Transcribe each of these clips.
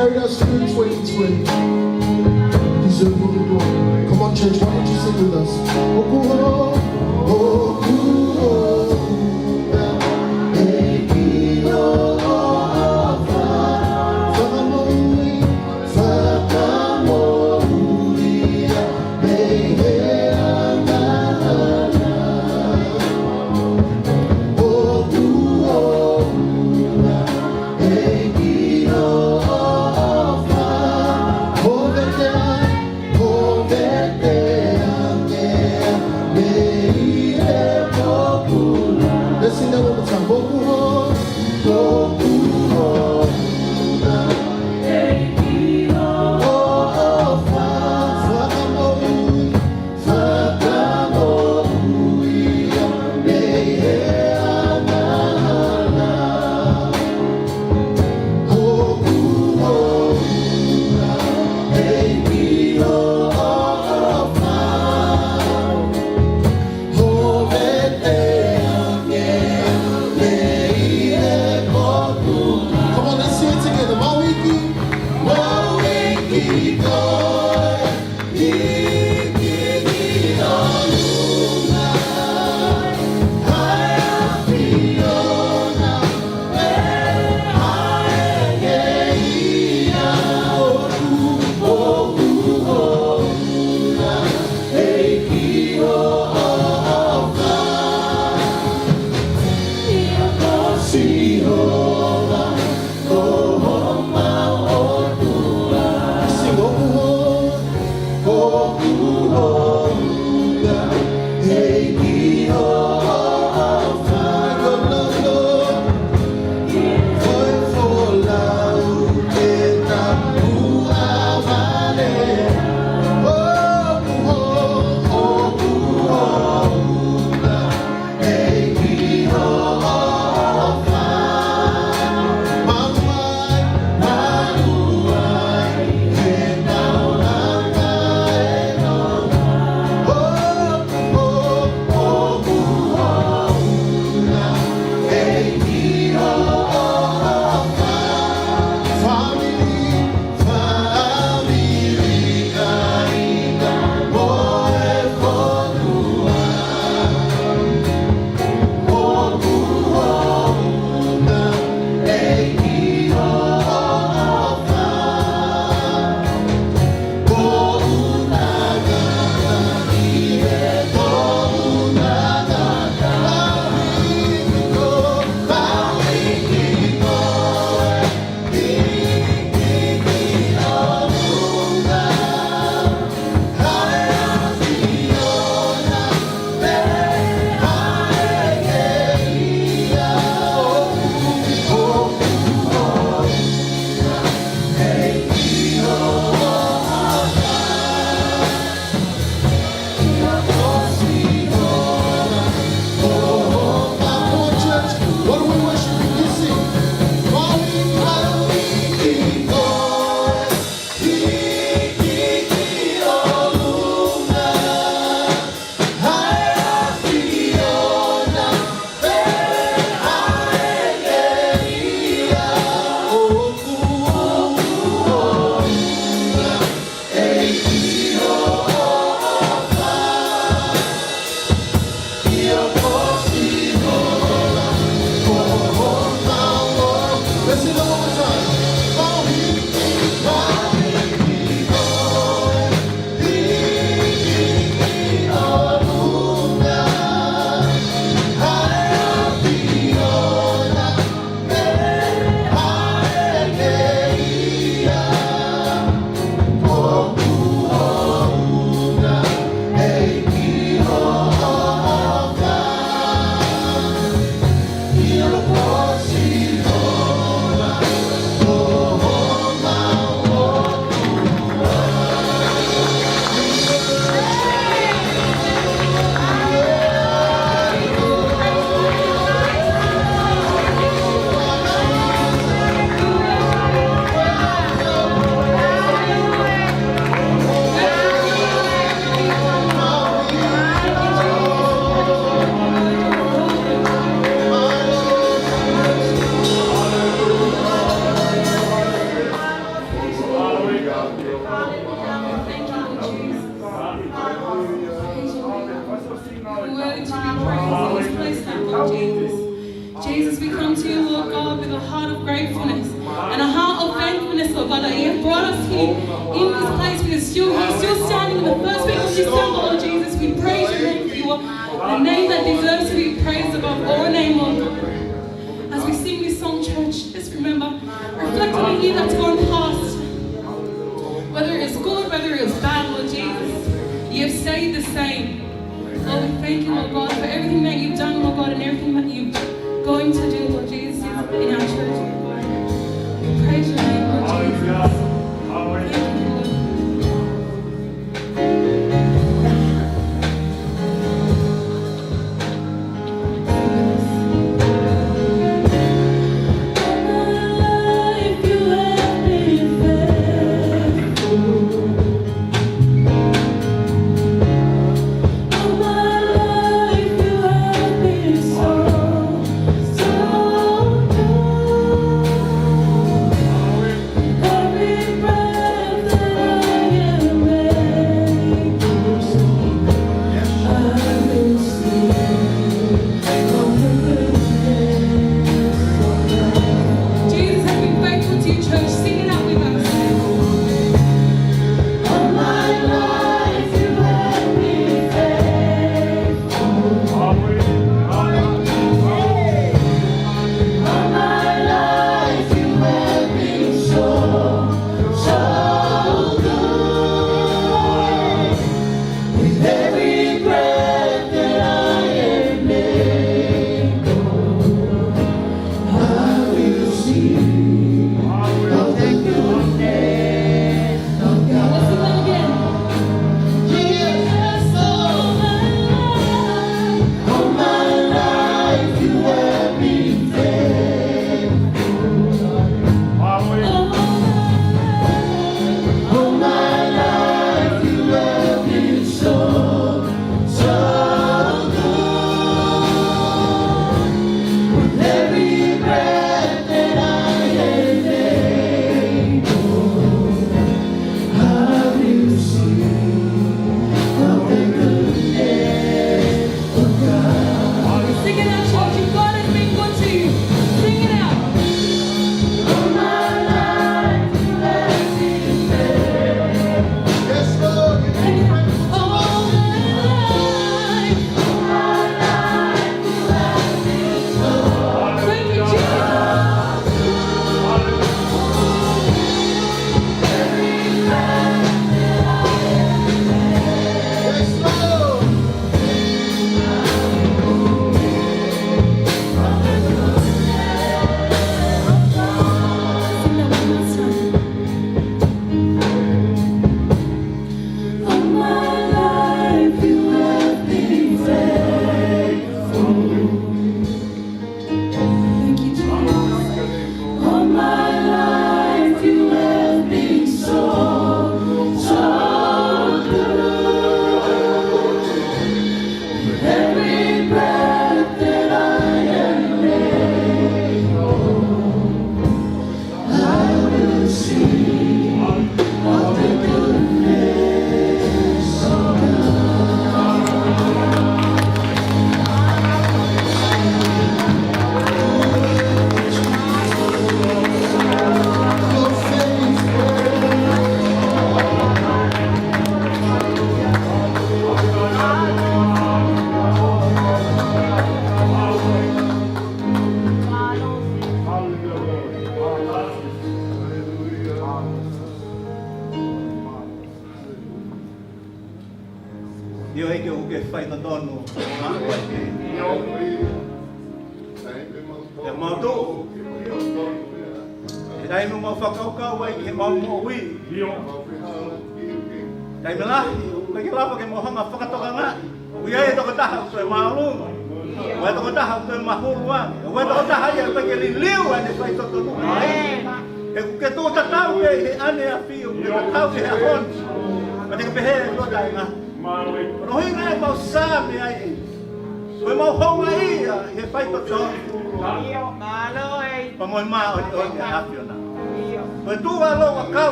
carried us through 2020. Deserve all the glory. Come on, church, why don't you sing with us? Let's sing that one more time. gratefulness and a heart of thankfulness, Lord God, that you have brought us here in this place. We are still here, still standing in the first week of December, Lord Jesus. We praise your name, for you are the name that deserves to be praised above all name, Lord God. As we sing this song, church, just remember, reflect on the year that's gone past. Whether it was good, whether it was bad, Lord Jesus, you have stayed the same. Lord, we thank you, Lord God, for everything that you've done, Lord God, and everything that you're going to do, Lord Jesus, in our church, Lord God. We praise your name, Lord Jesus. Thank you, Lord.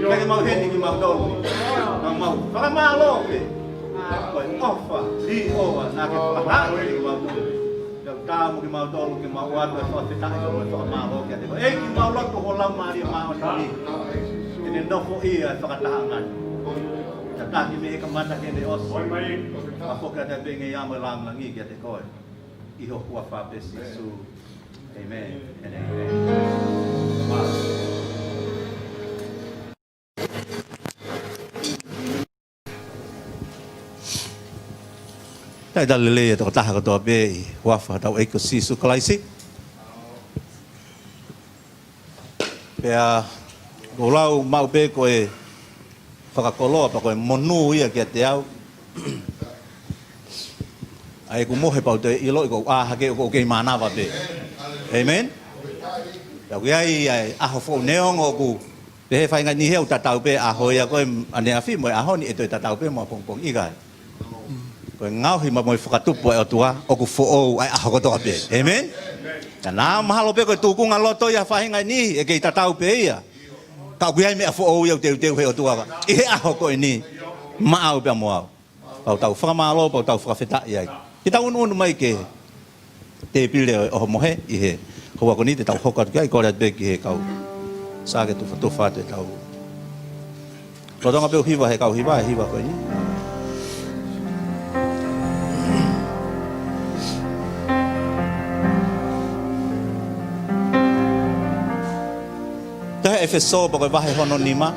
Kaya mau heni ki mau dolu. Mau. Para malo pe. Koi ofa. Di oa na ke pala ki mau dolu. Ya kamu ki mau dolu ki mau wan fa te ta ko fa malo ke. Ki mau lo ko hola mari mau ni. Ini no fo ia fa katahangan. Kata ki me ka mata ke de os. Ako ka da bengi ya mo lang langi ke te koi. Iho kuwa fa pesi su. Amen and amen. Tai dalile to taha ko be wafa tau eko sisu kalaisi. Pea golau mau be ko e whakakoloa pa ko e monu ia kia te au. Ai ku mohe pau te ilo ko hake ko ke mana wa be. Amen. Ya ku ai aho fo neong o ku pe fa nga ni heu tatau pe aho ya ko ane afi mo aho ni eto tatau pe mo pong igai. Ko ngau hi mo whakatupu e o tua o ku fo o ai aho ko to be. Amen. Na mahalo pe ko tu ku ngaloto ya fa nga ni e ke tatau pe ia. Ka ku ai me fo o yo te he o tua. I he aho ko ni ma au pe mo au. Pau tau whakamalo pau tau whakawheta ia. Kita unu mai ke te pile o mohe I he hoa ko ni te tau hoka kai ko rat be ki he kau sa ke tu fa te tau rodonga pe hiwa he kau hiwa ko ni ta efeso ba ko va he hono nima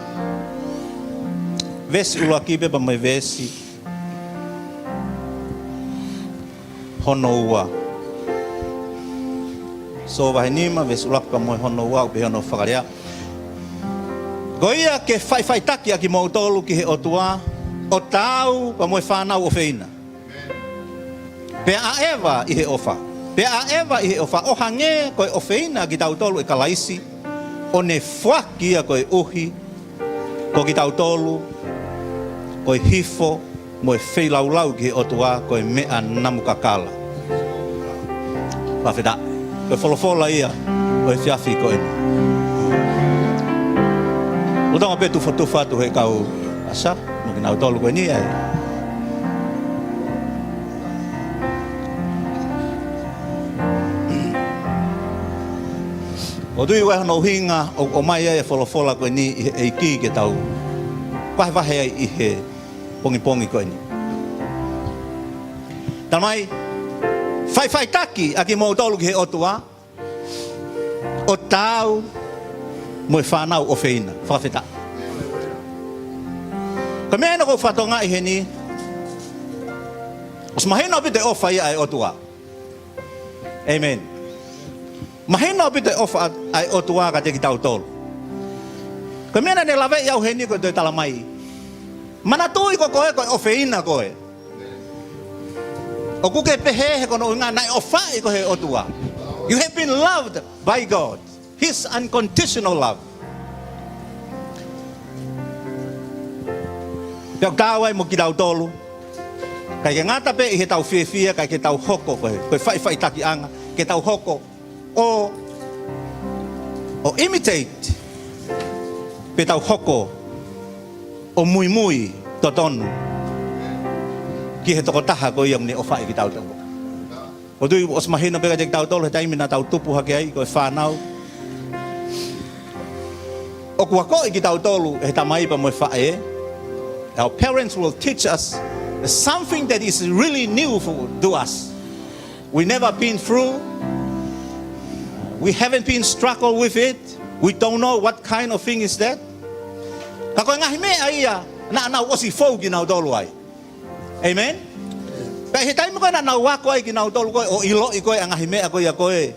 vesi ulo aki pe ba mai vesi hono ua so vai nima ves ulak pa mo hono wa be hono fakaria goia ke fai taki aki mo tolu ki he otua o tau pa mo fana o feina pe a eva I he ofa o hange ko o feina ki tau tolu e kalaisi o ne fuaki ko e uhi ko ki tau tolu ko e hifo mo e fei lau ki he otua ko e mea namu kakala pa feda ko folofola ia ko e fiafi ko eni o tonga pe tu fotofa tu he kau asa mo ki nau tolu ko eni ai o tui wai hano hinga o mai ai e folofola ko eni e ki ke tau wahe ai I he pongi ko eni tamai fai taki aki mo tolu ki he otua o tau mo whanau o feina whawheta ka mea no ko whatonga I he ni os mahina pite ofa ia ai otua amen mahina pite ofa ai otua ka te ki tau tolu ka mea ne lawe iau he ni ko te talamai mana tui ko koe o feina koe o kuke pehe he kono nga nai ofai ko he otua. You have been loved by God. His unconditional love. Pia kawai mo ki tau tolu. Kai ke ngata pe I he tau fia kai ke tau hoko ko he. Ko fai taki anga ke tau hoko o imitate pe tau hoko o mui totonu. Ki he toko taha ko iam ni ofai ki tau tau. O tui os mahina peka te tau tolu he taimi na tau tupu hake ai ko e whanau. O kua ko I ki tau tolu he tamai pa mo e whae. Our parents will teach us something that is really new to us. We never been through. We haven't been struggled with it. We don't know what kind of thing is that. Kako ngahi me ai na osi fou ki nau tolu ai. Amen. Kai he taimi ko na wa ko ai ki nau tolu ko o ilo I ko ngahi mea ko ia ko e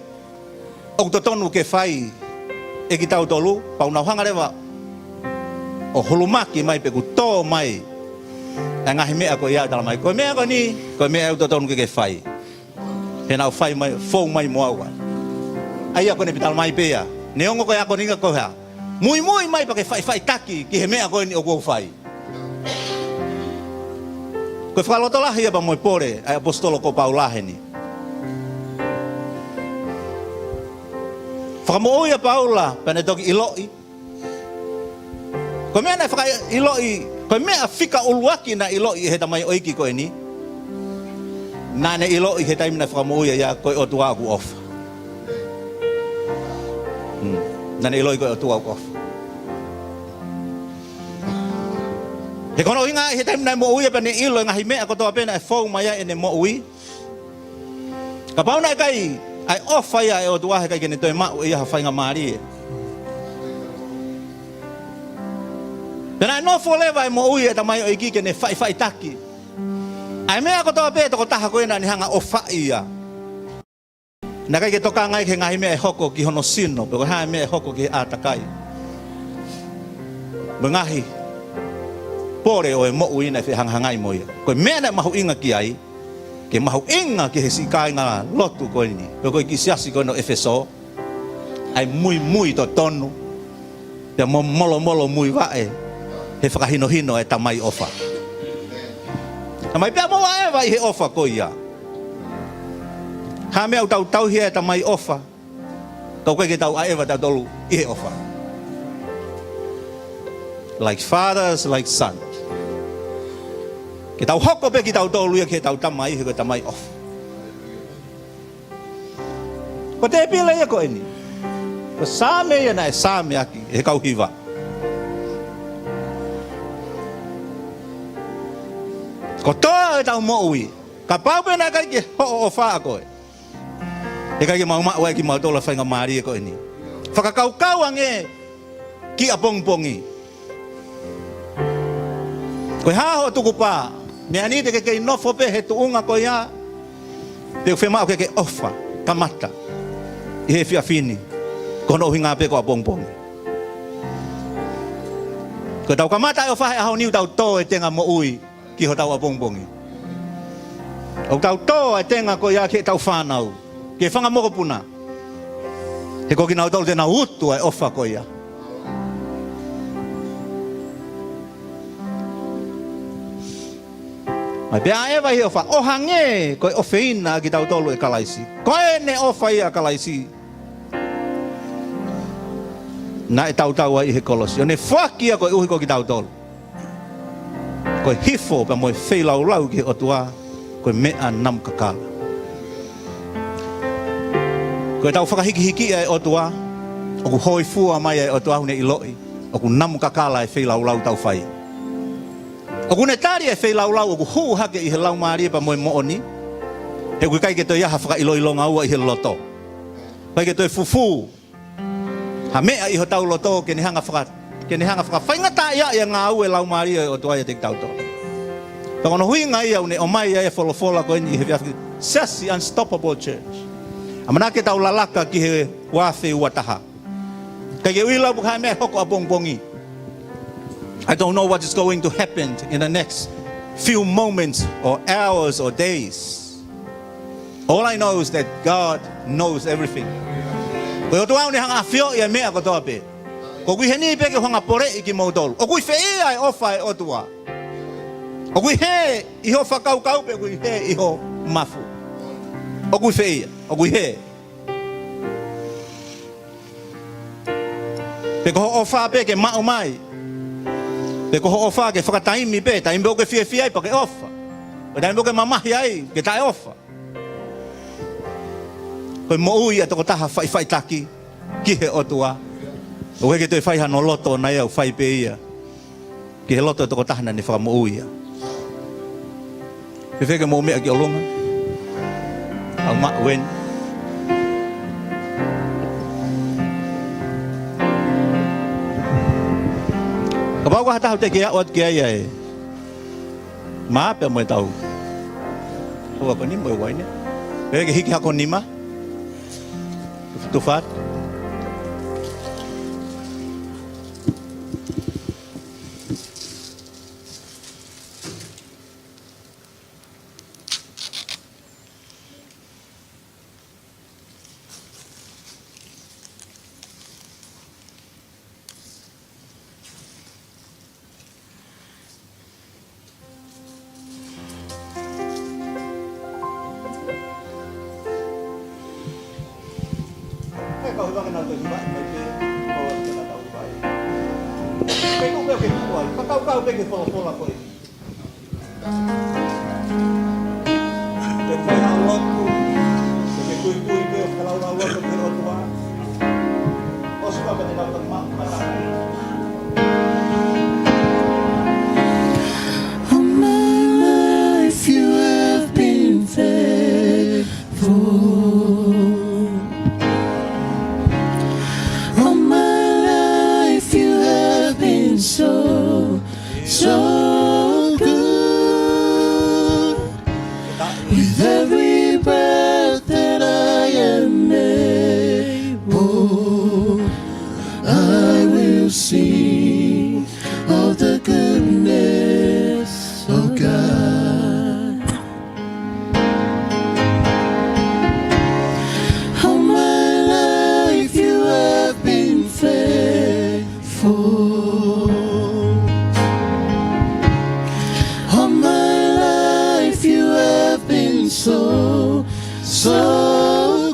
o totonu ke fai e ki tau tolu pa una hanga rewa o holumaki mai pe ku to mai ngahi mea ko ia dala mai ko mea ko ni ko mea o totonu ke fai he nau fai mai fou mai mo awa ai ko ne pital mai pe ia neongo ko ia ko ninga ko ha mui mai pa ke fai taki ki he mea ko ni o ko fai. Ko whakaloto lahi apa moi pore ai apostolo ko Paulahe ni. Whakamoia Paula pane toki iloi. Ko mea na whaka iloi, ko mea whika uluaki na iloi he tamai oiki koe ni. Nā ne iloi he taimina whakamouia ia koe o tua aku ofa. Nā ne iloi koe o tua aku ofa. He kono inga he taimina mo uia pa ne ilo ngahi mea kotoa pena e whau mai e ne mo ui. Ka pauna e kai ai ofa ia e o tua he kai kene toi mau ia ha whainga maari e. Pena no forever e mo ui e tamai o iki ke ne whai taki. Ai mea kotoa pe toko taha koe na ni hanga o whai ia. Na kai ke toka ngai ke ngahi mea e hoko ki hono sino. Peko hae mea e hoko ki atakai. Mengahi. Pore o e mo ui na whi hangai mo ia. Koe mea na mahu inga ki ai. Ke mahu inga ki he sikai ngā lotu koe ni. Peko ki siasi koe no Efeso. Ai mui to tonu. Pea molo mui wae. He whakahino e tamai ofa. Tamai pia mo wae vai he ofa ko ia. Ha mea tau hia e tamai ofa. Kau koe ke tau aewa tau tolu i he ofa. Like fathers, like sons. Ke tau hoko pe ki tau tolu ia ke tau tamai he ko tamai ofa. Ko te pila ia ko eni. Ko same ia na e same aki he kau hiwa. Ko toa e tau mo ui. Ka pau pena kai ke ho o wha koe. E kai ke mau ua ki mau tola whainga maari e koe ni. Whakakau ange ki a pongpongi. Koe haho tuku pā. Mea ni te ke kei nofo pe he tuunga koe ia. Te whemau ke ke ofa. Kamata. I he whia whini. Kono uhi ngā pe ko a pongpongi. Koe tau kamata e o whahe ahau niu tau tō e tenga mo ui. Ki ho tau a bongbongi. O tau tō e tenga ko ia ke tau whanau. Ke whanga moko puna. He ko ki nau tau tēnā utu e ofa ko ia. Mai pia ewa hi ofa. O hange ko e ofeina ki tau tolu e kalaisi. Ko e ne ofa ia kalaisi. Na e tau tau ai he kolosi. O ne whakia ko e uhi ko ki tau tolu. Koe hifo pa moe wheilau lau ki o tua koe mea nam kakala. Koe tau whakahiki e o tua o ku hoi fua mai e o tua hune iloi o ku nam kakala e wheilau lau tau whai. O ku ne tari e wheilau lau o ku huu hake i he lau maari pa moe mooni he kui kai ke toi aha whaka iloi longa ua i he loto. Kai ke toi fufu ha mea i ho tau loto ke ni hanga whaka ke ni hanga whakawhaingata ia ia ngā ue lau maari o tua ia te tau tō. Ka kono hui ngā ia une o mai ia e wholofola koe ni he whiawhi. Sasi Unstoppable Church. Amana ke tau lalaka ki he wāwhi uataha. Ka ke ui lau bukai mea hoko a bongbongi. I don't know what is going to happen in the next few moments or hours or days. All I know is that God knows everything. Koe o tua une hanga whio ia mea ko toa pe. Ko kui he ni pe ke honga pore i ki mautolu. O kui whee ai ofa e otua. O kui he i ho whakau kau pe kui he i ho mafu. O kui whee, o kui he. Pe ko ho ofa pe ke mau mai. Pe ko ho ofa ke whakataimi pe. Taimi pe o ke whie ai pa ke ofa. O taimi pe o ke mamahi ai ke tae ofa. Koe mo ui a toko taha whai taki ki he otua. O heke toi whai hano loto na ia o whai pe ia. Ki he loto e toko tahana ni whaka mo uia. Pe wheke mo mea ki o longa. Au ma wen. Ka pau ka hatahau te ke aot ke aia e. Maa pe mo e tau. Hua pa ni mo e waine. Pe heke hiki hako nima. Tufat. Kau hilang kenal tu juga, tapi kau tidak tahu baik. Peko peko ke kuai. Pakau kau peke pola koi. Peko na loku. Peke kui ke kalau na loku ke otua. Ospa peke na loku mak mata. All my life you have been faithful. All my life you have been so good. With every breath that I am able, I will sing of the goodness of God. All my life you have been faithful. All my life you have been so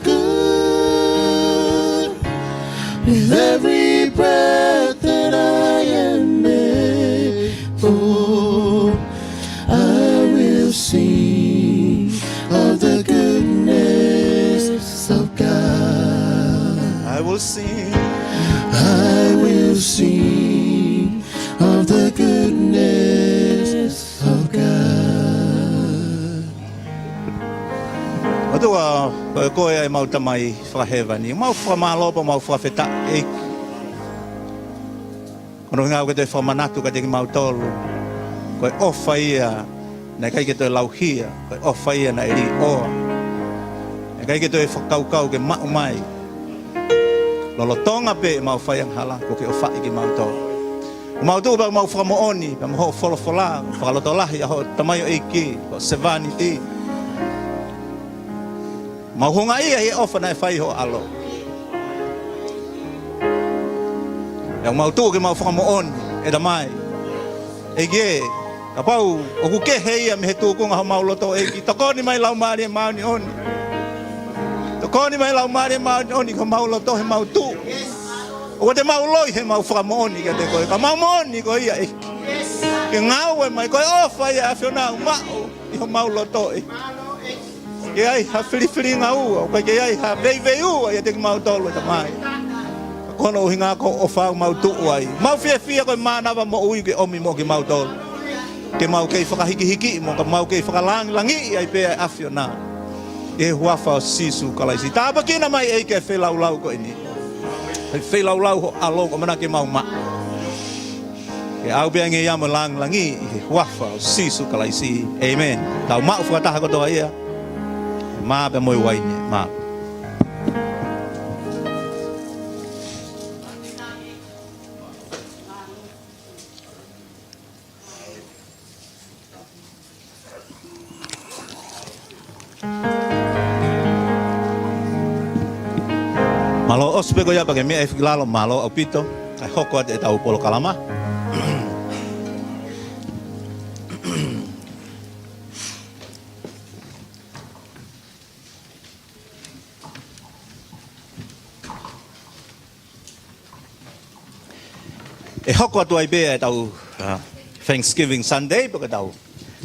good. With every breath that I am able, I will sing of the goodness of God. I will sing. I will sing of the goodness of God. Atua ko e mau tamai whakahewani. Mau whamalopa, mau whawheta e. Kono ngau ke te whamanatu ka te ki mau tolu. Koe ofa ia na kai ke te lauhia. Koe ofa ia na eri oa. E kai ke te whakaukau ke mau mai. Lolo tonga pe mau whaiang hala ko ke ofa i ki mau tolu. Mau tu ba mau whakamooni, ba mau wholofola, whakalotolahi aho tamayo eiki, ko sevani ti. Mau honga ia he ofa na e whai ho alo. Yang mau tu ke mau whakamooni, e da mai. E ge, ka pau, o ku ke heia me he tu kunga ho mau loto eiki. Tokoni mai lau maari e mauni oni. Tokoni mai lau maari e mauni oni, ko mau loto he mau tu. O te mau loi he mau whakamooni ka te koe. Ka mau mooni ko ia e. Ke ngau e mai koe ofa ia a whionau mau. I ho mau loto e. Ke ai ha whiri ngau. O ke ai ha vei ua ia te mau tolu e ta mai. Kono o hinga ko o whau mau tuu ai. Mau whia koe mānawa mo ui ke omi mo ke mau tolu. Ke mau kei whakahiki mo ka mau kei whakalangi ai pēa a whionau. E huafa o sisu kalaisi. Tāpa kina mai e ke whelaulau ko ini. Fei lau ho along o mana ke mau ma. Ke au bea nge ia mo langi i huafa o sisu kalaisi. Amen. Tau ma u whakataha kotoa ia. Ma pe moi waine. Ma. Malo ospe ko ya pake mi e lalo malo au pito ai hoko ate tau polo kalama. E hoko atu ai be tau Thanksgiving Sunday pake tau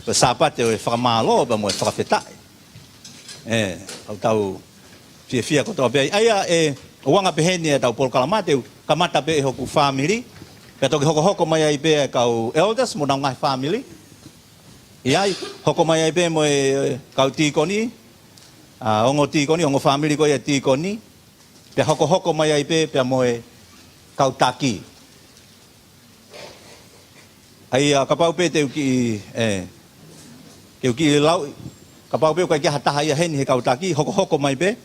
pe sapat e whakamalo pa mo e whakawhetai. Au tau fia ko tau be aia e o wanga peheni e tau polo kalama te kamata pe e hoku family. Pe toki hoko mai ai pe kau elders mo ngai family. Iai hoko mai ai pe mo e kau tikoni. Ongo tikoni, ongo family ko e tikoni. Pe hoko mai ai pe mo e kau taki. Ai kapau pe te uki ke uki lau kapau pe ka ki hataha ia heni he kau taki hoko mai pe.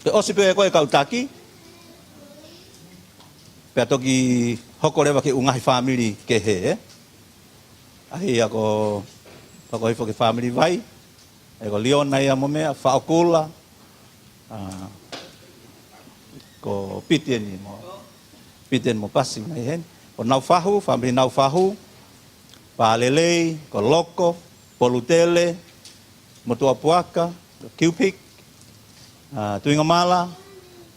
Pe osi pe ko e kau taki. Pe toki hoko rewa ke ungahi family ke he. Ai ako hifo ke family vai. Ko Leona ia mo mea whaokula. Ko Pitieni mo. Piten mo pasi mai hen. Ko nau fahu, family nau fahu. Palelei, ko loko, polutele, motua puaka, kiupik, tuinga mala,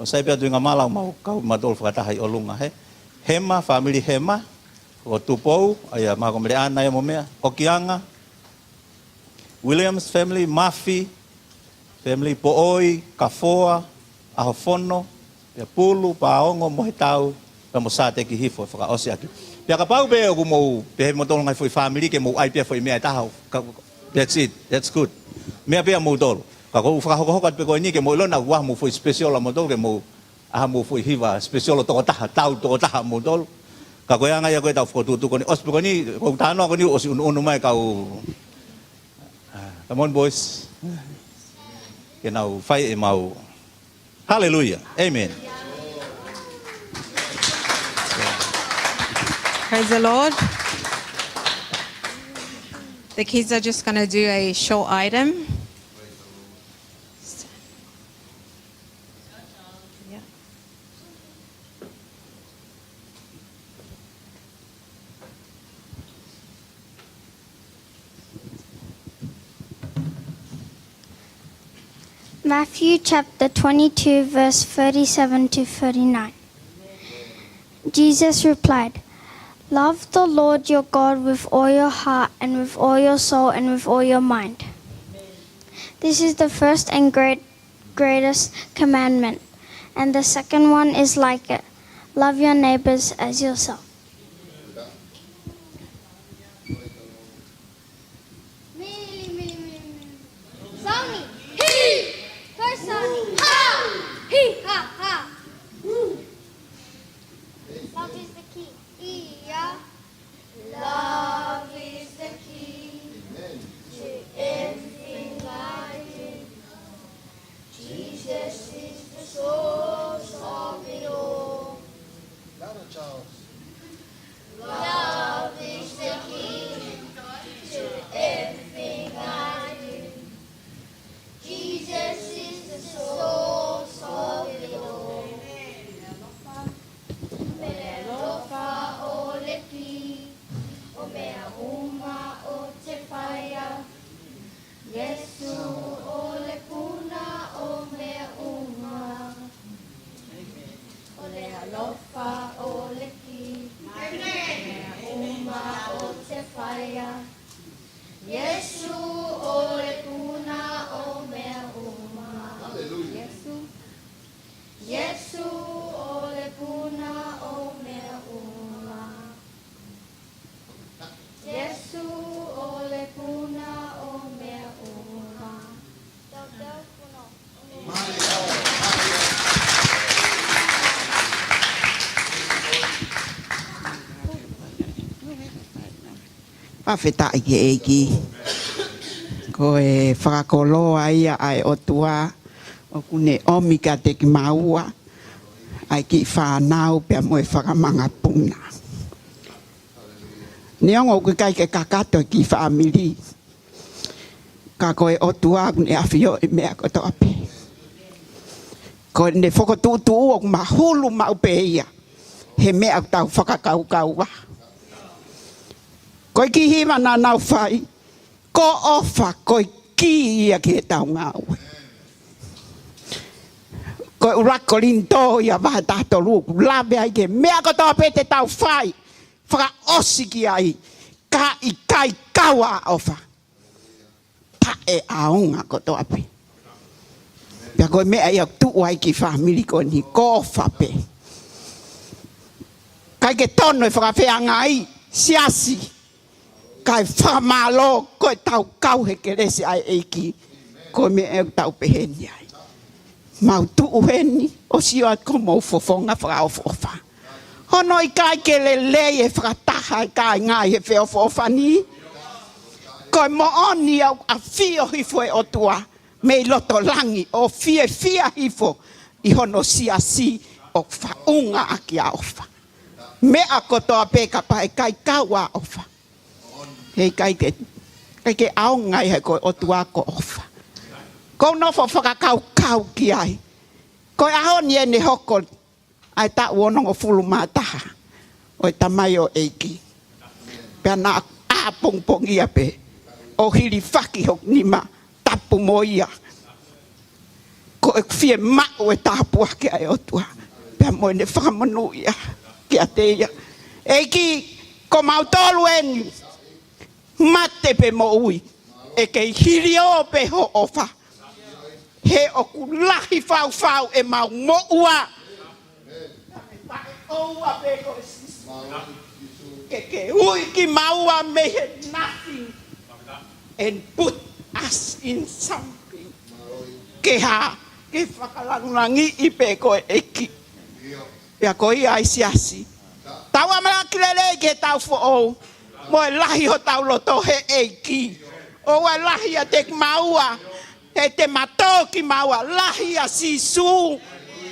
O sai pia tuinga malau mau kau madol whakatahai o lunga he. Hema, family Hema. O tupou, aya mako mele ana ya momea. Okianga. Williams family, Murphy. Family Pooi, Kafoa, Ahofono. Pia pulu, paongo, mohitau. Pia mosate ki hifo, whakaose aki. Pia kapau pe o kumou. Pia he motolo ngai foi family ke mou ai pia foi mea tahau. That's it, that's good. Mea pia mou tolo. Kako whakahokohokat pe koe ni ke mou ilona wah mou foi special la mou tolo ke mou aha mou foi hiva special o toko taha, tau toko taha mou tolo. Kako ia ngai a koe tau whakotutu koni. Os pe koe ni, kou tānoa koni osi unu mai kau. Come on boys. Ke nau whai e mau. Hallelujah. Amen. Praise the Lord. The kids are just going to do a short item. Yeah. Matthew chapter 22, verse 37 to 39. Jesus replied, "Love the Lord your God with all your heart and with all your soul and with all your mind. This is the first and greatest commandment. And the second one is like it. Love your neighbors as yourself." Sony, he, first Sony, ha, he, ha, ha. Love is the key. Yeah. Love is the key to everything I do. Jesus is the source of it all. Love is the key to everything I do. Jesus is the source of it all. Melofa o le ki, o mea uma o te whaia. Yesu o le puna o mea uma. O le alofa o le ki, mea uma o te whaia. Yesu o le puna o mea uma. Yesu. Yesu o le puna o mea uma. Yesu o le puna o mea uma. Pawheta i ke eiki. Ko e whakakoloa ia ai o tua. O kune omika te ki maua. Ai ki whanau pia mo e whakamanga puna. Neongo ku kai ke kakato ki whamiri. Ka koe o tua kune awhio e mea koto api. Ko ne whakotutu o mahulu maupe ia. He mea tau whakakaukau wa. Koe ki hiwa na nau whai. Ko ofa koe ki ia ke tau ngau. Koe urako linto ia waha tato luku. Lawe ai ke mea koto api te tau whai. Whaka osi ki ai. Ka i kai kawa ofa. Pa e aonga koto api. Pia koe mea ia tu ai ki whamiri ko ni ko whape. Kai ke tono e whakawhea ngai. Siasi. Kai whamalo koe tau kau he ke resi ai eiki. Koe mea e tau peheni ai. Mau tu uheni. O sio at ko mou fofonga whakaofofa. Hono i kai ke le e whakataha i kai ngai he whiofofa ni. Koe mo oni au a whio hifo e otua. Me loto langi o fia hifo i hono siasi o whaunga aki a ofa. Mea kotoa peka pa e kai kaua ofa. Hei kai ke aongai he koe otua ko ofa. Ko nofo whakakau ki ai. Koe ahoni e ne hoko ai ta uonongo fulu mataha. O e tamai o eiki. Pea na a pongpong ia pe. O hiri whaki hok nima tapu mo ia. Ko e fie ma o e tāpua ke ai o tua. Pea mo ne whakamanu ia ke a te ia. E ki ko mautolu enu. Mate pe mo ui. E kei hiri o pe ho ofa. He o ku lahi fau fau e mau mo ua. Oua pe ko e sisi. Ke ui ki maua me he nothing. And put us in something. Ke ha. Ke whakalangulangi i pe ko e eki. Pea ko i ai siasi. Tau amana kilele ke tau fo o. Mo e lahi ho tau loto he eki. O e lahi a te maua. He te mato ki maua. Lahi a sisu.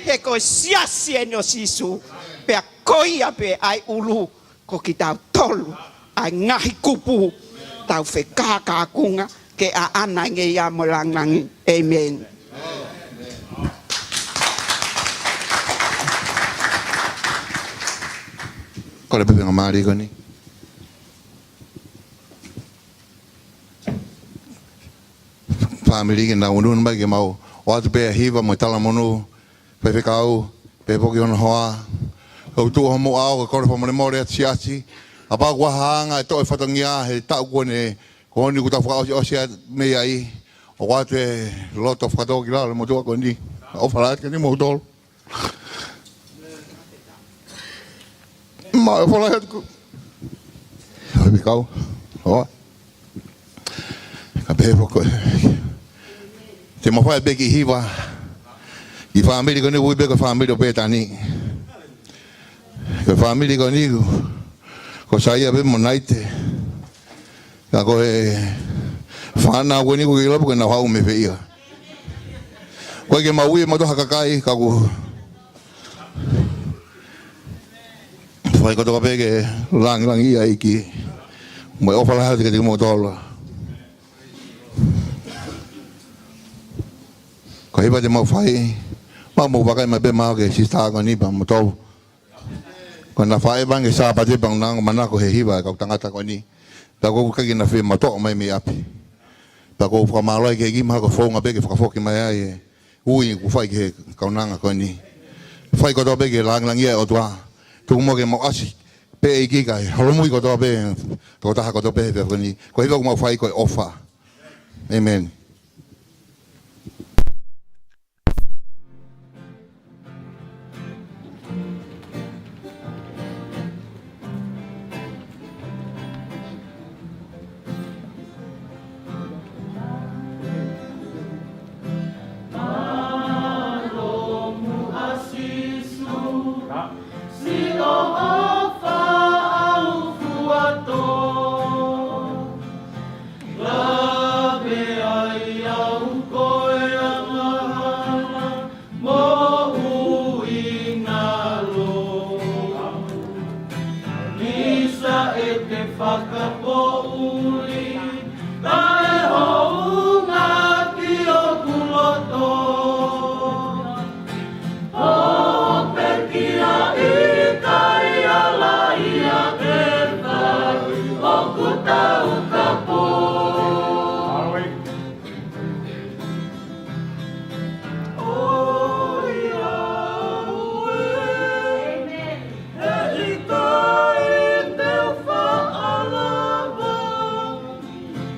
He ko siasi e no sisu. Pea koi a pe ai ulu. Ko ki tau tolu. Ai ngahi kupu. Tau fe kākunga. Ke a ana nge ia mo langangi. Amen. Ko le pepe ngā maari koni. Family ke nā unun mai ke mau. O atu pēa hiva mo tala monu. Pepe kau. Pepe poki ono hoa. Kau tu homo au. Ka kore whamone more atu siasi. A pā kua haanga e toi whatangia. He tau kone. Ko honi ku tau whakao si osia mei ai. O atu e loto whakatau ki lau. Le mo tua koni. O whalaat ke ni mo tolu. Ma fola het ku. Hoi kau. Hoa. Ka pepe ko. Te mawhai beki hiwa. I whaamiri ko ni ui beko whaamiri o pētani. Ko whaamiri ko ni ko saia be mo naite. Ka ko e whanau ko ni ku ilapu ko na hau me whia. Ko ke maui e mato hakakai ka ku. Whai ko toka peke langi ia iki. Mo e ofala hati ka te mo tola. Ko hipa te mau whai, mau mau wakai mai pe mau ke sista ko ni pa mo tau. Ko na whai bange sa pa te pang nang mana ko he hipa ka tangata ko ni. Ta ko ka na fe ma to mai me api. Ta ko ka malai ke gi ma ko fonga pe ke ka foki mai ai. Ui ku whai ke ka nanga ko ni. Whai ko to pe ke lang ia o tua. Tu mo ke mau asi pe iki kai. Holomui ko to pe to ta ko to pe ko ni. Ko hipa ko mau whai ko ofa. Amen.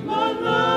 Mana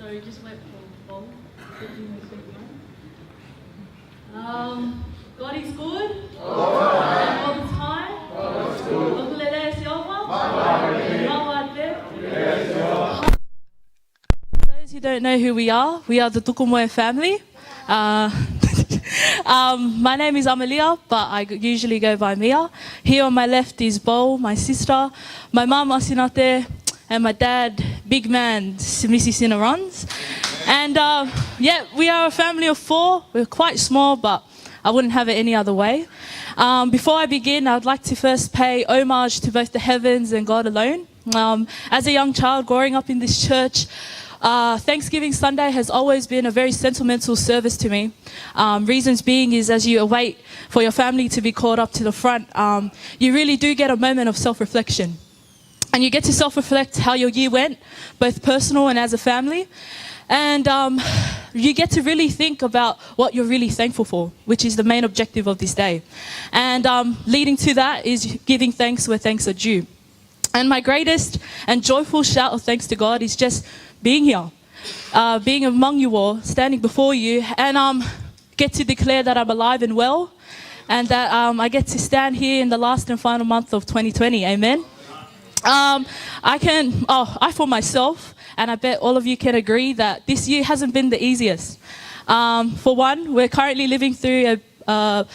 So just wait for Bob. God is good. All the time. Ukulele Silva. For those who don't know who we are the Tukumoe family. My name is Amalia, but I usually go by Mia. Here on my left is Bo, my sister, my mum Asinate, and my dad, big man, Simisi Sinarons. And we are a family of 4. We're quite small, but I wouldn't have it any other way. Before I begin, I would like to first pay homage to both the heavens and God alone. As a young child growing up in this church, Thanksgiving Sunday has always been a very sentimental service to me. Reasons being is as you await for your family to be called up to the front, you really do get a moment of self-reflection. And you get to self-reflect how your year went, both personal and as a family. And you get to really think about what you're really thankful for, which is the main objective of this day. And leading to that is giving thanks where thanks are due. And my greatest and joyful shout of thanks to God is just being here, being among you all, standing before you, and get to declare that I'm alive and well, and that I get to stand here in the last and final month of 2020. Amen. I for myself, and I bet all of you can agree that this year hasn't been the easiest. For one, we're currently living through a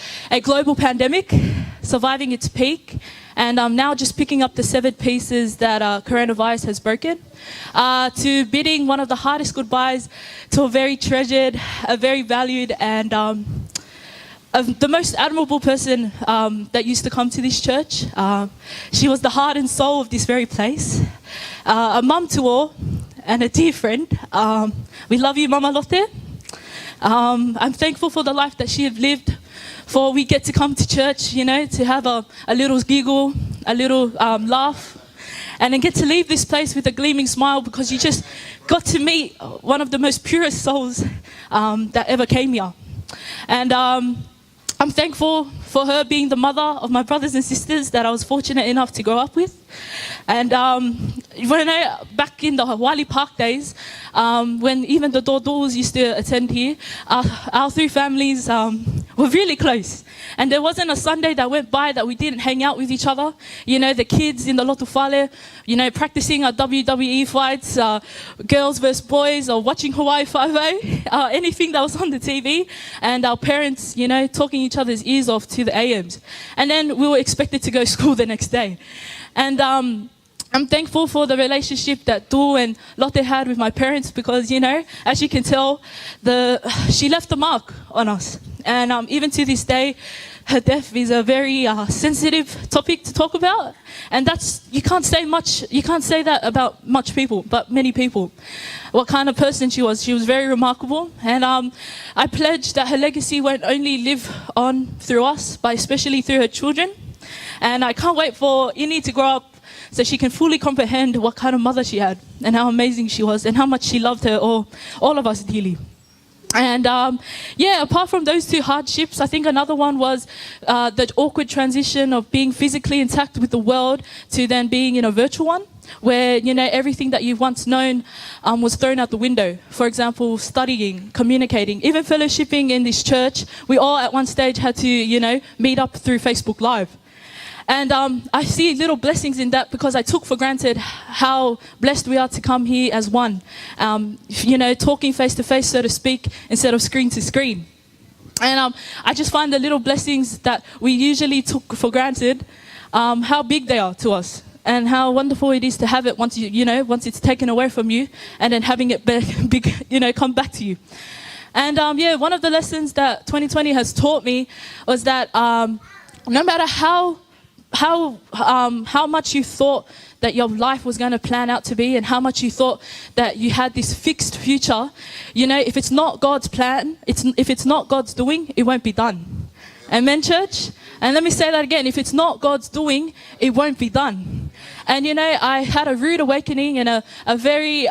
global pandemic, surviving its peak, and now just picking up the severed pieces that coronavirus has broken, to bidding one of the hardest goodbyes to a very treasured, a very valued, and the most admirable person that used to come to this church. She was the heart and soul of this very place. A mum to all and a dear friend. We love you, Mama Lotte. I'm thankful for the life that she had lived, for we get to come to church, to have a little giggle, a little laugh. and then get to leave this place with a gleaming smile because you just got to meet one of the most purest souls that ever came here. And I'm thankful for her being the mother of my brothers and sisters that I was fortunate enough to grow up with. And when back in the Wali Park days, when even the Dodors used to attend here, our three families were really close. And there wasn't a Sunday that went by that we didn't hang out with each other. You know, the kids in the Lotufale, you know, practicing our WWE fights, girls versus boys, or watching Hawaii Five-0, anything that was on the TV. And our parents, you know, talking each other's ears off to the AMs. And then we were expected to go to school the next day. And I'm thankful for the relationship that Du and Lotte had with my parents because, you know, as you can tell, she left a mark on us. And even to this day, her death is a very sensitive topic to talk about. And you can't say that about much people, but many people. What kind of person she was very remarkable. And I pledge that her legacy won't only live on through us, but especially through her children. And I can't wait for Ini to grow up so she can fully comprehend what kind of mother she had and how amazing she was and how much she loved her, all of us dearly. And yeah, apart from those two hardships, I think another one was the awkward transition of being physically intact with the world to then being in a virtual one, where, you know, everything that you've once known was thrown out the window. For example, studying, communicating, even fellowshipping in this church. We all at one stage had to, you know, meet up through Facebook Live. And I see little blessings in that because I took for granted how blessed we are to come here as one. You know, talking face to face, so to speak, instead of screen to screen. And I just find the little blessings that we usually took for granted, how big they are to us. And how wonderful it is to have it once once it's taken away from you, and then having it come back to you. And yeah, one of the lessons that 2020 has taught me was that no matter how much you thought that your life was going to plan out to be, and how much you thought that you had this fixed future, you know, if it's not God's plan, if it's not God's doing, it won't be done. Amen, church? And let me say that again. If it's not God's doing, it won't be done. And, you know, I had a rude awakening and a very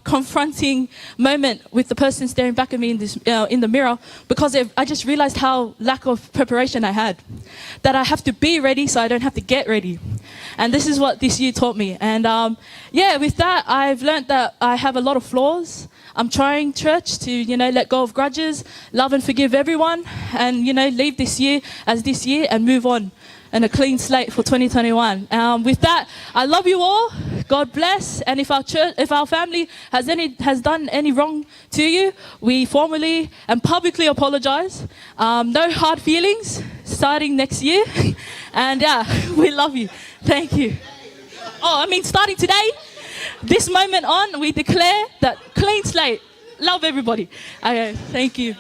confronting moment with the person staring back at me in the mirror, because I just realized how lack of preparation I had. That I have to be ready so I don't have to get ready. And this is what this year taught me. And yeah, with that, I've learned that I have a lot of flaws. I'm trying, church, to, you know, let go of grudges, love and forgive everyone, and, you know, leave this year as this year and move on and a clean slate for 2021. With that, I love you all. God bless. And if our family has done any wrong to you, we formally and publicly apologize. No hard feelings starting next year. And yeah, we love you. Thank you. Starting today. This moment on, we declare that clean slate. Love everybody. Okay, thank you.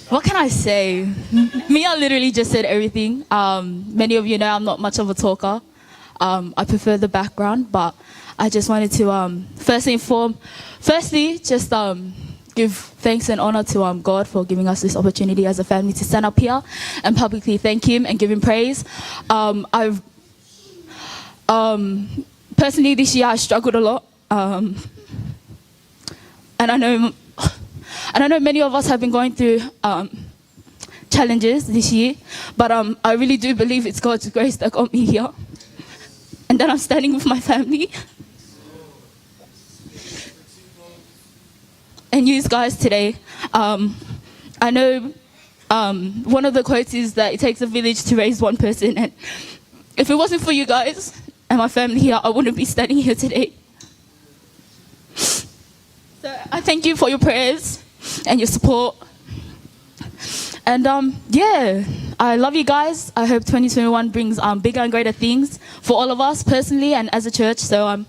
What can I say? Mia literally just said everything. Many of you know I'm not much of a talker. I prefer the background, but I just wanted to firstly, just give thanks and honor to God for giving us this opportunity as a family to stand up here and publicly thank Him and give Him praise. Personally, this year I struggled a lot, and I know many of us have been going through challenges this year, but I really do believe it's God's grace that got me here, and that I'm standing with my family and you guys today. I know one of the quotes is that it takes a village to raise one person, and if it wasn't for you guys and my family here, I wouldn't be standing here today. So I thank you for your prayers and your support. And yeah, I love you guys. I hope 2021 brings bigger and greater things for all of us personally and as a church. So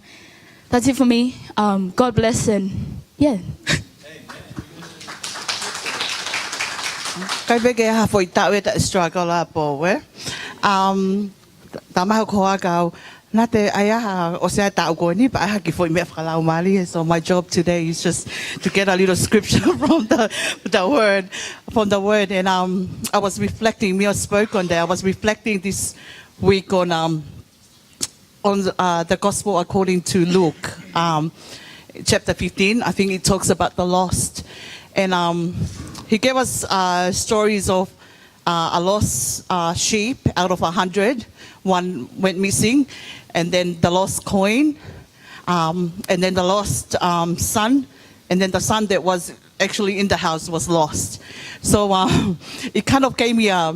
that's it for me. God bless, and yeah. Kai bege ha foi tawe ta struggle la po we. Tama ko aga na te aya ha o se ta go ni ba ha ki foi me fala mali. So my job today is just to get a little scripture from the word, and I was reflecting. Mia spoke on that. I was reflecting this week on on the Gospel according to Luke, chapter 15. I think it talks about the lost. And he gave us stories of a lost sheep out of 100. One went missing. And then the lost coin. And then the lost son. And then the son that was actually in the house was lost. So it kind of gave me a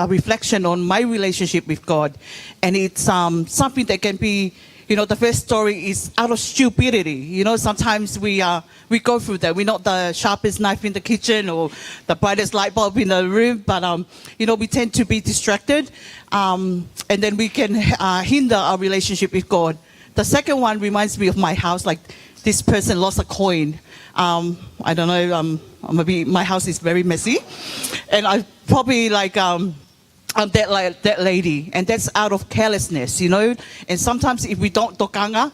reflection on my relationship with God. And it's something that can be, the first story is out of stupidity. Sometimes we go through that. We're not the sharpest knife in the kitchen or the brightest light bulb in the room, but, we tend to be distracted. And then we can hinder our relationship with God. The second one reminds me of my house, like this person lost a coin. I don't know, maybe my house is very messy. And I probably I'm that lady. And that's out of carelessness, And sometimes if we don't tokanga,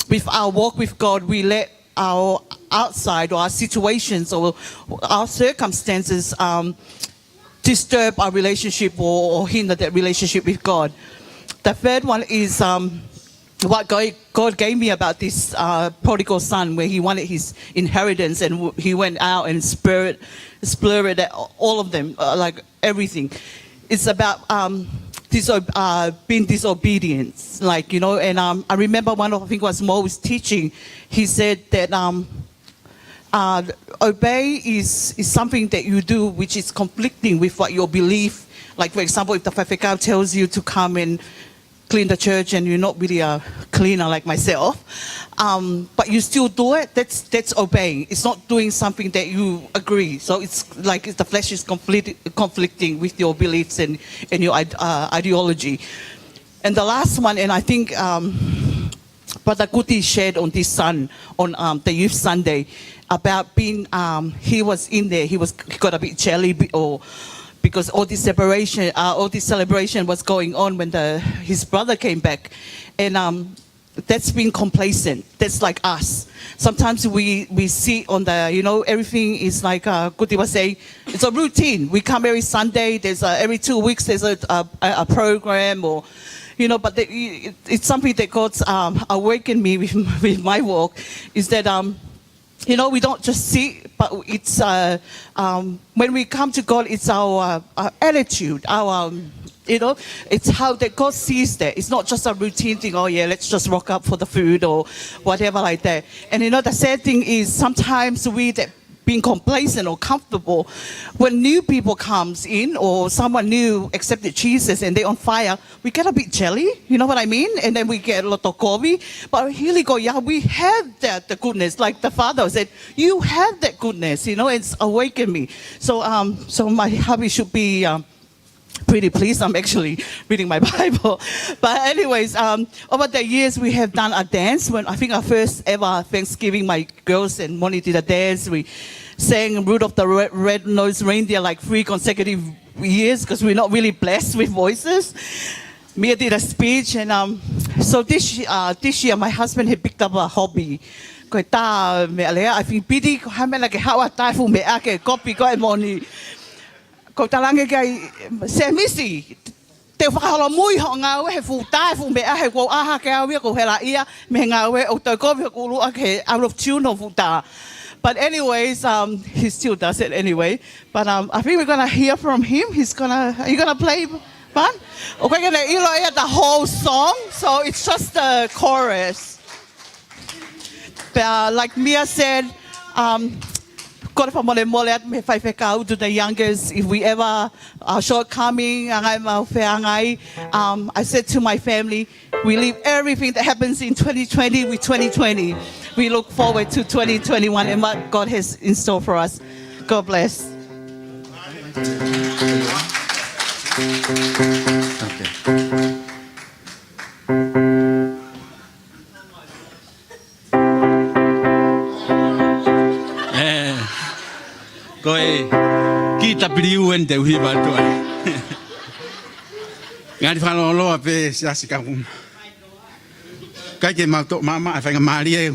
with our walk with God, we let our outside or our situations or our circumstances disturb our relationship or hinder that relationship with God. The third one is what God gave me about this prodigal son, where he wanted his inheritance and he went out and splurged at all of them, like everything. It's about being disobedient, and I remember I think it was Mo was teaching. He said that obey is something that you do which is conflicting with what your belief. Like, for example, if the Whawhekau tells you to come and clean the church and you're not really a cleaner like myself, but you still do it, that's obeying. It's not doing something that you agree. So it's like the flesh is conflicting with your beliefs and your ideology. And the last one, and I think Brother Kuti shared on this on the Youth Sunday about being, he was in there, he got a bit jelly because all this separation, all this celebration was going on when his brother came back. And that's being complacent. That's like us. Sometimes we see on the, everything is like Kuti was saying, it's a routine. We come every Sunday, there's every 2 weeks there's a program or, but it's something that God's awakened me with my walk, is that, we don't just see, but it's when we come to God, it's our attitude, it's how that God sees that. It's not just a routine thing. Oh yeah, let's just rock up for the food or whatever like that. And the sad thing is sometimes we that being complacent or comfortable, when new people comes in or someone new accepted Jesus and they're on fire, we get a bit jelly, you know what I mean? And then we get a lot of coffee. But really go, yeah, we have the goodness. Like the Father said, you have that goodness, it's awakened me. So so my hubby should be pretty pleased. I'm actually reading my Bible. But anyways, over the years we have done a dance. When I think our first ever Thanksgiving, my girls and Moni did a dance. We sang Rudolph the Red-Nosed Reindeer like 3 consecutive years because we're not really blessed with voices. Mia did a speech, and so this year my husband had picked up a hobby. I think Pidi like how taifu me ake copy ko Moni. Ko talange kai se misi te whakaholo mui ho ngā we he futai fu me ahe ko aha ke awe ko hela ia me ngā we o te kopi ko lu ake out of tune of futa. But anyways, he still does it anyway. But I think we're gonna hear from him. Are you gonna play one? Okay, gonna ilo the whole song, so it's just the chorus. But like Mia said, to the youngest, if we ever are shortcoming, I said to my family, we leave everything that happens in 2020 with 2020. We look forward to 2021 and what God has in store for us. God bless. Koe kita piriu en te uhi bato ai. Ngari whanaloa pe siasi kaum. Kai ke mau tok mama ai whainga maari e.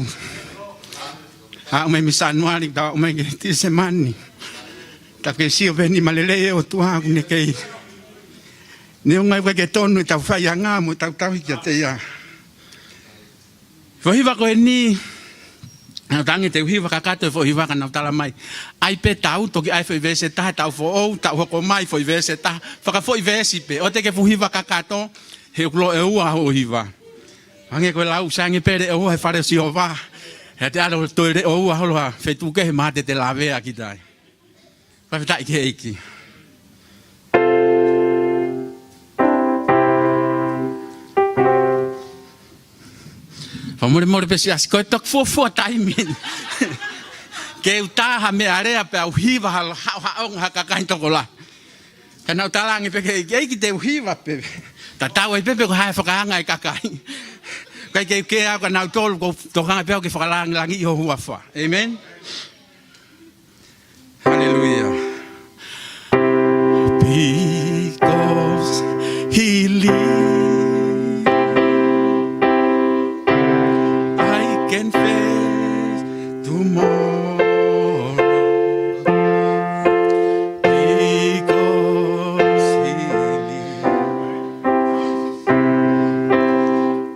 Ha ume misanuari ta ume ke ti semani. Ta ke sio veni malele o tuha kune kei. Ni ngai wa ke tonu tau whai anga mo tau tau kia te ia. Whahiwa koe ni, nau tangi te uhiwa kakato e whahiwa ka nau tala mai. Ai pe tau, toki ai whai vese taha, tau whoou, tau hoko mai whai vese taha, whaka whai vesi pe. O te ke whahiwa kakato, he uklo e ua ho hiwa. Wange koe lau, sangi pere e ua he whare si o wā. He te alo toire o ua holoha, whetuke he mate te lawea ki tai. Whawhetai ke eiki. Whamore pesi asi, koe tok fuafua taimin. Ke utaha me area pe au hiwa haong hakakai toko la. Ka nau talangi pe eiki te uhiwa pe. Ta tau e pepe ko hae whakaanga e kakai. Kai ke au ka nau tolu ko tokanga pe au ke whakalangi langi iho huafa. Amen. Hallelujah. Because he lives, I can face tomorrow. Because he lives,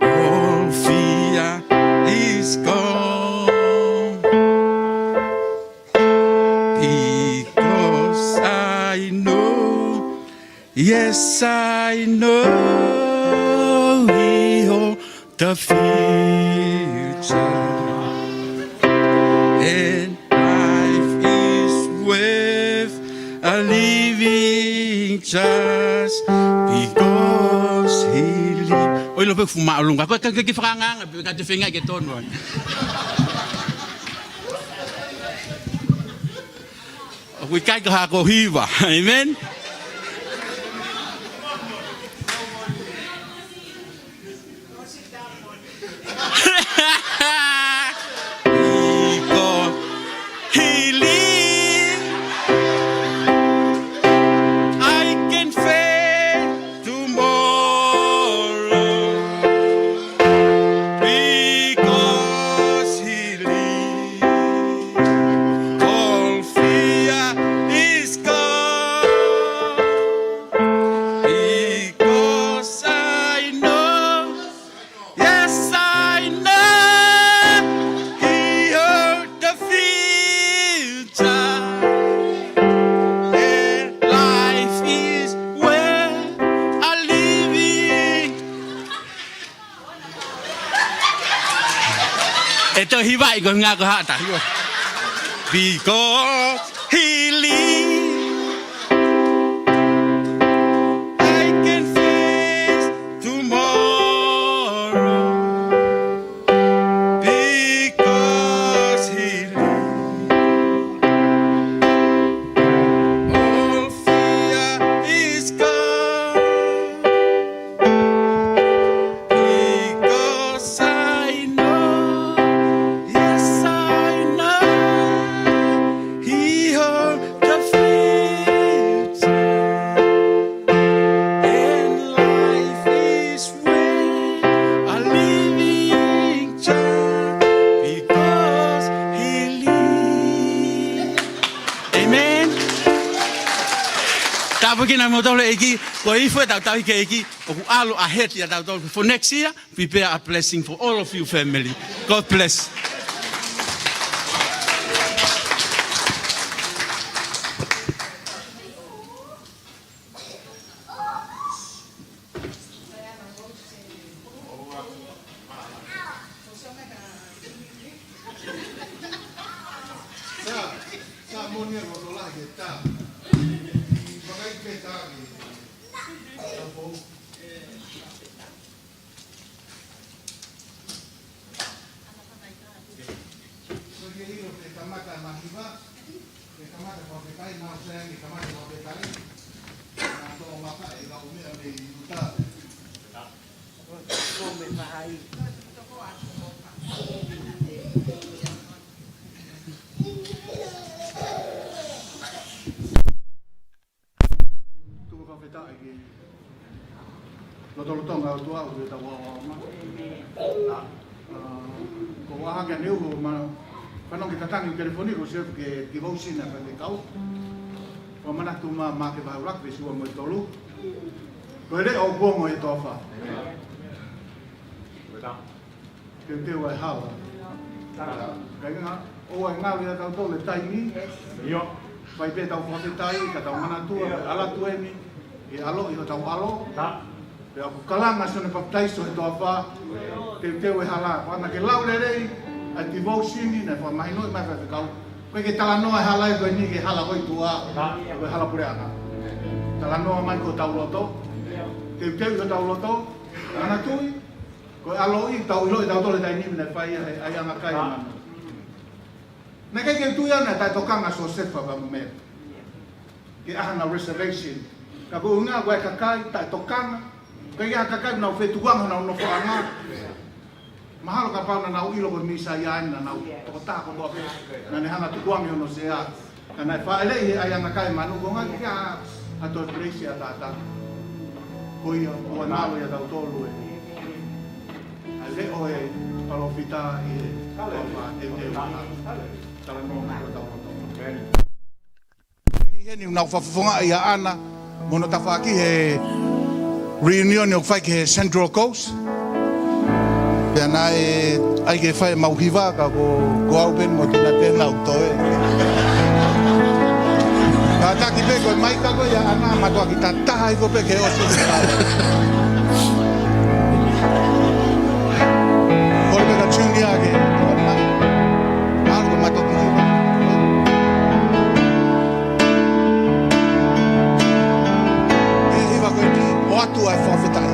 all fear is gone. Because I know, yes I know, he holds the future. And life is worth a living just because he lives. Oi lo pe fuma olunga ko ka ki franga ka te finga ke tono. We kai ka ko hiwa. Amen. Because he lives, I can face tomorrow. Because he lives, all fear is gone. Because I know, yes I know, he holds the future. And life is worth a living. Ito hiwa ko nga ko hata. Because he lives, I can face tomorrow. Because he lives, all fear is gone. Because I know, yes I know, he holds the future. And life is worth a living just because he lives. Amen. Tapo kina mo tole eki ko ifo tau ke eki o ku alo ahead ya tau for next year. Prepare a blessing for all of you family. God bless. Lotolotonga o tua o ta wa ma. Ko wa hanga neu ma pano ki tatangi telefonico se ke vou sina pa le kau. Ko mana tu ma ke va rak ve su mo tolu. Koe re au kuongo e toa wha. Te te wai hawa. Kai ngā, o ai ngā wea tau tole taimi. Wai pe tau whawhetai, ka tau manatua, ala tueni, e alo, i ho tau alo. Pe aku kalanga sone baptaiso e toa wha. Te te wai hala. Wana ke lau le rei, a devotion i, na wha mahino i mai wha kau. Koe ke tala noa e hala e koe ni ke hala hoi tua. Koe hala pure ana. Tala noa mai ko tau loto. Te te ko tau loto. Ana tui. Koe alo i tau ilo i tau tole tai nimi na whai ai anga kai mana. Na kai ke tui ana tai tokanga so sefa pa me. Ke ahana reservation. Ka ko unga wai kakai tai tokanga. Kai ya kakai na fetuanga na no fanga. Mahalo ka pa na ilo ko misa ya na na to ta ko bo na ne hana tukuang yo no sea. Kana fa ele ai anga kai manu ko nga ka ato presia tata. Koia o nalo ya tau tolu e. Ale oe palofita i tala e te wana. Tala no ma tau tau. Heni una fafonga ia ana mono tafaki he reunion o fai ke Central Coast. Pena e ai ke fai mauhiva ka ko au ben mo tuna tena o toe. Ka taki pe ko mai ka ko ia ana ma to ki tata ai ko pe ke o se. Volve da chungia ke. Algo ma to ki. E va ko ni o atu ai forfeitai.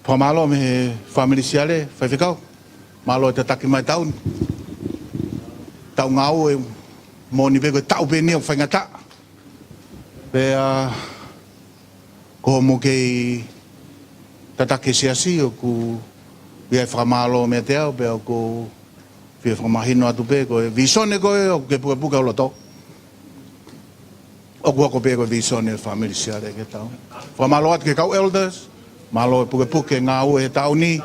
Pamalo me family siale, whaiwhikau. Malo te taki mai taun. Tau ngau e mōni peko tau pēni o whaingata. Pea ko mo kei tatake siasi o ku ia whamalo me te au, pea ko pia whamahino atu pe ko e visone ko e o ke puka puka o loto. O kua ko pe ko visone e family siale ke tau. Whamalo atu ke kau elders, malo e puka puka ngā ue he tau ni,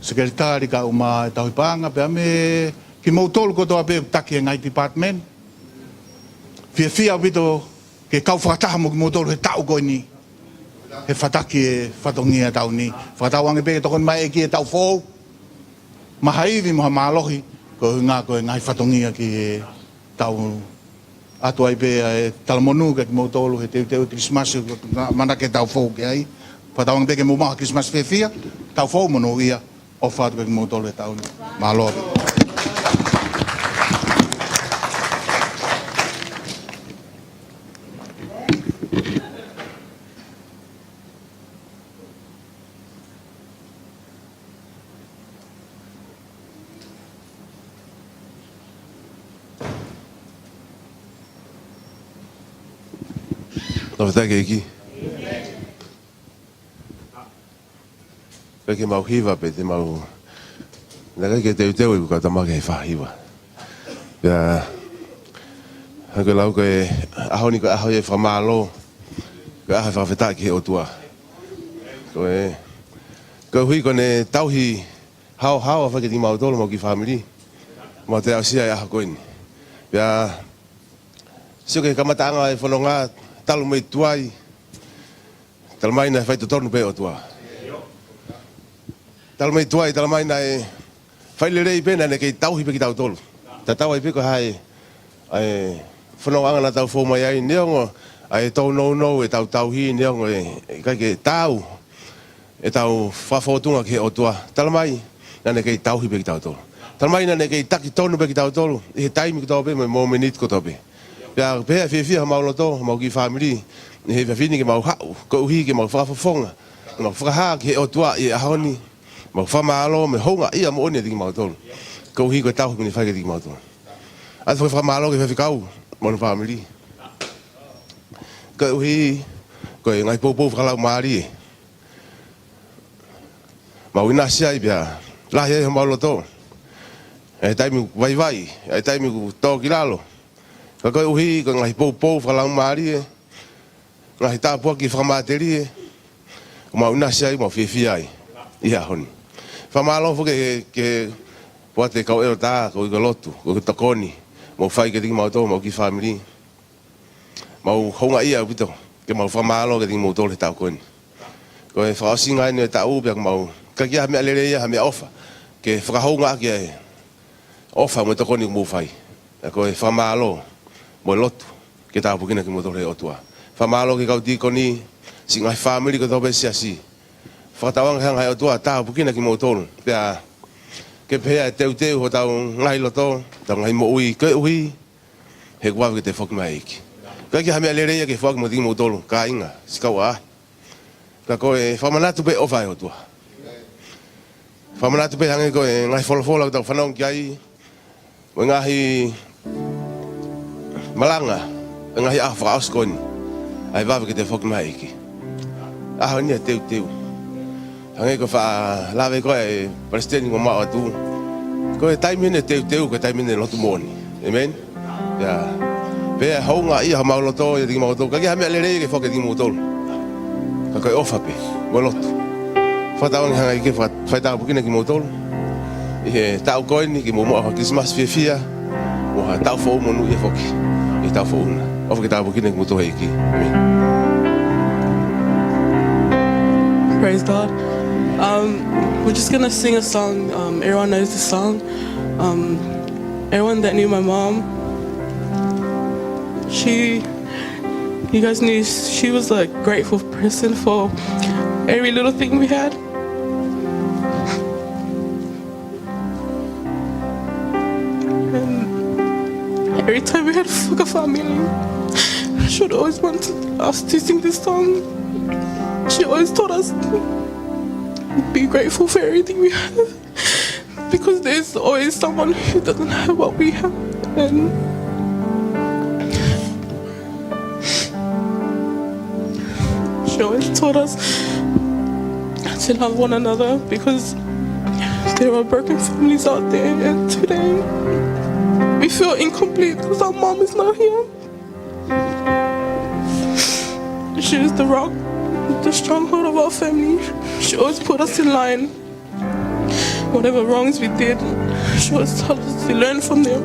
sekretari ka uma e tau hipanga, pea me ki mautolu ko toa pe taki e ngai department. Fia wito ke kau whakataha mo ki mautolu he tau koe ni. He whataki e whatongi e tau ni. Whakatau ange pe ke tokon mai e ki e tau fōu. Maha iwi moha mālohi, ko ngā koe ngai whatongi e ki e tau atu ai pe e talamonu ke ki mautolu he teu Christmas mana ke tau fōu ke ai. Whakatau ange pe ke mumaha Christmas fia, tau fōu mono ia o whatu ke ki mautolu he tau ni. Mālohi. Tawhatake iki. Peke mau hiwa pe te mau... Naka ke teu teu i kukata make he whahiwa. Pea... Hako lau koe aho ni koe aho e whamalo. Koe aho e whawhetaki he otua. Koe... Koe hui kone tauhi hao a whaketi mau tolo mau ki whamiri. Mau te au sia e aho koe ni. Pea... Sio ke kamataanga e whanonga talu mai tuai. Talu mai na whai tonu pe o tua. Talu mai tuai, talu mai na e whai le rei pena ne kei tauhi pe ki tau tolu. Ta tau ai peko hai whanau anga na tau fō mai ai neongo ai tau no e tau tauhi neongo e kai ke tau e tau whawhotunga ke o tua. Talu mai na ne kei tauhi pe ki tau tolu. Talu mai na ne kei taki tonu pe ki tau tolu. I he taimi ki tau pe, mo menit ko tau pe. Pea pea fia mau loto, mau ki family, ni he fini ke mau hau, ko uhi ke mau whakafonga, mau whakaha ke o tua i ahoni, mau whamalo me honga ia mo one tiki mau tolu. Ko uhi ko tau ni whaike tiki mau tolu. Atu whamalo ke whiwhikau, mo family. Ko uhi, ko ngai popo whakalau maari e. Mau ina siai pea, lahi e mau loto. E taimi vai, e taimi ku tō ki lalo. Ka koe uhi, ka ngahi pou whakalau maari e. Ngahi tāpua ki whakamateri e. Ka mau nasi ai, mau whiwhia ai. Ia honi. Whamalo whuke ke puate kau ero tā, kau ika lotu, kau ika takoni. Mau whai ke tiki mau tō, mau ki whamiri. Mau honga ia upito. Ke mau whamalo ke tiki mau tō le tau koni. Koe whakaosinga ene e tā upia ka mau. Ka kia hamea lere ia, hamea ofa. Ke whakahonga aki e. Ofa mo takoni ku mau whai. Koe whamalo. Mo lotu, ke tā pukina ki motore o tua. Whamalo ki kau tikoni, si ngai family ko tope siasi. Whakatawanga hangai o tua, tā pukina ki motoro. Pea, ke pea e teu ho tau ngai loto, tau ngai mo ui, koe ui, he kuawe ke te whoki mai iki. Koe ki hamea lereia ke whoki mo tiki motoro, ka inga, si kau a. Ka koe, whamanatu pe ofa e o tua. Whamanatu pe hange koe, ngai wholofola ko tau whanau ki ai, mo ngahi, malanga, ngahi a whakaos koni, ai wawe ke te whoki mai iki. Aho nia teu. Hange ko wha lawe koe e palestini ngō maa atu. Koe taimine teu, koe taimine lotu mōni. Amen? Pea, pea haunga ia ha mauloto e tiki mauloto. Kaki hamea lerei ke whoke tiki mauloto. Ka koe ofa pe, koe lotu. Whataongi hanga i ke whaitaka pukina ki mauloto. I he tau koe ni ki mōmoa wha Christmas fia. Mo ha tau whau monu i e whoki. I tau whauna. Ofa ke tau pukina ki mauloto hei ki. Amen. Praise God. We're just gonna sing a song. Everyone knows the song. Everyone that knew my mom, you guys knew she was a grateful person for every little thing we had. And every time we had a family, she would always want us to sing this song. She always told us, be grateful for everything we have. Because there's always someone who doesn't have what we have. And she always taught us to love one another because there are broken families out there, and today we feel incomplete because our mom is not here. She is the rock, the stronghold of our family. She always put us in line. Whatever wrongs we did, she always told us to learn from them.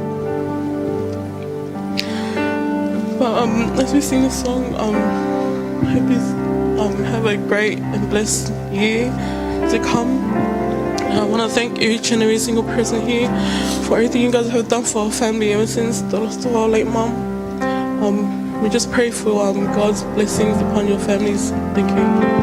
But as we sing this song, hope you have a great and blessed year to come. I want to thank each and every single person here for everything you guys have done for our family ever since the loss of our late mom. We just pray for God's blessings upon your families. Thank you.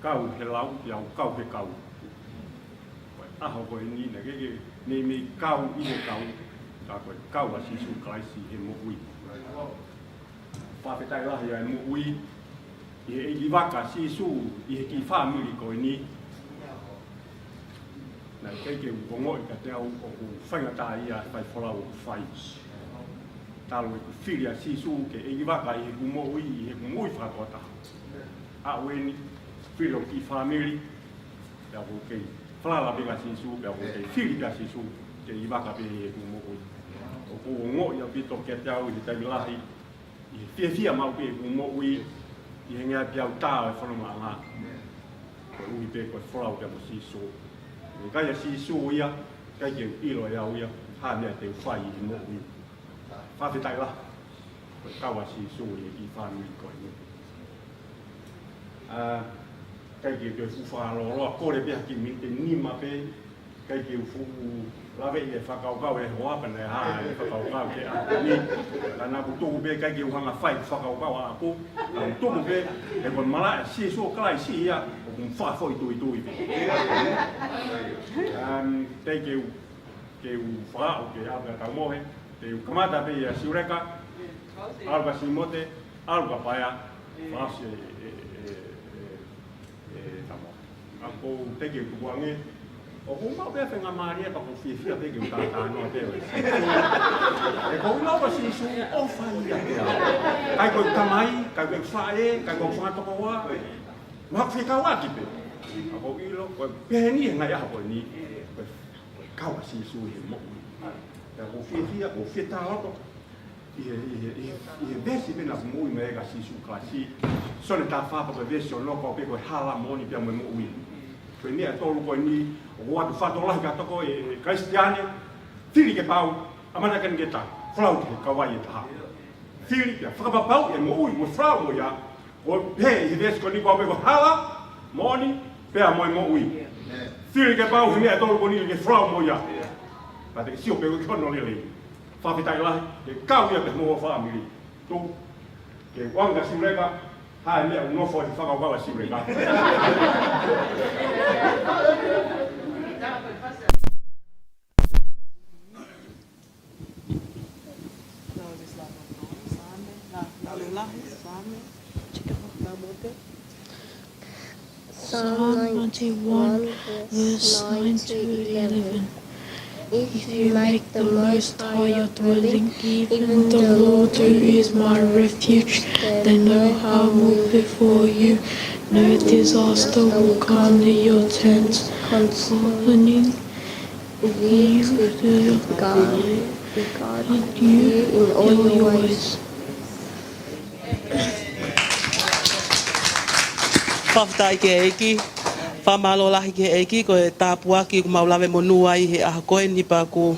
Kau he lau iau kau he kau. Aho koe ni na keke ne me kau I he kau. Ka koe kau a sisu Kraisi he mo ui. Whawhetai lahi ai mo ui. I he egi waka sisu I he ki whamiri koe ni. Na keke ukongo I ka te au o ku whaingata ia whai wholau o whai. Talo e ku whiri a sisu ke egi waka I he ku mo ui I he ku mo ui whakota. A weni Filo ki family, ya ko kei flala bega sisu, ya ko kei fili ka sisu, ke ibaka be e mo ko. O o ngo ia pito ke te au i te lahi i fia mau pe o mo ui i henga piau tā e whana maa ko ui pe ko whorau te mo siso e kai a siso ia kai ke ilo e au ia ha mea te whai i mo ui whawhetai la ko kawa siso i whanui ko i mo kai ke te whawharoroa kore pia ki mi te nima pe kai ke ufu lawe e whakaukau e hoapana e haa e whakaukau ke a ni ana kutuku pe kai ke uhanga whai whakaukau a apu a kutuku pe e kon mala e si so kalai si ia o kun whafo i tui pe kai ke u whao ke apu ka mohe te u kamata pe ia siureka alga simote alga paia whase tamo ako te ke kubuange o ko mau be fenga maria pa ko fia be ke ta no te e ko mau pa si su o fa ia kai ko tamai kai ko fae kai ko fa to ko wa ma fika wa ki pe a ko ilo ko pe ni ngai a ko ni ka wa si su he mo ya ko fia ko ta ko i vesi pe na mo me ga si su klasi so le ta fa pa be so no ko pe ko hala mo ni pe mo ui ko ni a tolu ko ni o atu whatola ka toko e Kristiane, whiri ke pau, amana kan ke ta, whlau ke kawai e taha. Whiri ke whakapapau e mo ui, mo whlau mo ia, o pe i vesi ko ni ko ko hala, moni, pea mo e mo ui. Whiri ke pau, hi mea tolu ko ni ke whlau mo ia. Pate ke sio pe ko kono lele. Whawhitai lahi, ke kau ia pe mo o whaamiri. Tu, ke wanga siureka, hae mea unofo e whakawawa siureka. Psalm 91, verse 9 to 11. If you make the Most High your dwelling, even the Lord who is my refuge, then no harm will befall you, no disaster will come near your tent. Concerning you will guard you in all your ways. Whawhitai ke eiki, whamalo lahi ke eiki, ko e tāpua ki ku maulawe monua i he aha koe ni pa ku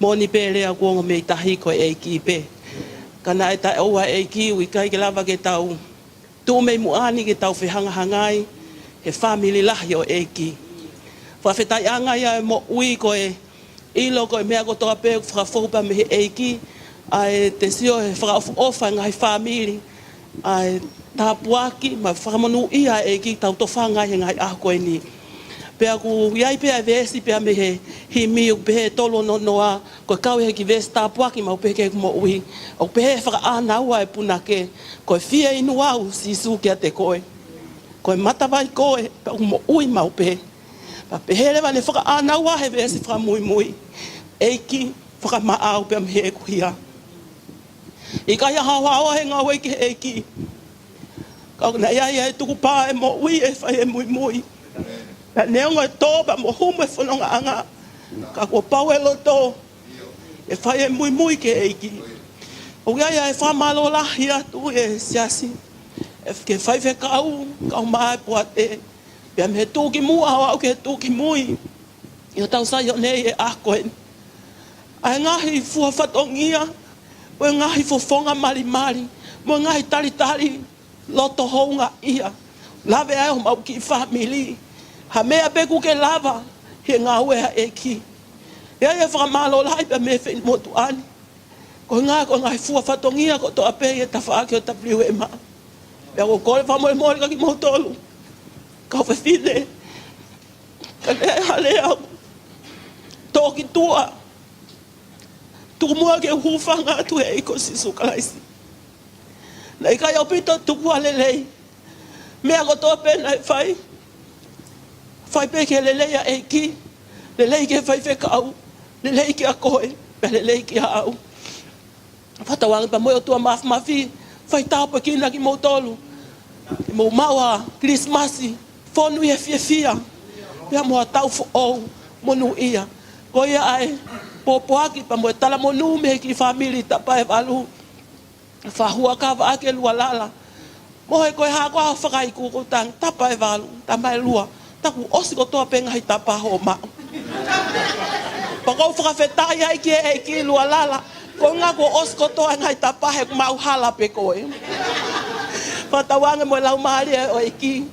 moni pe rea kuongo me i tahi ko e eiki pe. Kana e ta oua eiki ui kai ke lava ke tau tū mei muani ke tau whihanga hangai he family lahi o eiki. Whawhitai anga ia e mo ui ko e ilo ko e mea ko toa pe whakawhopa me he eiki, ai te sio he whakaofa ngai family, ai tāpuaki, ma whakamonu ia e ki tau tofanga he ngai ako e ni. Pea ku iai pea vesi pea me he himi u pehe tolo no noa, ko kau he ki vesi tāpuaki ma upehe ke kumo ui. O pehe whaka anaua e puna ke, ko e fia inu au si su kia te koe. Ko e matawai koe, pea kumo ui ma upehe. Pa pehe lewa ne whaka anaua he vesi whaka mui mui. Eiki whaka maa au pea me he kuhia. I kai hawa awa he ngā wei ki he eiki. Kau na ia e tuku pā e mo ui e whai e mui mui. Pea neonga e tō, pa mo hume whanonga anga. Ka kua pau e loto. E whai e mui mui ke eiki. O ia e whamalo lahi atu e siasi. E ke whai whe kau maa e puate. Pea me he tūki mua hau au ke he tūki mui. I o tau sai o nei e akoe. Ai ngahi fua whatongia. O ngahi fofonga mari mari. Mo ngahi tari tari. Loto hounga ia. Lave ai o mau ki family. Ha mea beku ke lava. He ngā wea e ki. Ia e whakamalo lai pa me whi motu ani. Ko ngā fua whatongia ko toa pe e ta whaake o ta priu e maa. Pea ko kore whamoe mori ka ki mautolu. Ka whawhine. Ka lea hale au. Tōki tua. Tukumua ke hufanga tu e iko sisu kalaisi. Na i kai au pito tuku a lelei. Mea ko toa pena e whai. Whai pe ke lelei a eiki. Lelei ke whai wheka au. Lelei ke a koe. Pea lelei ke a au. Whatawangi pa moe o tua mafi. Whai tāpa kina ki mautolu. Mo maua Krismasi. Whonu ia fia fia. Pea moa tau fo ou. Monu ia. Ko ia ai. Popoaki pa mo tala mo nume ki family tapa e valu. Whahua ka wa ake lua lala. Mohe koe haa koe hau whakai kuko tang tapa e valu, tama e lua. Taku osi ko toa penga hei tapa ho mao. Pakau whakawhetai ai ki e ki lua lala. Ko ngā ko osi ko toa ngai tapa he mau hala pe koe. Whatawanga mo lau maari e o e ki.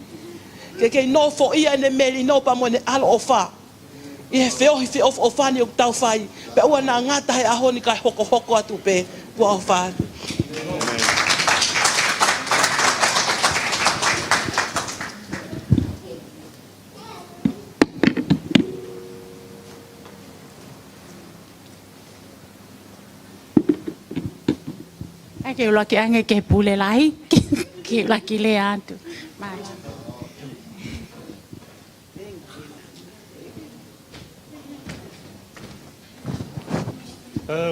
Ke kei no fo ia ne meri no pa mo ne alo o wha. I he wheo hi wheo o whani o tau whai. Pe ua nā ngata he ahoni kai hoko hoko atu pe ua o whani. Ke ula ki ange ke pule lai, ke ula ki le atu. Mai.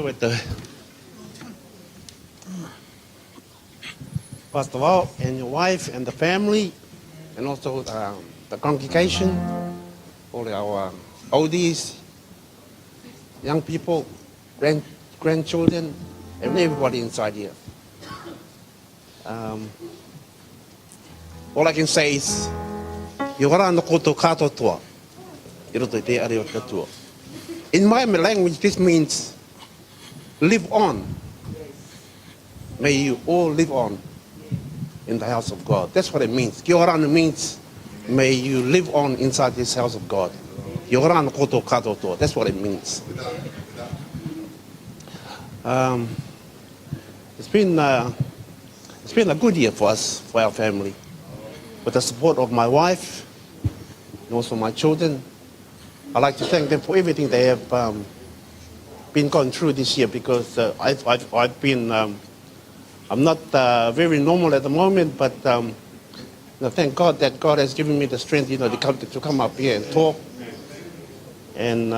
With the first of all, and your wife and the family, and also the congregation, all our oldies, young people, grandchildren, and everybody inside here. All I can say is, in my language, this means live on. May you all live on in the house of God. That's what it means. Kiorana means may you live on inside this house of God. That's what it means. It's been a good year for us, for our family. With the support of my wife and also my children, I'd like to thank them for everything they have been going through this year, because I've been, I'm not very normal at the moment, but thank God that God has given me the strength, to come up here and talk. And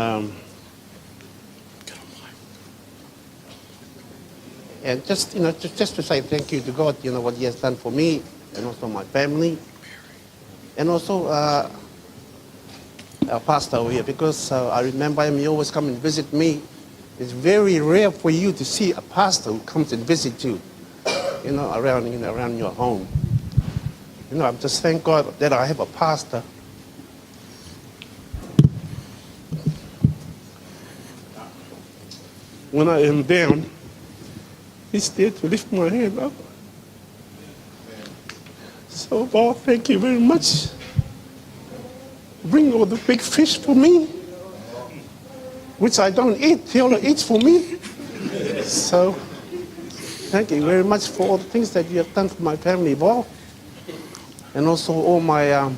just to say thank you to God, what He has done for me and also my family, and also our pastor over here, because I remember him. He always come and visit me. It's very rare for you to see a pastor who comes and visit you, around your home. I'm just thank God that I have a pastor. When I am down, He's there to lift my hand up. So, Bob, thank you very much. Bring all the big fish for me, which I don't eat. He only eats for me. So, thank you very much for all the things that you have done for my family, Bob. And also all my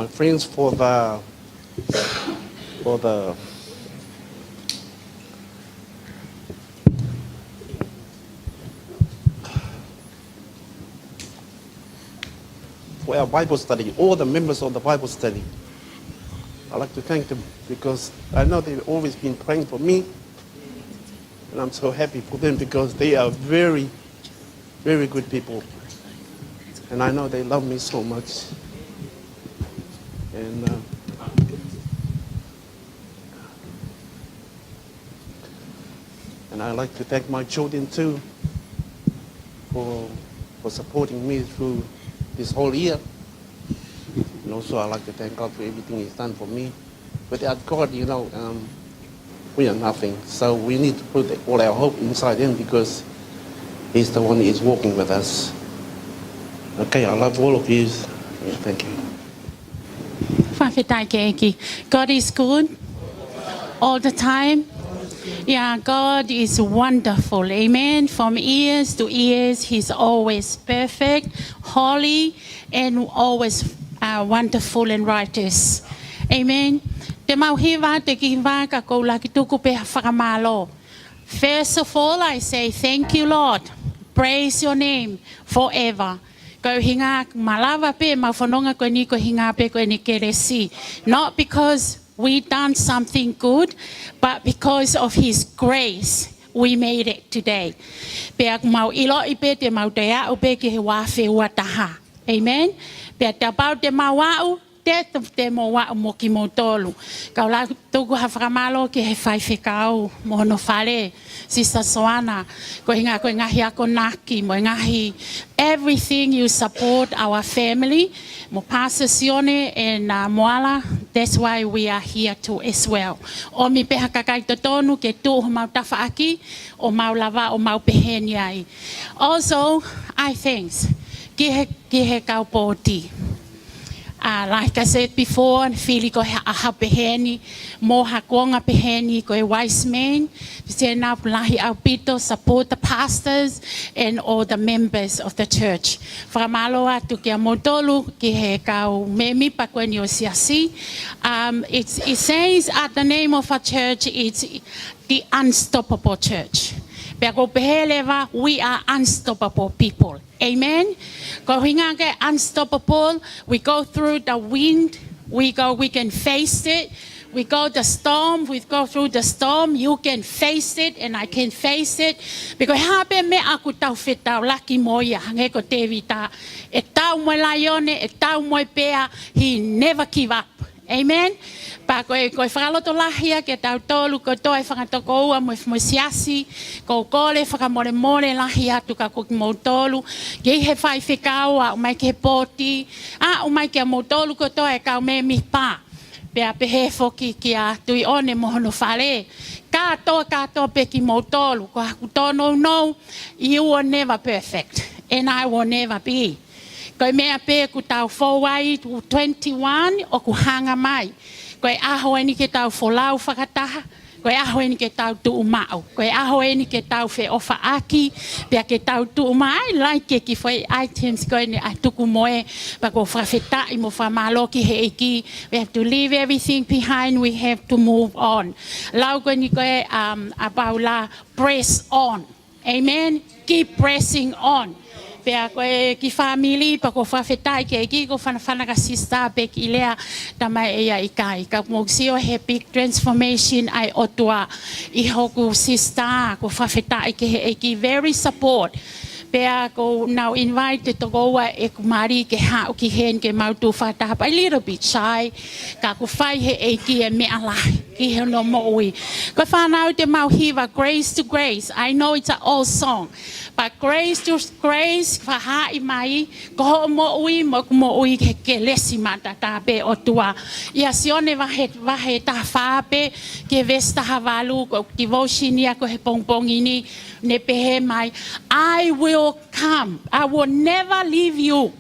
friends for the for our Bible study, all the members of the Bible study. I'd like to thank them, because I know they've always been praying for me, and I'm so happy for them, because they are very, very good people, and I know they love me so much. And I'd like to thank my children too for supporting me through this whole year. And also I'd like to thank God for everything He's done for me. Without God, we are nothing. So we need to put all our hope inside Him, because He's the one who is walking with us. Okay, I love all of you. Yeah, thank you. God is good all the time. Yeah, God is wonderful. Amen. From years to years, He's always perfect, holy, and always wonderful and righteous. Amen. First of all, I say thank you, Lord. Praise your name forever. Not because we done something good, but because of His grace. we made it today. Pea mau ilo ipe te mau te au pe ke he wafe ua taha. Amen. Pea te pau te mau au, te mo wa mo ki mo tolu. Ka la tuku ha whakamalo ke he whai whekau mo hono whare. Sister Soana, ko ngahi ako naki, mo ngahi everything you support our family. Mo Pastor Sione and Moala, that's why we are here too as well. O mi peha kakai totonu ke tu o mau tafaaki, o mau lava, o mau peheni ai. Also, I thanks. Ki he kau pōti. Like I said before, fili ko aha peheni, mo hakonga peheni ko e wise man. Sena lahi au pito support the pastors and all the members of the church. Whakamalo atu kia motolu ki he kau memi pa koe ni o siasi. It says at the name of our church, it's the Unstoppable Church. We are unstoppable people. Amen. Unstoppable. We go through the wind. We can face it. We go the storm. We go through the storm. You can face it, and I can face it. Because habe me aku tau fetau laki moia hange ko te vita. E tau mo laione, e tau mo pea. He never give up. Amen. Pa koe whakaloto lahia ke tau tolu ko toi whakatoko ua mo siasi ko kole whakamore lahia tu ka kuki mo tolu ke he whai whekau a umai ke pōti a umai ke mo tolu ko toi kau me mi pa pea pehe foki ki a tui one mo hono whare kato pe ki mo tolu ko haku tono no, you are never perfect and I will never be. Koe mea pe ku tau whowai 21 o ku hanga mai. Koe aho ni ke tau wholau whakataha. Koe aho ni ke tau tuu mao. Koe aho ni ke tau whe ofa aki. Pea ke tau tuu mai. Like ki whai items koe ni ai tuku moe. Pa ko whawhetai mo whamalo ki he eki. We have to leave everything behind. We have to move on. Lau koe ni koe abau la press on. Amen. Keep pressing on. Pea koe ki family pa ko whawhetai ke eki ko whanaka sista pe ki lea tama ea ikai. Ka mogsio he big transformation ai otua I hoku sista ko whawhetai ke he eki very support. Pea ko now invited to go e kumari ke hao ki hen ke mautu whataha a little bit shy. Ka ko whai he eki e mea lai ki he no moui. Ko whanau te mau hiva grace to grace. I know it's an old song. But grace to grace, whahai mai, ko ho mo'ui, mo'ui ke lesi mata tape o tua. Ia sione wahe ta whape, ke vesta havalu, ko devotion ia ko he pongpongini, ne pehe mai. I will come. I will never leave you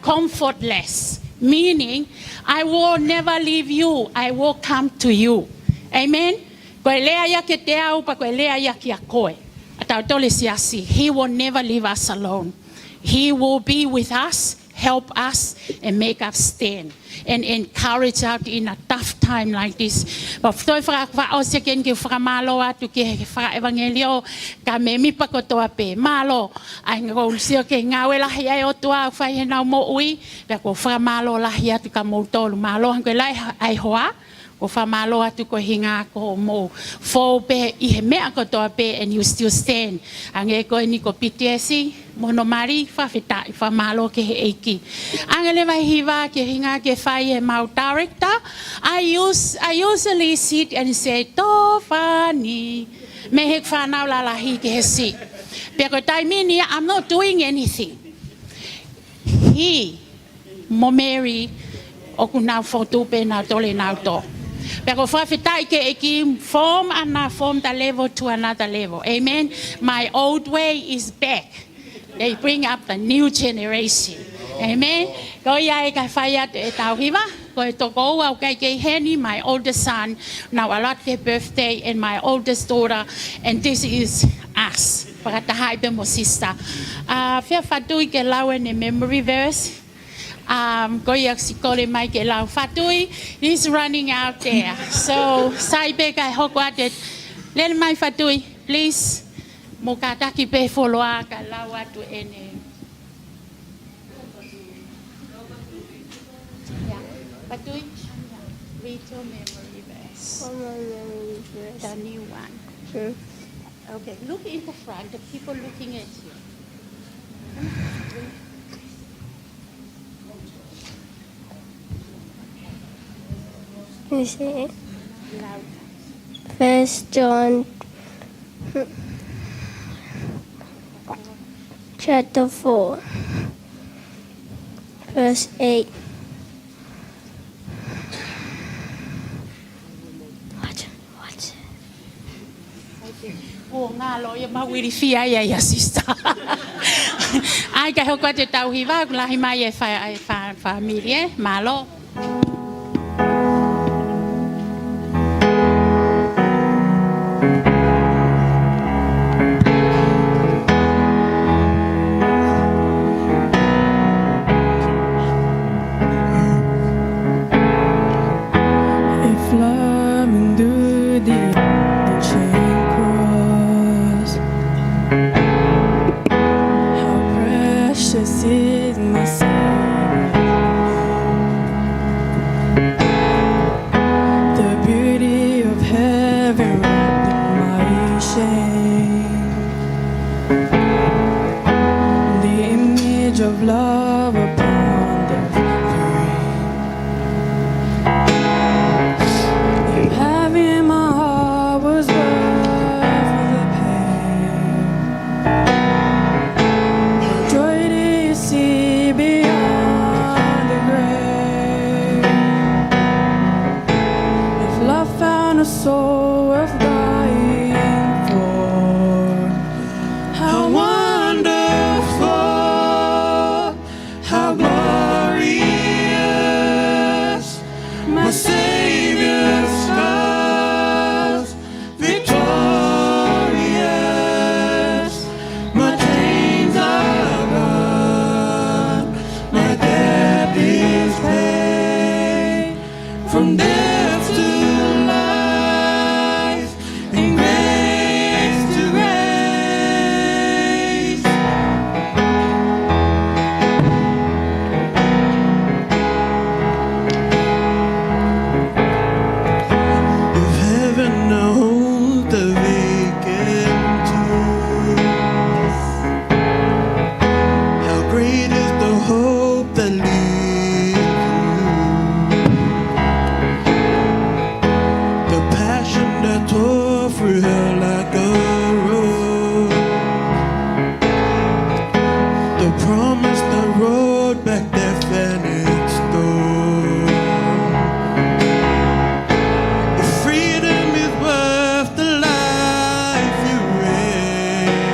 comfortless. Meaning, I will never leave you. I will come to you. Amen. Koe lea ia ke te au, pa koe lea ia ki a koe. A tau tole siasi, He will never leave us alone. He will be with us, help us, and make us stand. And encourage us in a tough time like this. But toi whakao seken ke whakamalo atu ke whakaevangelio, ka me mi pa kotoa pe. Malo, ai ngau sio ke ngawe lahi ai o tua whai he nau mo ui, pe ko whakamalo lahi atu ka mo tolu. Malo hangwe lai ai hoa, ko whamalo atu ko hinga ko mo fo pe I he mea kotoa pe and you still stand. Ange ko ni ko pitiesi, mono mari whawhetai whamalo ke he eiki. Angele mai hiva ke hinga ke whai he mau director. I usually sit and say, to whani. Me hek whanau lalahi ke he sit. Pea ko taimini, I'm not doing anything. He, mo Mary, o ku nau whotupe nau tole nau to. Pero whawhetai ke eki from the level to another level. Amen. My old way is back. They bring up the new generation. Amen. Ko ia e kai whaiat e tau hiwa. Ko e toko au kai kei heni, my oldest son. Now a lot their birthday and my oldest daughter. And this is us. Pakatahai pe mo sister. Whia whatui ke lau ne memory verse. Goyak sikole mai ke lau fatui, he's running out there. So, saibe kai hokwatet, let mai fatui, please. Mokataki pe foloa ka lau atu ene. Fatui, read your memory verse. Commonwealth dress. The new one. Sure. Okay, look in the front, the people looking at you. You see it? Loud. 1 John chapter 4, verse 8. Watch. Oh, nga lo ya ma wiri fia ya sister. Ai ka ho ka te tau hiwa la hi mai e fa familie malo. If loving do the chain cross, how precious is my Savior. The beauty of heaven wrapped in my shame. The image of love upon the having my heart was worth the pain. Joy do you see beyond the grave? If love found a soul worth dying for, how wonderful, how glorious, my Savior's scars, victorious. My chains are gone, my debt is paid. From death to life, in grace to grace. If heaven knows the vacant tombs, how great is the hope that leads you. The passion that tore through her like a road. The promise that rolled back death and its door. If freedom is worth the life you raised,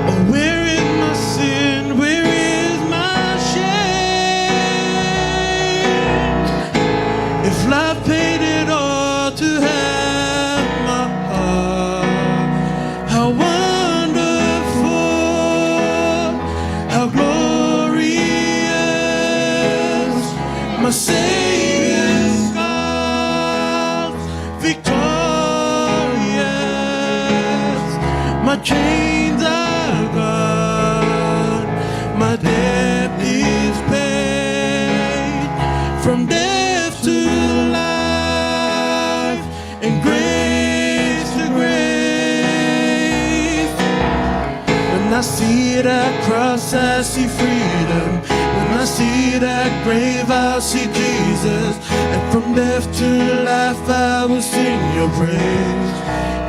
oh, where is my sin? Where is my shame? If love paid it all to have my heart, how wonderful, how glorious, my Savior's scars, victorious. My chains are gone, my debt is paid. From death to life, and grace to grace. When I see that cross, I see freedom. When I see that grave, I'll see Jesus. And from death to life, I will sing your praise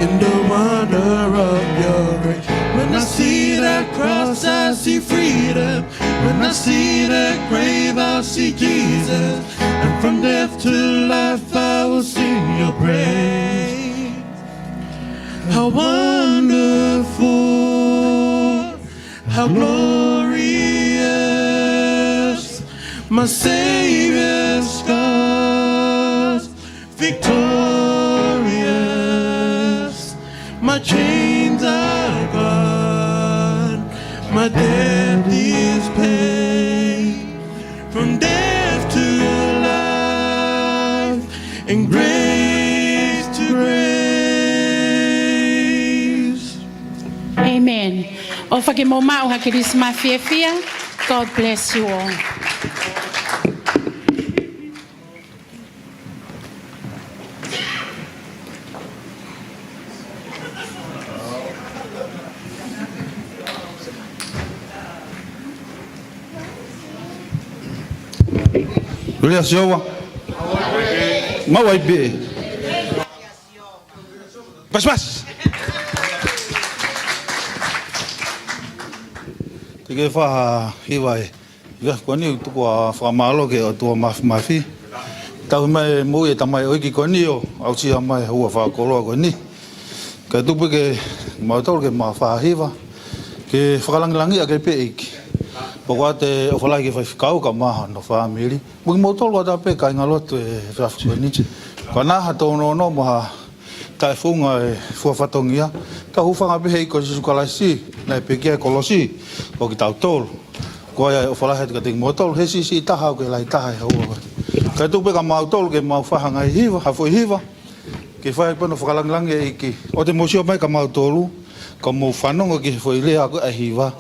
in the wonder of your grace. When I see that cross, I see freedom. When I see that grave, I'll see Jesus. And from death to life, I will sing your praise. How wonderful, how glorious, my Savior's scars, victorious. My chains are gone, my debt is paid. From death to life, and grace to grace. Amen. O whake mo mau hake risma fia fia. God bless you all. Ria siowa. Mawai be. Pas. Tike fa hiwai. Ya koni tu ko fa malo ke tu mafi. Tau mai mo e tamai o ki koni o au si mai hua fa kolo koni. Ka tu ke ma tol ke ma fa hiwa. Ke whakalangilangi a ke pe iki. Poko te o whalai ke whaifikau ka maha no whamiri. Muki motolo a ta pe ka inga lotu e whafukunichi. Ka naha tono no maha tae whunga e whuawhatongia. Ta hufanga pehe i ko si sukalaisi, na e pekia e kolosi, ko ki tau tolu. Ko ai o whalai heti ka tiki motolo, he si taha o ke lai taha e haua. Ka tupe ka mau tolu ke mau whahanga i hiwa, hafo i hiwa. Ke whai pano whakalangilangi e iki. O te mosio mai ka mau tolu. Ko mo whanonga ki foi lea ko ahiwa.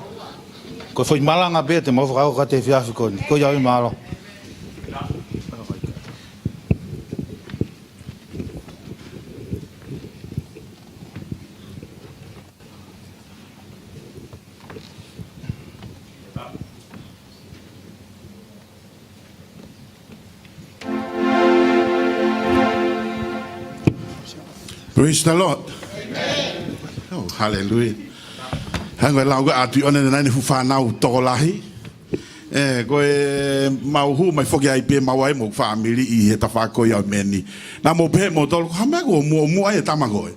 Ko foi malanga be te mo whakao ka te whiawhi koni. Ko iau i malo. Praise the Lord. Oh, hallelujah. Hanga lau ga atu ona nai fu fa nau to lahi. Ko e mau hu mai foki ai pe mau ai mo family I he ta fa ko ya meni. Na mo pe mo tol ha ma go mo ai ta ma go.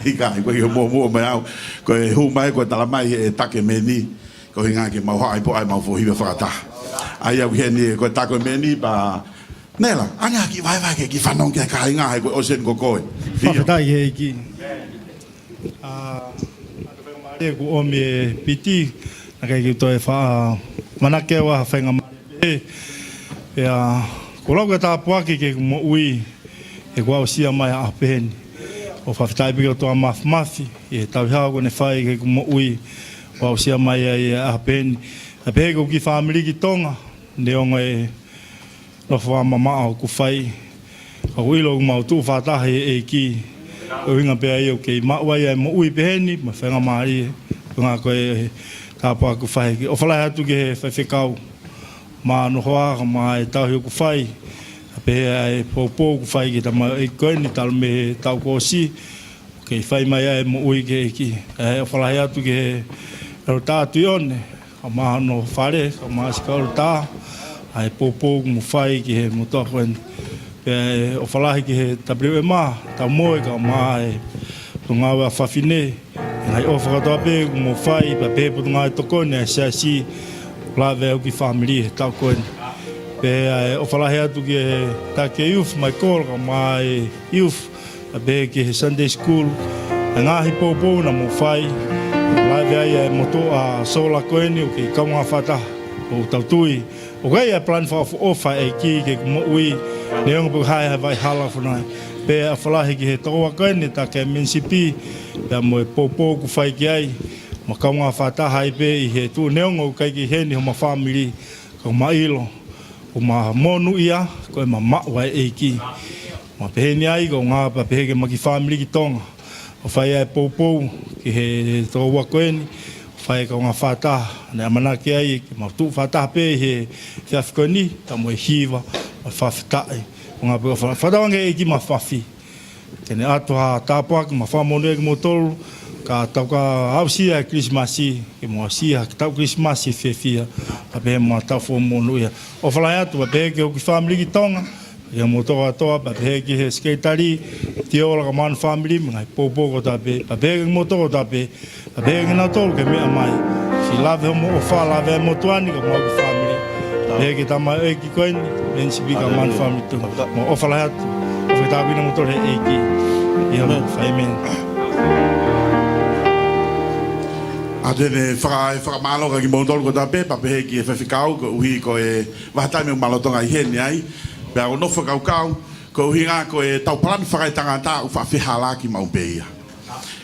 Ika ko yo mo mai au ko e hu mai ko ta la mai e ta ke meni. Ko hinga ke mau ai po ai mau fo hi fa ta. Ai au he ni ko ta ko meni ba Nela, anga ki vai ke ki whanong ke ka inga ko osen ko koe. Whawhatai he ki. E ku omi piti, na kai ki toi wha manake wa whainga mai. Ko lau ka tā puaki ke mo ui, e kua o sia mai a peheni. O whawhatai pika toa mafi, e tau hao kone whai ke mo ui, kua o sia mai a peheni. A pehe ko ki whamiri ki tonga, neonga e no fa mama o ku fai o ilo mau tu fa ta he e ki o inga pe ai o ke ma wa ia mo ui peheni ma fenga mari nga ko e ta pa ku fai o fala atu ke fa fekau ma no hoa ma e ta ku fai pe ai po ku fai ki ta ma e ko ni tal me ta ko si ke fai mai ai mo ui ke ki o fala atu ke ro ta tu one ma no fare ma ska ta ai popo mo fai ki he mo tohen o falahi ki he tabriu e ma ta moe ka mai tunga wa fafine ai o faka pe mo fai pa pe tunga to kone sa si la ve o ki family ta kon pe o falahi atu ki ta ke youth mai kol ka mai youth a be ki Sunday school nga hi popo na mo fai la ve ai mo to a sola koeni o ki ka nga fata o tautui o gai a plan for ofa e ki ke mo ui neong bu hai vai hala funa pe a falahi ki he toa kani ta ke minsipi pe mo popo ku fai ki ai ma ka nga fata hai pe I he tu neong o kai ki he ni ma family ko mailo o ma monu ia ko ma ma wa e ki ma pe ni ai ko nga pa pe ke ma ki family ki tonga o fai ai popo ki he toa kani fai ka nga fata na mana ki ai ma tu fata pe he fiafkoni ta mo hiva ma fafta nga pe fata nga e ki ma fafi tene ato ha tapa ma fa mo ne mo tol ka ta ka ausia krismasi ke mo sia ta krismasi fefia pa pe mo ta fo mo no ya o fala ya tu pe ke o ki family ki tonga ya mo to pa pe ki he skaitari ti ola ka man family ma popo ko ta pe pa pe mo to ta pe a bega na tol ke me mai si lave mo fa lave mo tuani ko mo family bega ta mai e ki koin ben si biga man family to mo o fa la hat o fa ta bina mo tol e ki ya mo fa men Adene fra malo ka ki mo tol ko ta pe pa pe ki fa fikau ko ui ko e va ta me malo tonga I hen ai pe o no fa kau ko hinga ko e tau plan fa tanga ta u fa fi hala ki mau pe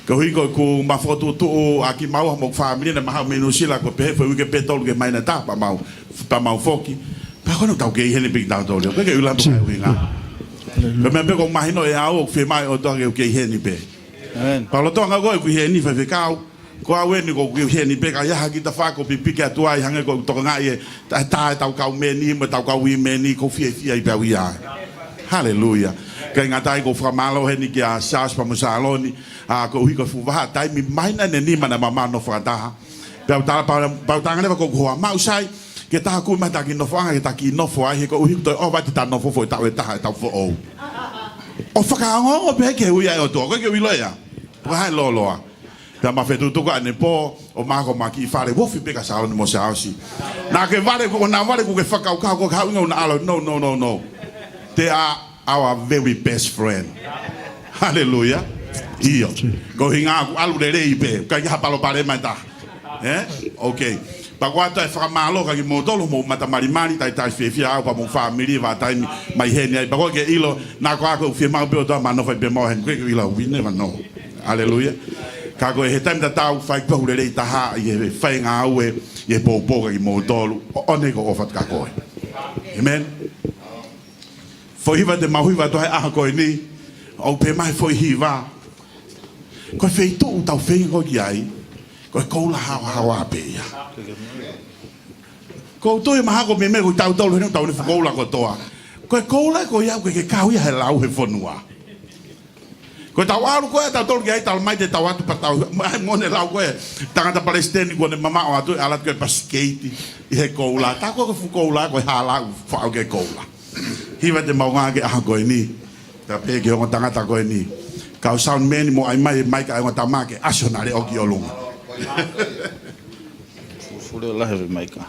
ko higo ku ma foto tu aki mau mo family na ma menu sila ko pe foi ke petol ke mai na ta pa mau foki pa ko no tau ke hele big down to ke ula to winga ko me pe ko mai no e au fe mai o to ke he ni pe pa lo to nga go ku he ni fe kau Ko awe ni ko he ni pe ka ya ki ta fa ko pipi ka tua i hanga ko to nga ye ta tau kau meni ma tau kau wi meni ko fie fie i pa wi ai. Hallelujah. Ka nga tai ko fra malo he ni ki a sas pa musaloni a ko hi ko fu va tai mi mai na ni mana mama no fra ta. Pa ta pa ta nga ko ko ma usai ke ta ku ma ta ki no fa nga ta ki no fo ai ko hi to o va ta no fo fo ta ta fo o. O fa ka ngo o pe ke wi ai o to ko ke wi lo ya. Pa hai lo lo. Ta ma fetu to ka ne po o ma ko ma ki fare wo fi pe ka sa mo sa si. Na ke vale ko na vale ko ke fa ka ko na alo no. They are our very best friend. Hallelujah. Iyo. Ko hinga alu de rei pe ka ya palo pare mata. Okay. Pa kwata fa malo ka ki modolo mo mata mari tai fe fia pa mo family va tai mai henia pa ko ke ilo na ko fi ma be do ma no fa be mo hen ko ilo we never know. Hallelujah. Ka ko he time da tau fai po le ta ha ye fai nga we ye po ki modolo one ko ofat ka ko. Amen. Foi hiva de mahuiva to ha ko ni o pe mai foi hiva ko feito o tau fei ko ai ko la ha pe ya ko to e maha ko me ko tau tau no tau ni ko la ko toa ko la ko ya ko ke ka ya la he fonua ko tau aru ko ta tol ke tal mai de tau atu pa tau mo ne la ko tanga ta palestini ko ne mama o atu ala ko pasketi e ko la ta ko fu ko la ko ha la fa ke ko la hiva te maunga ke aha koe ni ta pe ke o tangata koe ni ka sound man mo ai mai ka o tama ke asionare o ki o lunga fule la he mai ka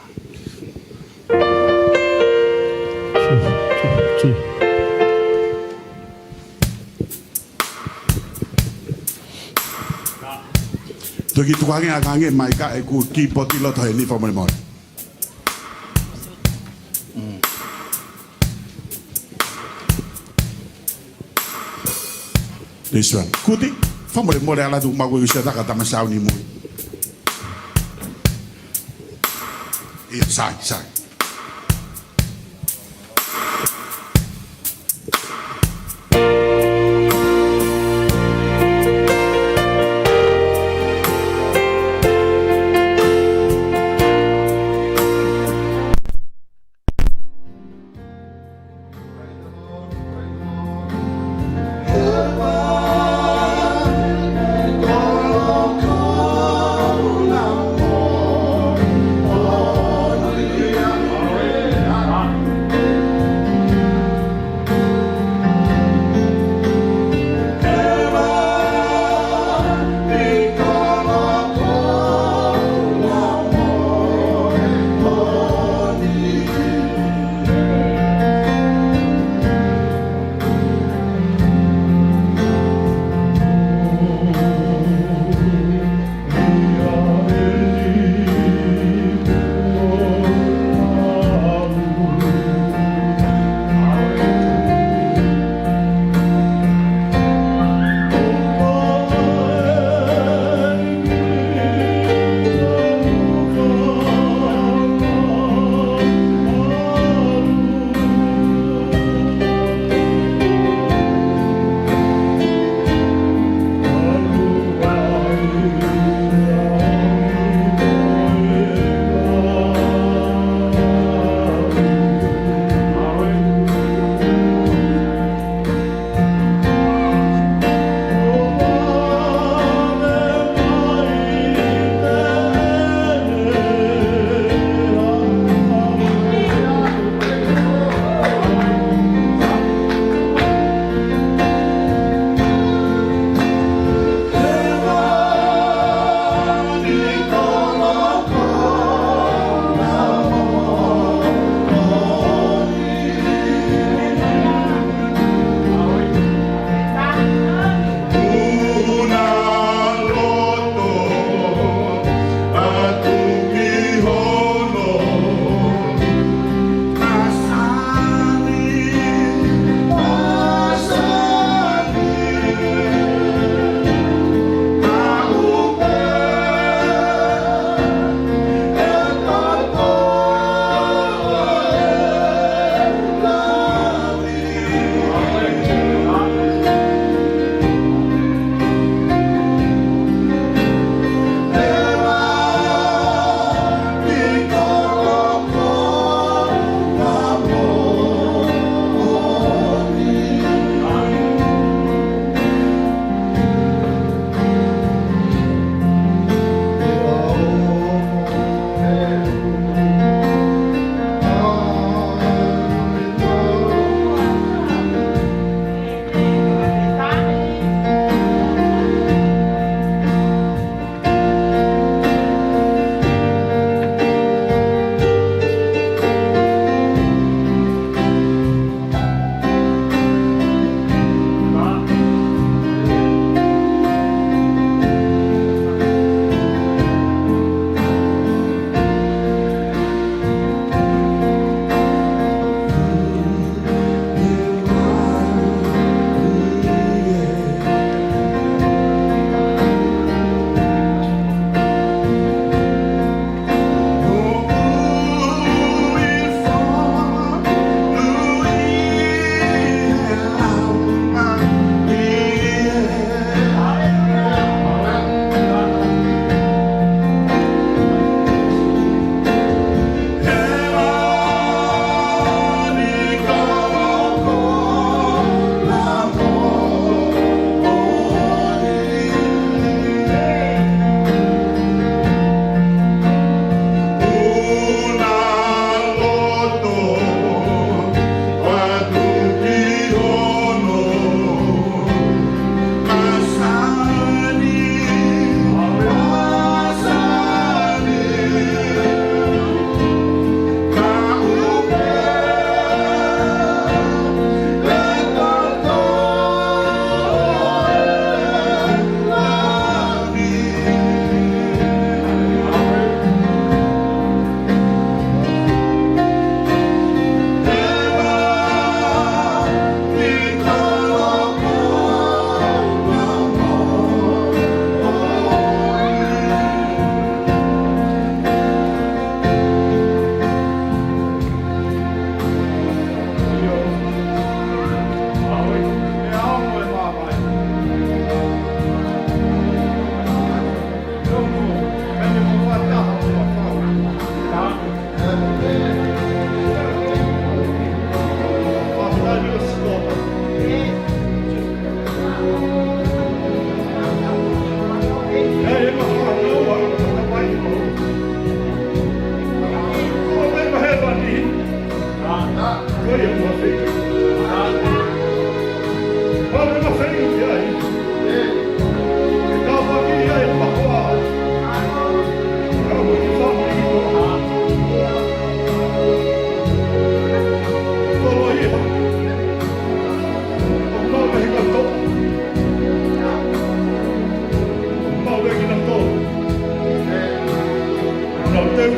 to ki tuange akange mai ka e ku ki poti lo to ni fa mo This one. Kuti, famole more ala du mago yu shata kata masau ni mui. Sai.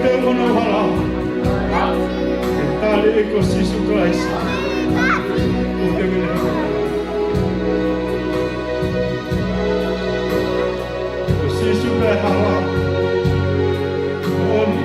te ono hala. E tale e ko sisu Christ. O te mene. Ko sisu pe hala. Oni.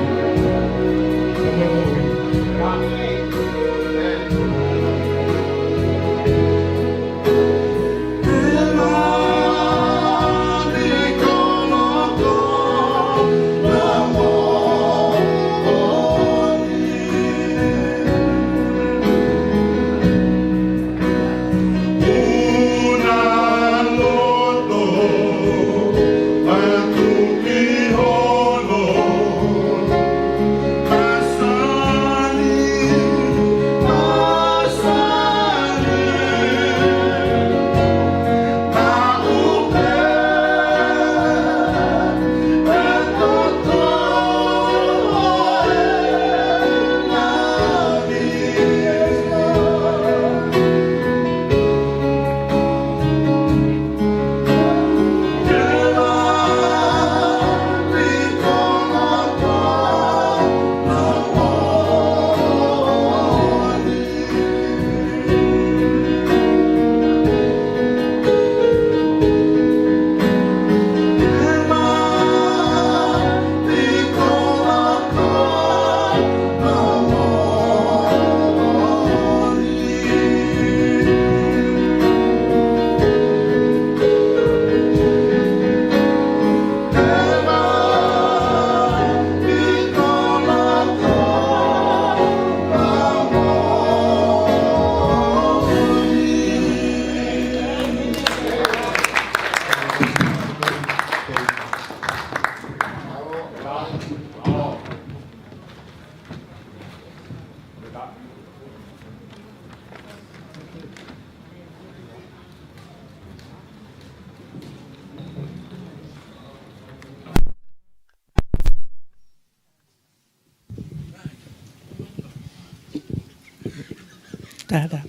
Tada.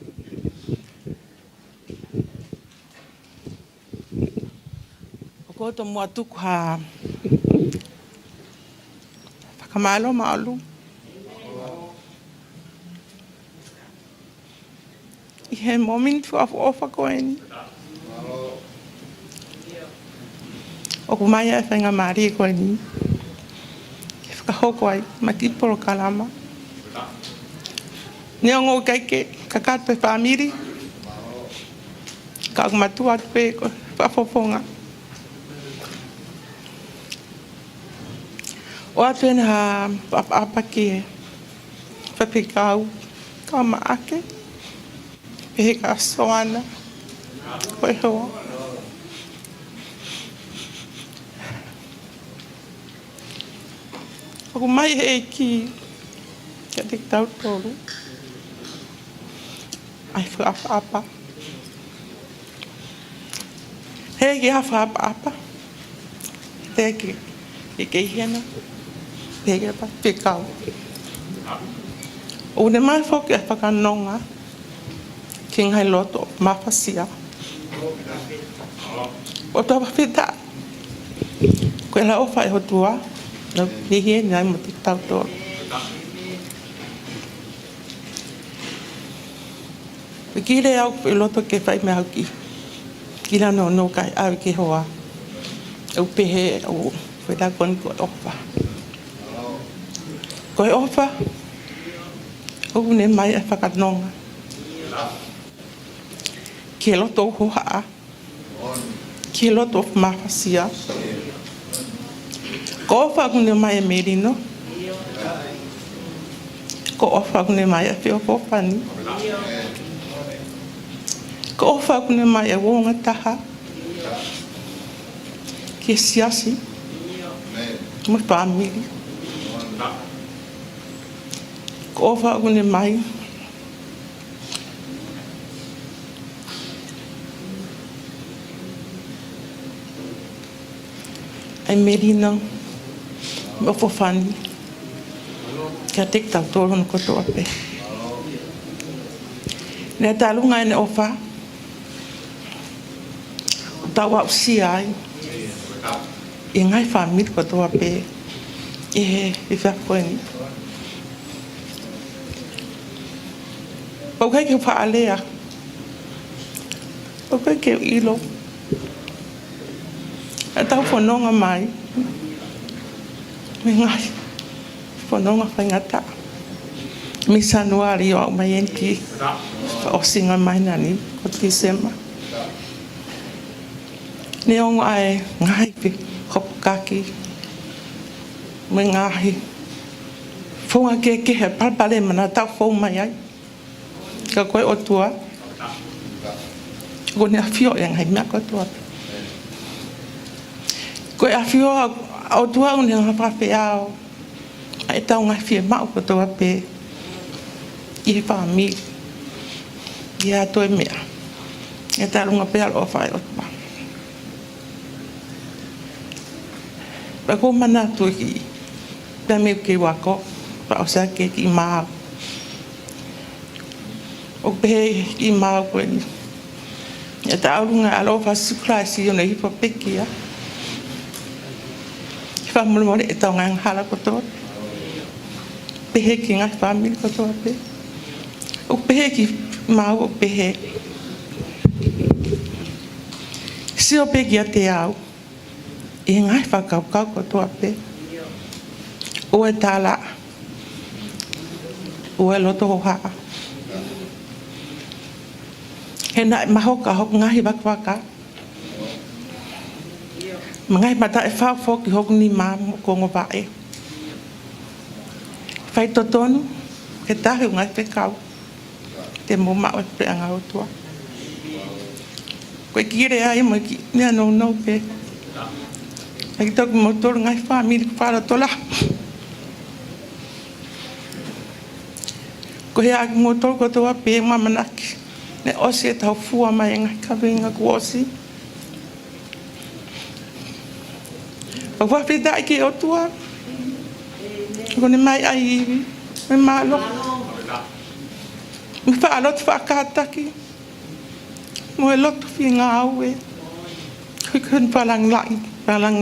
O ko to mo atu ha. Pakamalo malu. Ihe moment of koen. O kumaya fenga mari koen. Ka hoko ai matipolo kalama. Nyongo kaike kakat pe family. Kag matuat pe pafofonga. O apen ha apa ki papikau kama ake. Pe ka soana. Ko ho. Ako mai he ki katik tau tolu. Ai fa apa. He ki fa apa. Te ki hiena. Pe ki pa pikau. O ne mai fo ki fa kanonga. King hai loto mafasia. O to fita. Ko la o fa ho tua. No hiena mo tik tau tolu. Kile au pe loto ke fai me hauki. Kila no kai au ke hoa. Au pehe au foi da kon ko ofa. Ko ofa. O ne mai fa ka nonga. Ke loto hoa. Ke loto ma fasia. Ko ofa ne mai merino. Ko ofa ne mai fe ofa ni. Ko ofa kune mai e wonga taha. Ke siasi. Mo family. Ko ofa kune mai. Ai merina. Mo fofani. Ka tek tau tolo no koto ape. Ne talunga ne ofa. Tawa usia ai. E ngai family ko toa pe. e fa koeni o kai ke fa alea o kai ke ilo ata fononga mai me ngai fononga fa ngata mi sanuari o mai enti o singa mai nani o December ne ongo ai ngai pe hopkaki me ngahi fonga ke he palpale mana ta fo mai ai ka koe o tua ko ne afio yang hai mea ko tua koe afio o tua o ne hapa pe ao ai tau ngai fie mau ko tua pe i pa mi ia to mea e ta lunga pe al o fai o tua pa ko mana tu ki pa me ke wako pa o sa ke ki ma o pe ki ma ko ni e ta lunga alo fa su klasi o nei pa pekia fa mo mo e ta ngang hala ko to pe ki ngai family ko to pe o pe ki ma o pe si o pe ki te au e ngai whakau ko toa pe. O e tala. O e loto ho haa. He nai mahoka hok ngahi waka. Mangai mata e whao whoki hok ni māmu ko ngō wae. Whai totonu, he tahi o ngai whekau. Te mō mao e preanga o tua. Koe kire ai mo ki nea no pe. Ai toki motor ngai family para tola. Ko he aki motor ko toa pe mamanaki. Ne osi e tau fua mai ngai kawenga ku osi. O whawhita ki o tua. Ko ne mai ai iwi. Me malo. Me whaalot whakataki. Mo e lotu fi ngā au e. Kui kun palang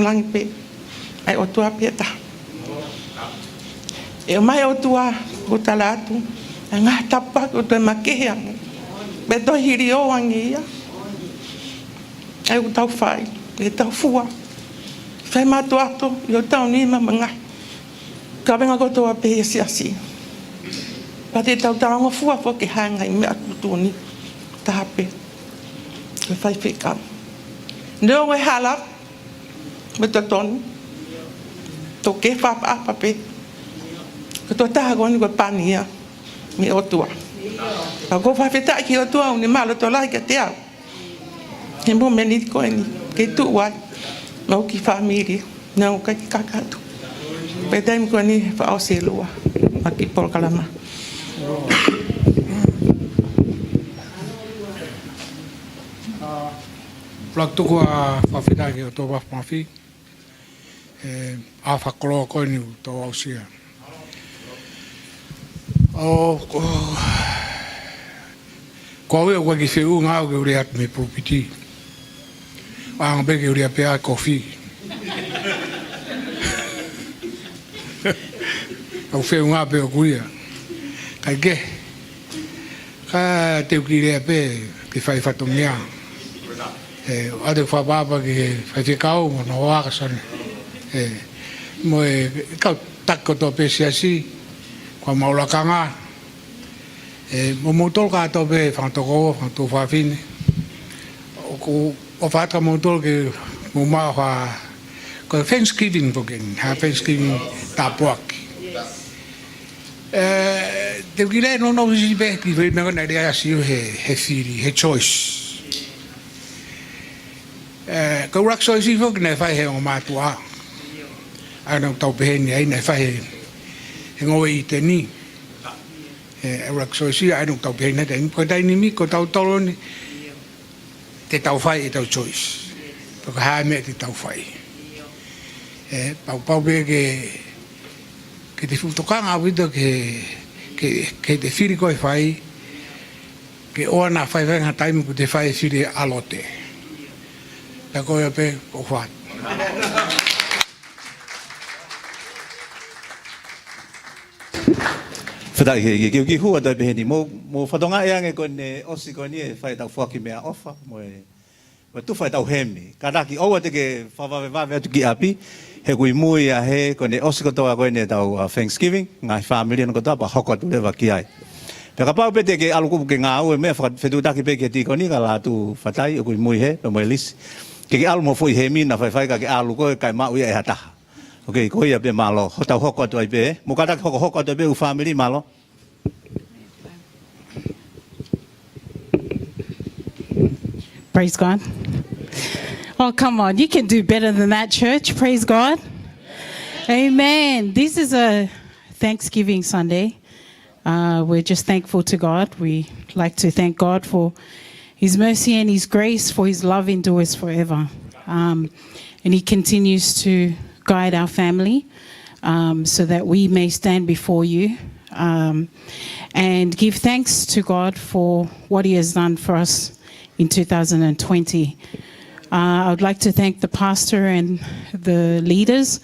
lang pe. Ai o tua peta. E o mai o tua o talatu. E ngā tapa o te makehe ange. Me to hiri o ange ia. Ai o tau whai. E tau fua. Whai mātu ato. I o tau ni ma mangai. Ka wenga ko toa pe e siasi. Pa te tau taonga fua fua ke hanga i mea kutuni. Tahape. Ke whai whikau. Neo e halap. Me to tonu. To ke whapa pe. Ko to taha koni ko pania. Me o tua. Ka ko whawhita ki o tua uni malo to lai ka te au. He mo meni ko eni. Ke tu wai. Mau ki whamiri. Nau ka ki kakatu. Pe taim ko ni whao se lua. Ma ki polkalama. Plak tuku a whawhitaki o tō whawhmawhi. A whakoloa koe ni tō ausia. Ko awe o waki whiu ngā o ke ure atu me pulpiti. Anga pe ke ure a pea kofi. Au whiu ngā pe o kuia. Kai ke. Ka te ukire a pe ke whai whatongia. Ade whapapa ki whaitikau mo no waka sane. Mo e kau tako tō pe siasi. Kua maulakanga. Mo motol ka tō pe whantoko, whantu whawhine. O whata motol ke mo maa wha. Ko Thanksgiving poken. Ha Thanksgiving tā puaki. Te ukire no visi pe ki whi mea kona rea siu he whiri, he choice. Ko rakso isi foki nei whai he o mātua. Ana tau peheni ai nei whai he ngoe i te ni. Rakso isi ana tau peheni nei. Ko tai nimi, ko tau tolo ni. Te tau whai e tau choice. Paka hae mea te tau whai. Pau pe ke te whutokanga awita ke te whiri koe whai. Ke oa nā whai wenga taimu ko te whai whiri alote. Ta koe pe o what. Fata he ki hua dai beheni mo fatonga yang e kone osi kone e fai tau fuaki mea ofa mo tu fai tau hemi kadaki owa te ke whawawewawea tu ki api he kui mui a he kone osi kotoa kone tau Thanksgiving ngai family no kotoa pa hoko tu lewa ki ai pe ka pau pete ke aluku ke ngā ue mea whetu taki pe ke tikoni ka la tu fatai o kui mui he pe mo elisi ke alu mo fui he mina fai ka ke alu ko kai mau ia e hataha okay, ko ia pe malo, hotau hoko atu ai pe, mo kadaki hoko atu ai pe u family malo. Praise God. Oh, come on. You can do better than that, church. Praise God. Amen. This is a Thanksgiving Sunday. We're just thankful to God. We like to thank God for His mercy and His grace, for His love endures forever. And He continues to guide our family so that we may stand before you and give thanks to God for what He has done for us in 2020. I would like to thank the pastor and the leaders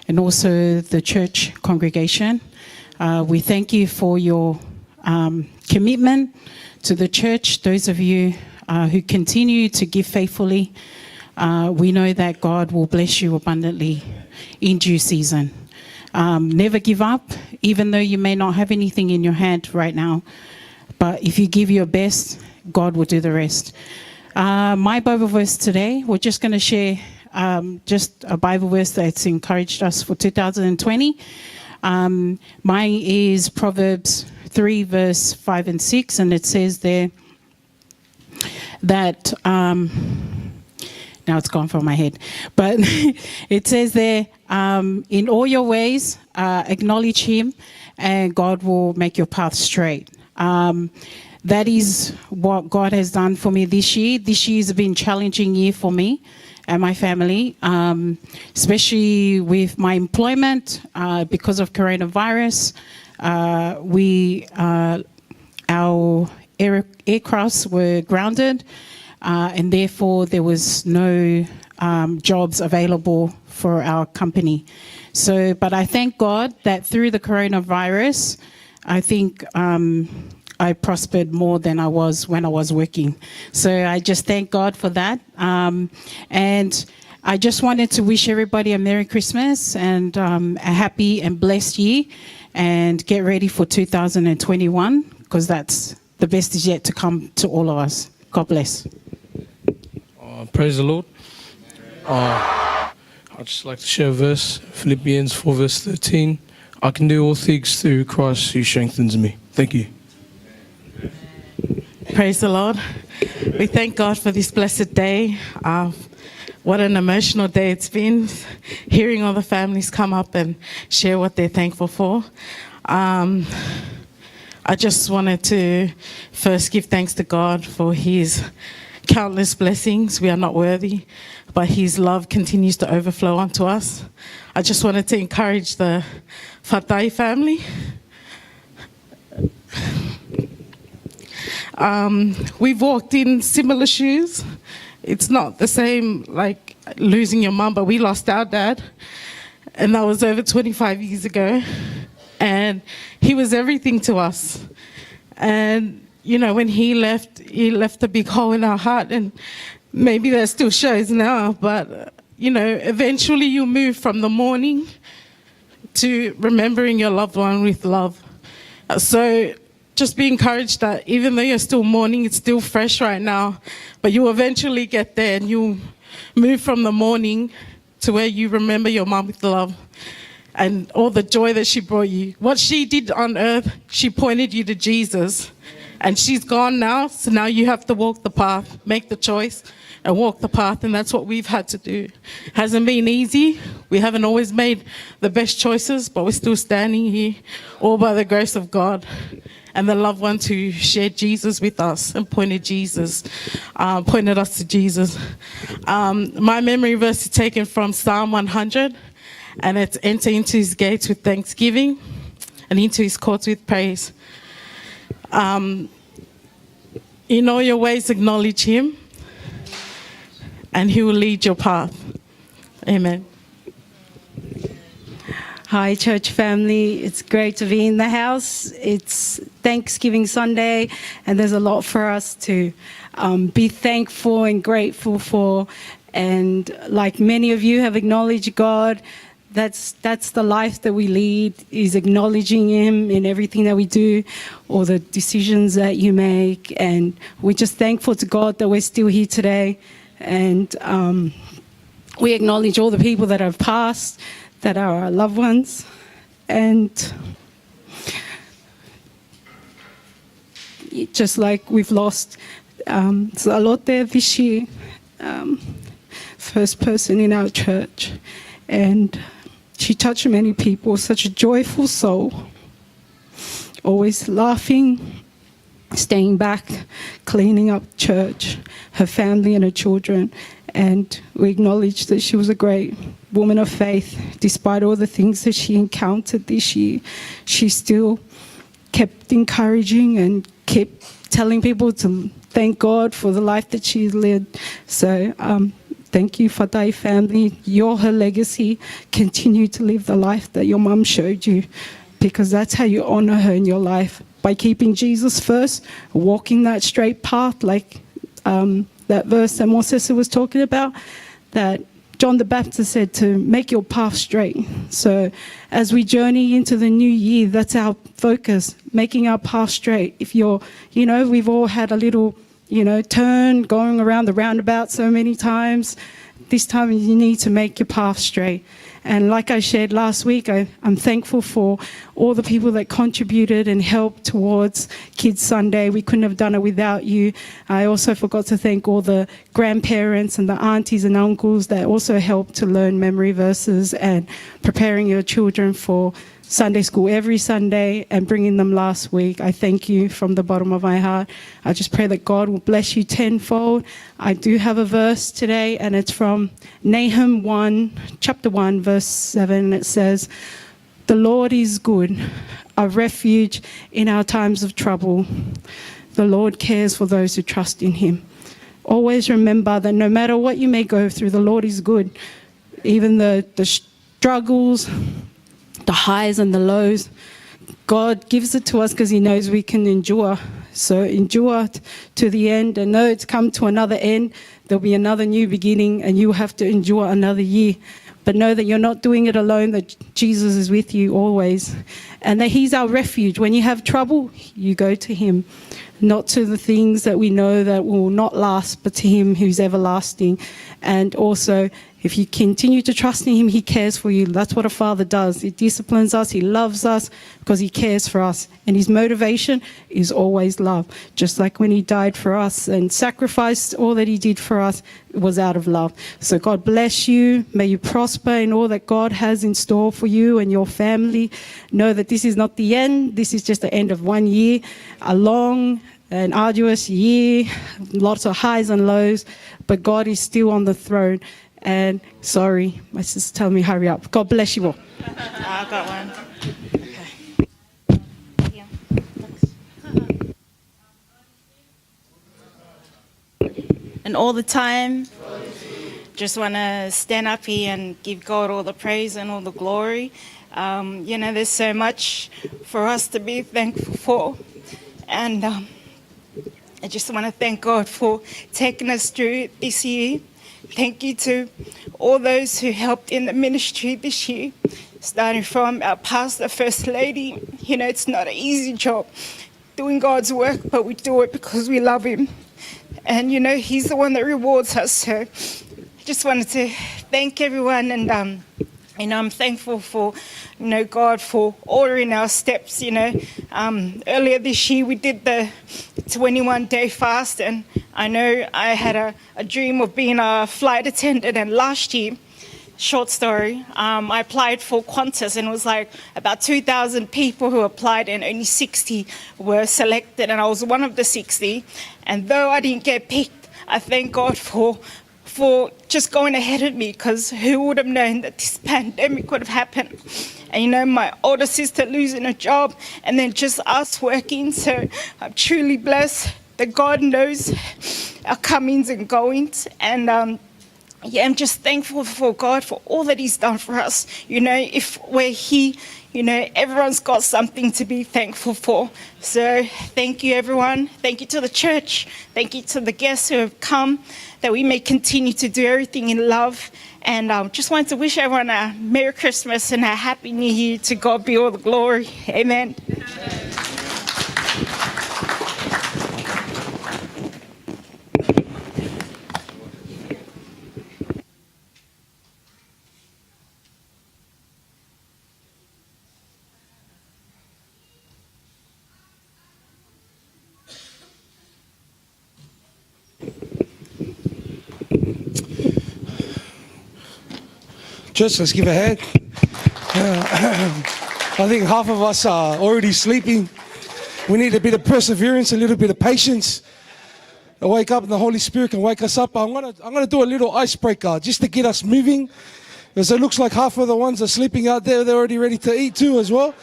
and also the church congregation. We thank you for your commitment to the church, those of you who continue to give faithfully. We know that God will bless you abundantly in due season. Never give up, even though you may not have anything in your hand right now. But if you give your best, God will do the rest. My Bible verse today, we're just going to share just a Bible verse that's encouraged us for 2020. Mine is Proverbs 3, verse 5 and 6, and it says there that... now it's gone from my head. But it says there, in all your ways, acknowledge Him, and God will make your path straight. That is what God has done for me this year. This year has been a challenging year for me and my family, especially with my employment because of coronavirus. Our aircrafts were grounded. And therefore there was no jobs available for our company. So, but I thank God that through the coronavirus, I think I prospered more than I was when I was working. So I just thank God for that. And I just wanted to wish everybody a Merry Christmas and a happy and blessed year, and get ready for 2021, because that's the best is yet to come to all of us. God bless. Praise the Lord. I'd just like to share a verse, Philippians 4 verse 13. I can do all things through Christ who strengthens me. Thank you. Praise the Lord. We thank God for this blessed day. What an emotional day it's been, hearing all the families come up and share what they're thankful for. I just wanted to first give thanks to God for His countless blessings. We are not worthy, but His love continues to overflow onto us. I just wanted to encourage the Fatai family. We've walked in similar shoes. It's not the same like losing your mum, but we lost our dad, and that was over 25 years ago, and he was everything to us. And you know, when he left a big hole in our heart, and maybe that still shows now, but you know, eventually you move from the mourning to remembering your loved one with love. So just be encouraged that even though you're still mourning, it's still fresh right now, but you'll eventually get there, and you'll move from the mourning to where you remember your mom with love and all the joy that she brought you. What she did on earth, she pointed you to Jesus. And she's gone now, so now you have to walk the path, make the choice, and walk the path, and that's what we've had to do. Hasn't been easy. We haven't always made the best choices, but we're still standing here, all by the grace of God and the loved ones who shared Jesus with us and pointed us to Jesus. My memory verse is taken from Psalm 100, and it's enter into His gates with thanksgiving and into His courts with praise. In all your ways, acknowledge Him, and He will lead your path. Amen. Hi, church family. It's great to be in the house. It's Thanksgiving Sunday, and there's a lot for us to be thankful and grateful for. And like many of you have acknowledged God, that's the life that we lead, is acknowledging Him in everything that we do, or the decisions that you make. And we're just thankful to God that we're still here today. And we acknowledge all the people that have passed, that are our loved ones. And just like we've lost Zalote this year, first person in our church. And she touched many people, such a joyful soul, always laughing, staying back, cleaning up church, her family and her children. And we acknowledge that she was a great woman of faith. Despite all the things that she encountered this year, she still kept encouraging and kept telling people to thank God for the life that she led. So thank you, Fatai family. You're her legacy. Continue to live the life that your mum showed you, because that's how you honor her in your life, by keeping Jesus first, walking that straight path, like that verse that Moses was talking about, that John the Baptist said, to make your path straight. So as we journey into the new year, that's our focus, making our path straight. If you're, we've all had a little, turn, going around the roundabout so many times. This time you need to make your path straight. And like I shared last week, I'm thankful for all the people that contributed and helped towards Kids Sunday. We couldn't have done it without you. I also forgot to thank all the grandparents and the aunties and uncles that also helped to learn memory verses and preparing your children for Sunday school every Sunday and bringing them last week. I thank you from the bottom of my heart. I just pray that God will bless you tenfold. I do have a verse today, and it's from Nahum chapter 1, verse 7. It says, "The Lord is good, a refuge in our times of trouble. The Lord cares for those who trust in Him." Always remember that no matter what you may go through, the Lord is good. Even the struggles, the highs and the lows, God gives it to us because He knows we can endure. So endure to the end, and know it's come to another end. There'll be another new beginning, and you have to endure another year. But know that you're not doing it alone, that Jesus is with you always, and that He's our refuge. When you have trouble, you go to Him, not to the things that we know that will not last, but to Him who's everlasting. And also, if you continue to trust in Him, He cares for you. That's what a father does. He disciplines us. He loves us because He cares for us. And His motivation is always love. Just like when He died for us and sacrificed all that He did for us, it was out of love. So God bless you. May you prosper in all that God has in store for you and your family. Know that this is not the end. This is just the end of 1 year, a long and arduous year, lots of highs and lows, but God is still on the throne. And sorry, my sister told me hurry up. God bless you all. I've got one. And all the time, just want to stand up here and give God all the praise and all the glory. There's so much for us to be thankful for. And I just want to thank God for taking us through this year. Thank you to all those who helped in the ministry this year, starting from our pastor, First Lady. It's not an easy job doing God's work, but we do it because we love Him. And, He's the one that rewards us. So I just wanted to thank everyone. And, I'm thankful for, God for ordering our steps. Earlier this year we did the 21-day fast, and I know I had a dream of being a flight attendant. And last year, short story, I applied for Qantas, and it was like about 2,000 people who applied, and only 60 were selected, and I was one of the 60. And though I didn't get picked, I thank God for just going ahead of me, because who would have known that this pandemic would have happened? And my older sister losing a job, and then just us working. So I'm truly blessed that God knows our comings and goings. And yeah, I'm just thankful for God for all that He's done for us. You know, if we're here, you know, everyone's got something to be thankful for. So thank you, everyone. Thank you to the church. Thank you to the guests who have come, that we may continue to do everything in love. And just wanted to wish everyone a Merry Christmas and a Happy New Year. To God be all the glory. Amen. Church, let's give a hand. I think half of us are already sleeping. We need a bit of perseverance, a little bit of patience. I wake up and the Holy Spirit can wake us up. I'm gonna do a little icebreaker just to get us moving. Because it looks like half of the ones are sleeping out there. They're already ready to eat too as well.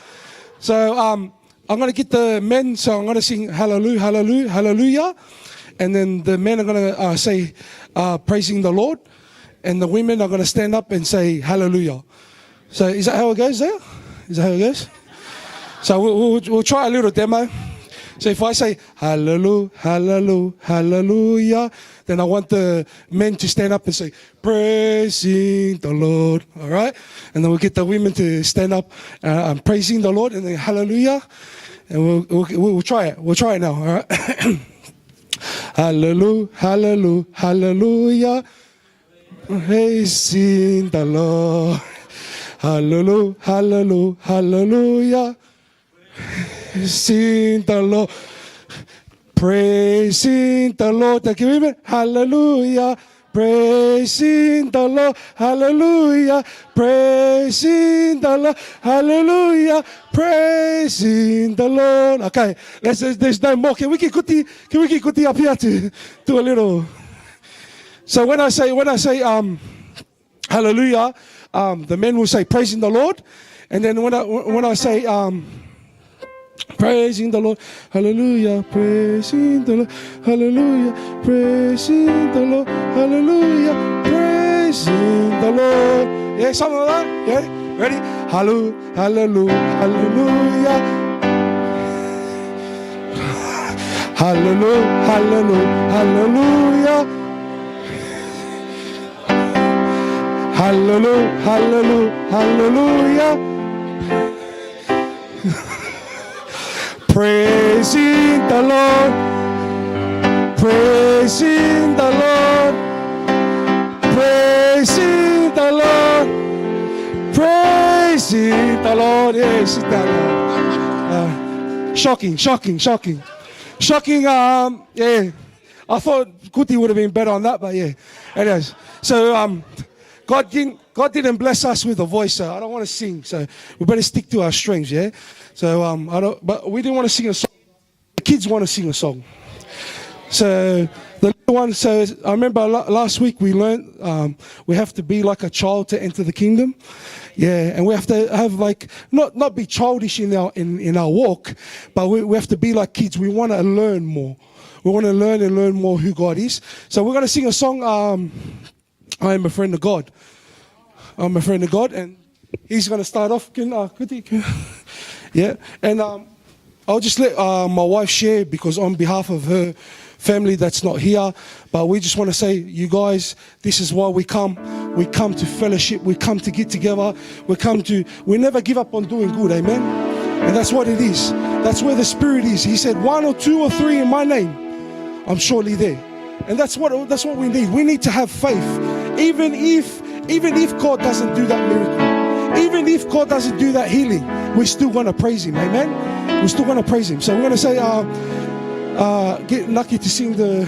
So I'm gonna get the men. So I'm gonna sing Hallelujah, Hallelujah, Hallelujah. And then the men are gonna say praising the Lord. And the women are going to stand up and say hallelujah. So is that how it goes there? Is that how it goes? So we'll try a little demo. So if I say hallelujah, hallelujah, hallelujah, then I want the men to stand up and say praising the Lord. All right? And then we'll get the women to stand up and praising the Lord and then hallelujah. And we'll try it. We'll try it now. All right? Hallelujah, hallelujah, hallelujah. Praising the Lord. Hallelujah, hallelujah, hallelujah. Praising the Lord. Praising the Lord. Thank you, women. Hallelujah. Praising the Lord. Hallelujah. Praising the Lord. Hallelujah. Praising the Lord. Okay, there's no more. Can we get Kuti up here to do a little? So when I say hallelujah, the men will say praising the Lord, and then when I say praising the Lord, hallelujah, praising the Lord, hallelujah, praising the Lord, hallelujah, praising the Lord. Yeah, something like that. Yeah, ready? Hallelujah, hallelujah, hallelujah, hallelujah, hallelujah, hallelujah. Hallelujah, hallelujah, hallelujah. Praising the Lord, praising the Lord, praising the Lord, praising the Lord. Yeah, sit down now. Shocking. Yeah, I thought Kuti would have been better on that, but yeah. Anyways, so God didn't bless us with a voice, so I don't want to sing. So we better stick to our strengths, yeah. So but we didn't want to sing a song. The kids want to sing a song. So the little one. So I remember last week we learned we have to be like a child to enter the kingdom. Yeah, and we have to have like not be childish in our walk, but we have to be like kids. We want to learn more. We want to learn more who God is. So we're going to sing a song. I am a friend of God. I'm a friend of God, and he's going to start off. Yeah, and I'll just let my wife share because on behalf of her family that's not here, but we just want to say, you guys, this is why we come. We come to fellowship. We come to get together. We never give up on doing good, amen? And that's what it is. That's where the Spirit is. He said, 1 or 2 or 3 in my name, I'm surely there. And that's what we need. We need to have faith. Even if God doesn't do that miracle, even if God doesn't do that healing, we're still going to praise Him. Amen? We're still going to praise Him. So we're going to say, get lucky to sing the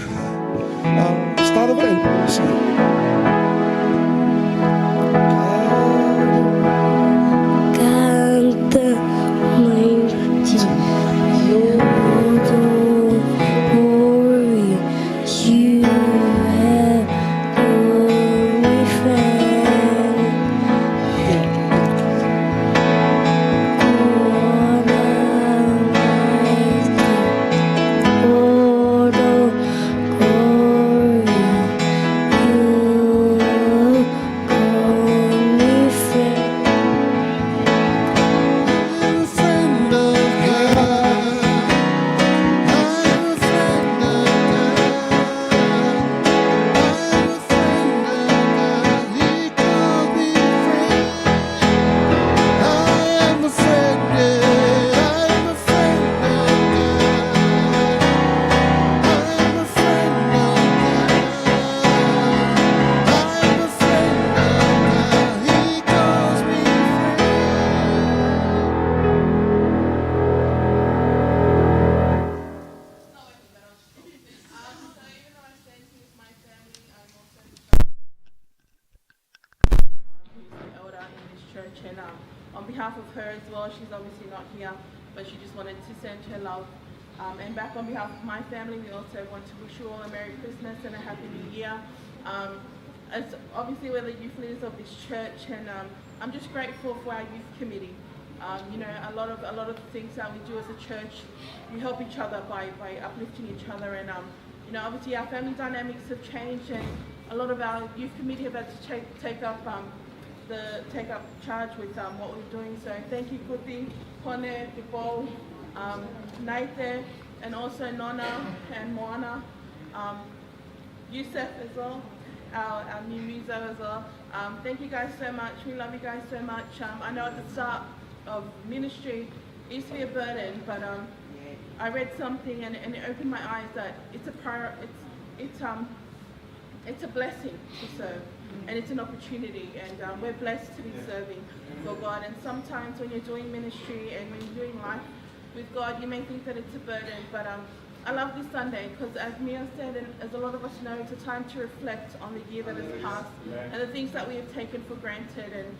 start of it and sing. You her as well. She's obviously not here, but she just wanted to send her love. And back on behalf of my family, we also want to wish you all a Merry Christmas and a Happy New Year. As obviously we're the youth leaders of this church, and I'm just grateful for our youth committee. You know, a lot of the things that we do as a church, we help each other by uplifting each other, and you know, obviously our family dynamics have changed, and a lot of our youth committee have had to take up charge with what we're doing. So thank you, Kuti, Kone, Pipo, Naite, and also Nona and Moana, Yusuf as well, our new muso as well. Thank you guys so much. We love you guys so much. I know at the start of ministry it used to be a burden, but I read something and it opened my eyes that it's a blessing to serve, and it's an opportunity, and we're blessed to be serving for God. And sometimes when you're doing ministry and when you're doing life with God, you may think that it's a burden, but I love this Sunday because, as Mia said, and as a lot of us know, it's a time to reflect on the year that has passed and the things that we have taken for granted. And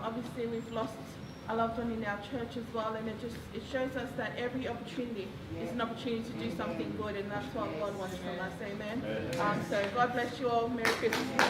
obviously we've lost a loved one in our church as well, and it shows us that every opportunity is an opportunity to do something good, and that's what God wants from us. Amen. So God bless you all. Merry Christmas.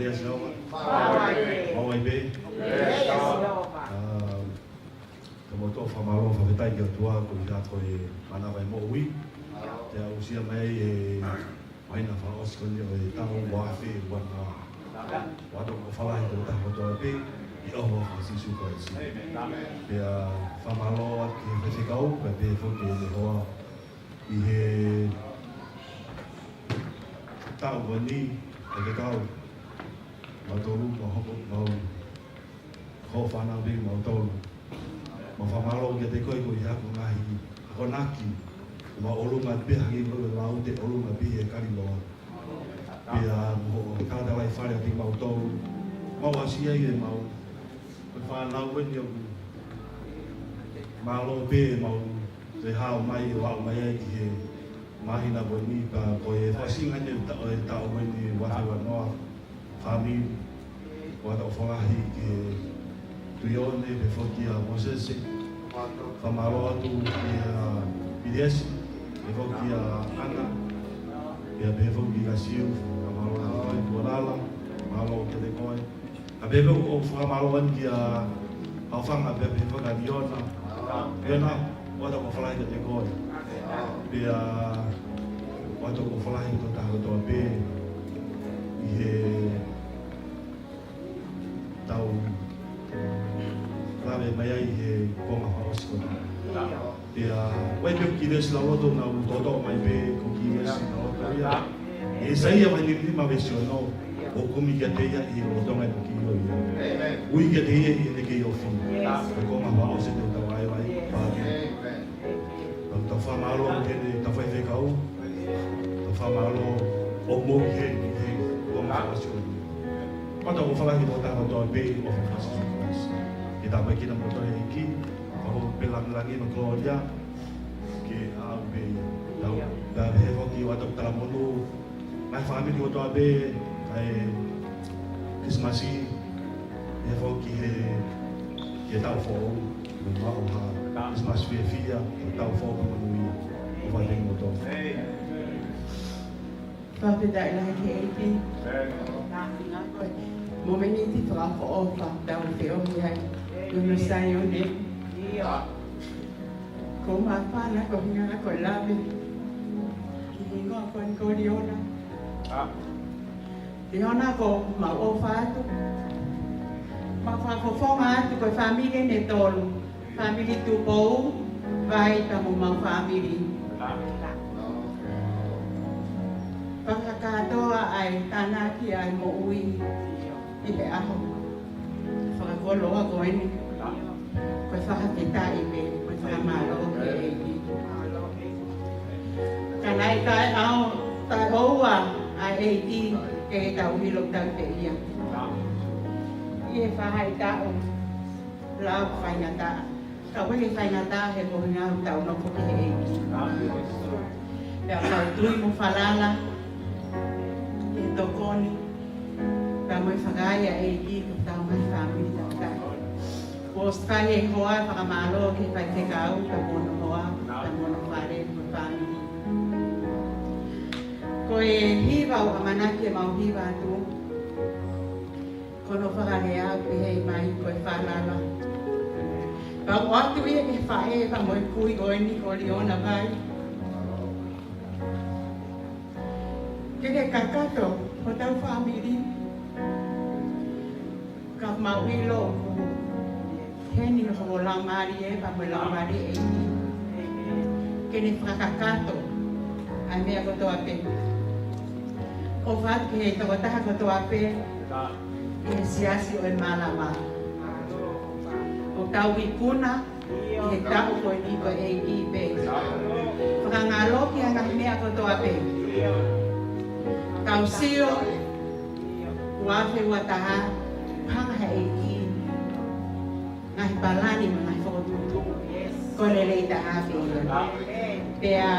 Yes, Lord. Mau be. Yes, Lord. Como to fa malo fa vetai ke tua ko ita ko e mana vai mo wi. Te au sia mai e mai na fa os ko ni e ta wa fe wa na. Wa to ko fa lai ko ta ko to be. I o ho si su ko si. Pe fa malo ke fe ka o pe fo ke le ho I he ta ko ni e ka mau tolu mau ho whanau ring mau tolu mau whamalo ke te koe koe haku ngahi ako naki mau olunga pihangi koe lau te olunga pihe kari loa pia mo kātawai whare ati mau tolu mau asia i e mau whanau wini o malo pe mau te hao mai wau mai ai ki he mahina wini pa koe whasinga ne tau wini watu wanoa Fami, wata whangahi ke tuione pe whoki a Moses, whamaro atu pe Pidesi, pe whoki a Ana, pe whoki a Siu, whamaro a koe Tuarala, whamaro ke te koe. A pe whamaro an ki a Hawhanga pe whoka Diona, pena wata whawhalai ke te koe. Pe wata whawhalai ke taha toa pe I he tau lawe mai ai he konga haosko ia wai pe ki des la rodo na todo mai pe ko ki des na rodo ia e sai ia ni ma versiono o komi ke te ia I rodo mai ki yo ia ui ke te ia I ke yo fin ko ma haosko te tau ai vai pa ta fa malo ke ta fa fe kau ta fa malo o mo he ko ma haosko Quando eu vou falar que voltar ao teu bem, eu vou fazer isso. E dá para aqui na motor aqui, vou pela lagi no glória, que a bem, da revo que eu adoptar mono, mas família eu tô bem, Christmas revo que tá o fogo, no mal ha, Christmas filha, tá o fogo no ia, o vai ter motor. Papi da ila ke eki. Mo meni ti tra ko o pa da o te o ai. No sai o ne. Ko ma pa na ko nga ko labi. Ki ngo ko diona. Diona ko ma o fa tu. Ma fa ko fo ma tu ko family ne tolu. Family tu po vai ta mo ma family. Pakakatoa ay tanaki ay moui ibe aho. Whakakoloa ko ini. Ko whakakita ibe, ko whakamalo ke eiki. ai tai au tai oua ai e ti ke tau hilok tau te ia. Ie whahai tau lau whaingata. Kau wiki whaingata he kohina tau noko ke he eiti. Pea kau tui mo whalala e tokoni. Pea moi whakai a eiti ko tau mai whamiri tau kai. Pos kai e hoa whakamalo ke whai te kau ka mono hoa, ka mono whare mo whamiri. Ko e hiwau a manaki e mau hiwa atu. Kono whakarea pe hei mai ko e whalala. Pau atu ia ke whae pa moi kui koe ni ko liona vai. Keke kakato ko tau whamiri. Ka mau ilo ku heni ho lau mari e pa moi lau mari e ni. Kene whakakato ai mea koto ape. O whaat ke hei toko taha koto ape. E siasi o e malama. O tau i puna, i he tau koe ni koe e i pe. Whakangalo ki a ngahi mea koto ape. Tau sio, uafe ua taha, hanga he e i. Ngahi balani ma ngahi whakotutu. Ko lelei ta afe ia. Pea,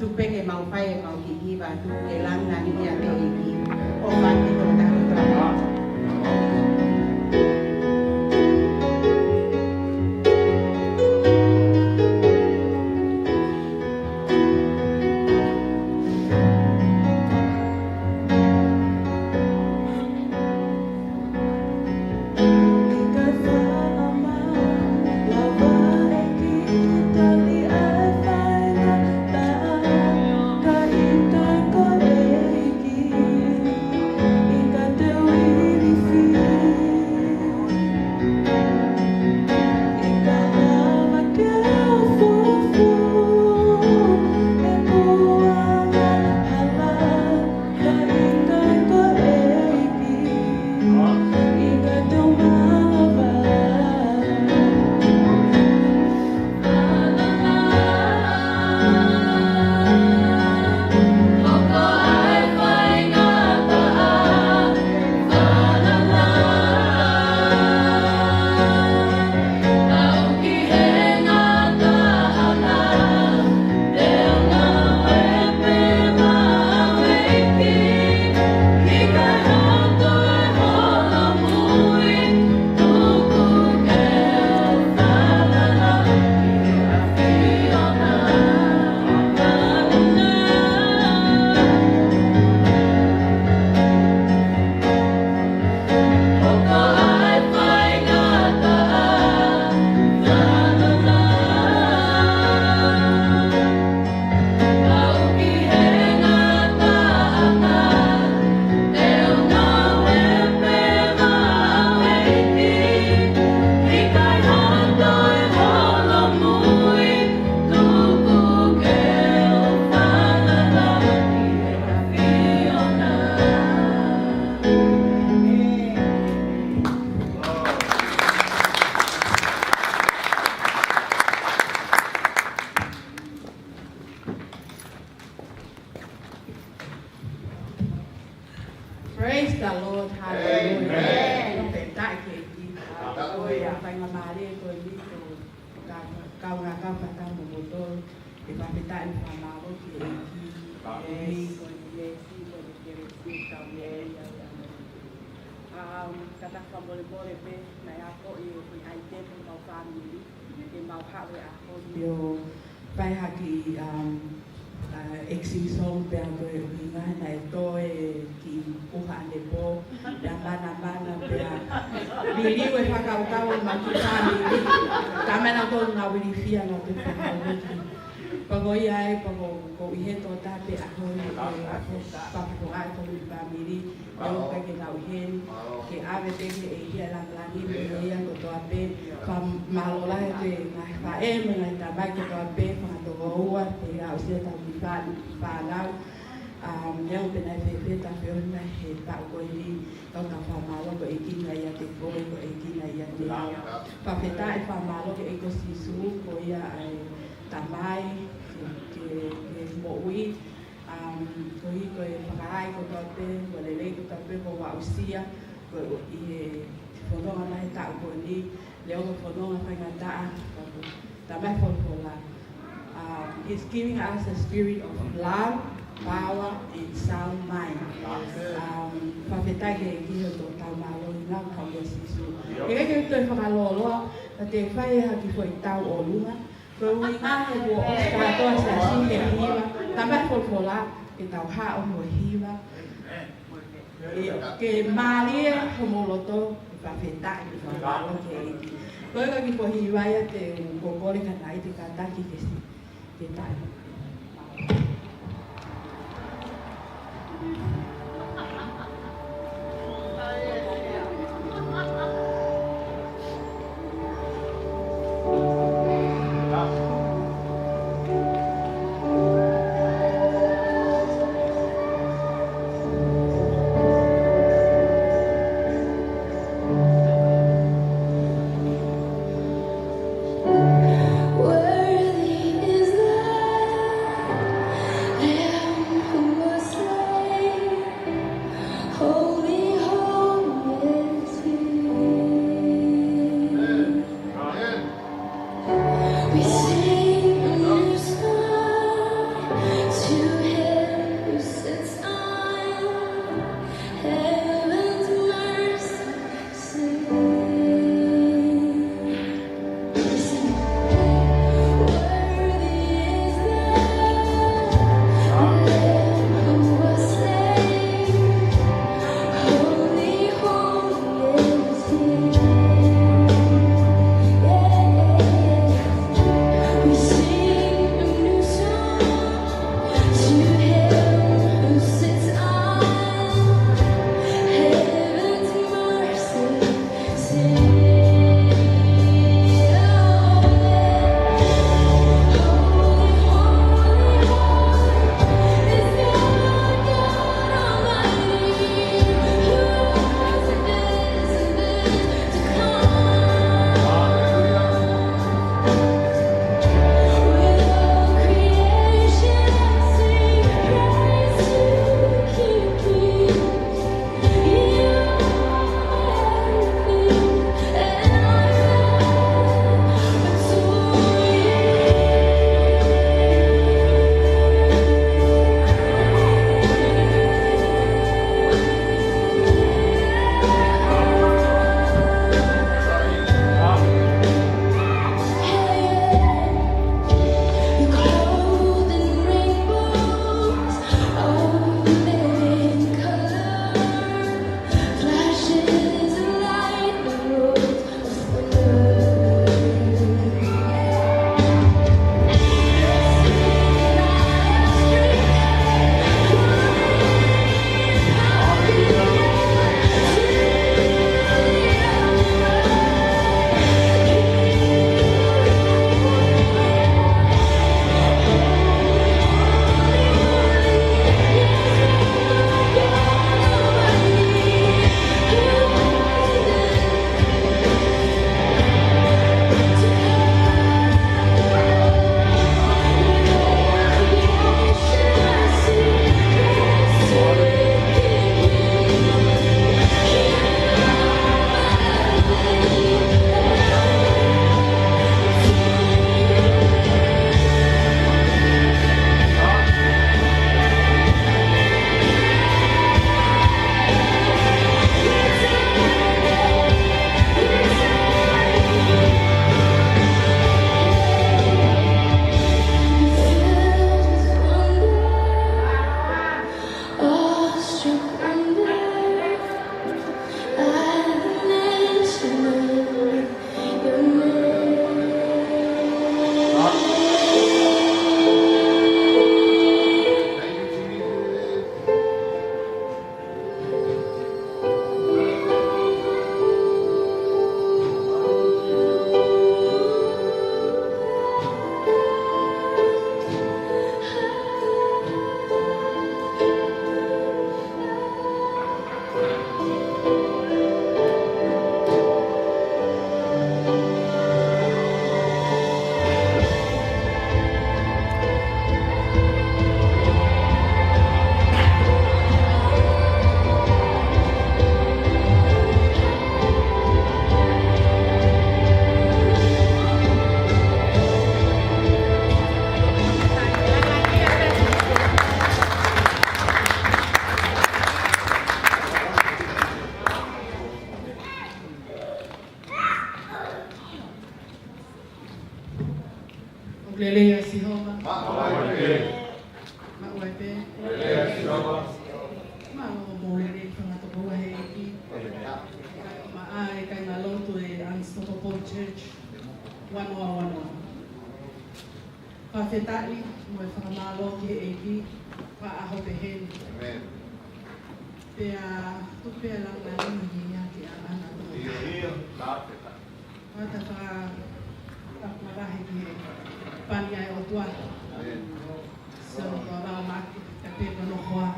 tupeke mau whai e mau ki hiwa, tuke langa ni ia te e i. O mati tō tahu tahu. Praise the Lord. Hallelujah. Pentai ke ki. Ko ya pai ngamari ko ni ko ka ka nga ka pa ka mo motor. E pa pentai ni pa mawo ki e ki. Ko ni e si ko ni ke si ka ye ya ya. Kata ka mole mole pe na ya ko i ai te mo mau family. E mau ha we a ko yo pai ha ki exisong pe ako e uhinga na ito e ki uha ane po na mana pe a liliu e whakau makitani tame na tō ngā wirifia ngā pe whakauki pagoi ai ko ihe tō tape a hoi papako ai ko mi pamiri o pe ke ngā uhen ke ave teke e hia langlani me ia ko tō ape pa malola e te ngā whae me ngā tabai ko tō ape whakato ua te ngā usia tau whanau Yang penai peta fiona he tak koini kau tak famalo ko ikin na ya te ko ikin na ya te pa peta e famalo ke eko sisu ko ya ai tamai mo ui ko hi ko e whakaai ko tape ko lelei ko tape ko wa usia ko i e whanonga nahi tau ko ni leo ko whanonga whaingataa ta mai whanonga. He's giving us a spirit of love, power, and sound mind. Whawhetai ke ki ho tō tau malo i ngā kau ia sisu. E kei tō i whakaloloa, na te whai ha ki fwoi tau o lunga. Ko ui ngā he kua o katoa sa si he hiwa, ta mai whanonga e tau ha o mo hiwa. Ke mālie ho moloto i whawhetai i whakalo ke eki. Ko eka ki po hiwaia te kokore ka nai te kataki ke si. Te tai. Worthy is the Mawaipe. Mawamorere whangatoko wahe eki. Ma'ai kai ngā lotu e Unstoppable Church. Wanoa wanoa. Whawhetai, mo e whakamālo ki eki. Whaaho te heni. Pea tupea langa lima hi ake a ana tō. Wata whakarahe ki he pani ai o tuata. So, wā maki, ka pepa no hoa.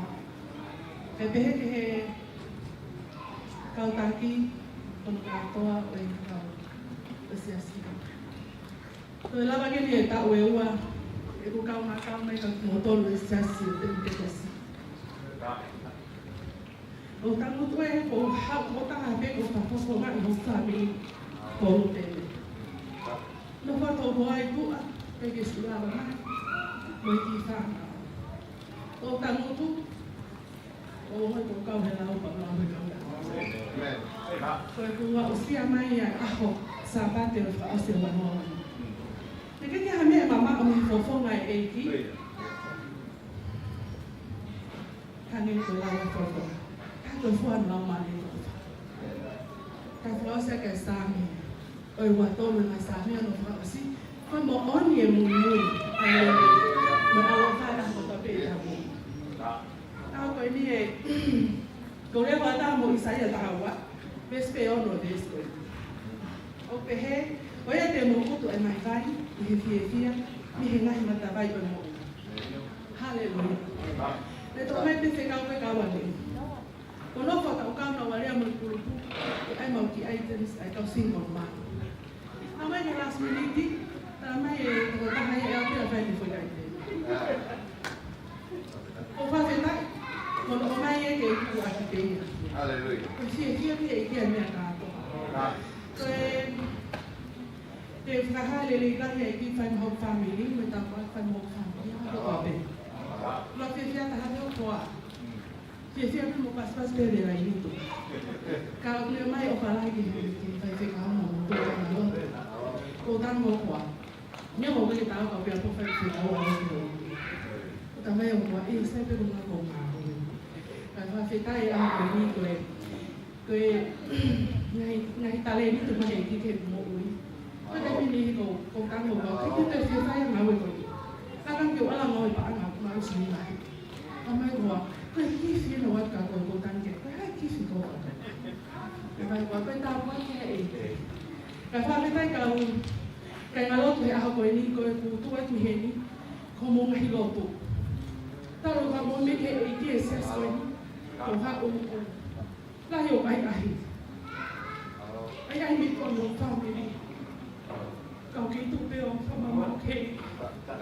Kei pehe ke he kautaki, kono katoa o i kau asiasika. So, e lawa ke ni e tau e ua, e ku kau ngā kau mai ka motolu e siasi o te mketesi. O tangutu e ko hau o tanga pe ko papoko mai o family ko rupele. No whato ho ai kua, pe ke sulawa mai, mo i ki whanga. O tangutu, o hoi ko kau he lau pa lau he kau lau. Ko e kua o sia mai ai aho sa pate o wha ose wanoa. Te keke ha mea mama o mi fofonga e eiki. Kane ko lau fofonga. Tôi phuan lòng mà đi cái phó sẽ cái sáng ơi qua tôi mình ngày sáng này nó phải gì con bỏ on nhiều mùi anh mà alo khai đang có tập về thằng tao cái này câu đấy qua tao mỗi sáng giờ tao quá biết về on rồi đấy rồi ok hết bây giờ tiền một tụi anh mày vai thì phía mi hình ngay mà ta vai bên một hallelujah để tụi mày biết cái cao này Kono fa tau kau na wale mo kulupu ai mau ki items ai tau sing on ma. Amai ni last minute tamai e ko ta hai e api fa ni foi ai. O fa fe tai kono mai e ke ku a ki pe. Hallelujah. Ko si e ki e me ka to. Ko e te fa ha le le ka e ki fa no family mo ta fa no family ha ko pe. Lo que ya ta ha no ko Chị xem một bát bát bê để lại đi tụ. Cao nếu mai ở phải lại thì phải phải cao một tụ càng lớn. Cô đang một quả. Nhưng mà cái tao có việc không phải phải cao hơn nhiều. Tao mai một quả ít sẽ phải cùng nhau cùng mà. Cái hoa phải tay ăn cái đi cái ngày ta lên từ mà để thì một uống. Cái đây mình đi cô đang một quả cái cái phải tay ăn rồi. Ta đang kiểu là ngồi bạn mà suy lại. Tao mai quả cái gì nó vật cả cô tăng cái cái gì cô vậy quả cái tao quá cái cái pha cái tay cầu cái ngalo thì ao coi đi coi cụ tu ấy thì hẹn đi không muốn hay lột tụ tao rồi vào muốn mấy cái ý kia sẽ soi cổ ha là hiểu ai biết còn muốn vào cái đi cầu kỹ tụ bêu không mà mặc hệ ta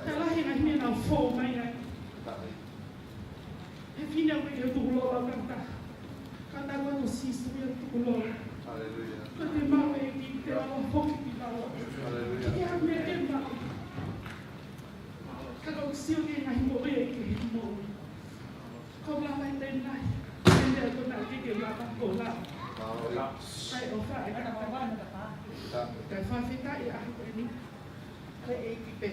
là hiện anh nên nào phô mày này e fine a wei tu lo la kata wa no sisu ya tu lo haleluya ko te ma we ki te la ho ki la haleluya ya me te ma ka ko sio ni na mo we ki mo ko la mai te na te ko na ki la ta ko la ai o fa ai ka wa na ta ka fa fi ta ya ko ni ka e ki pe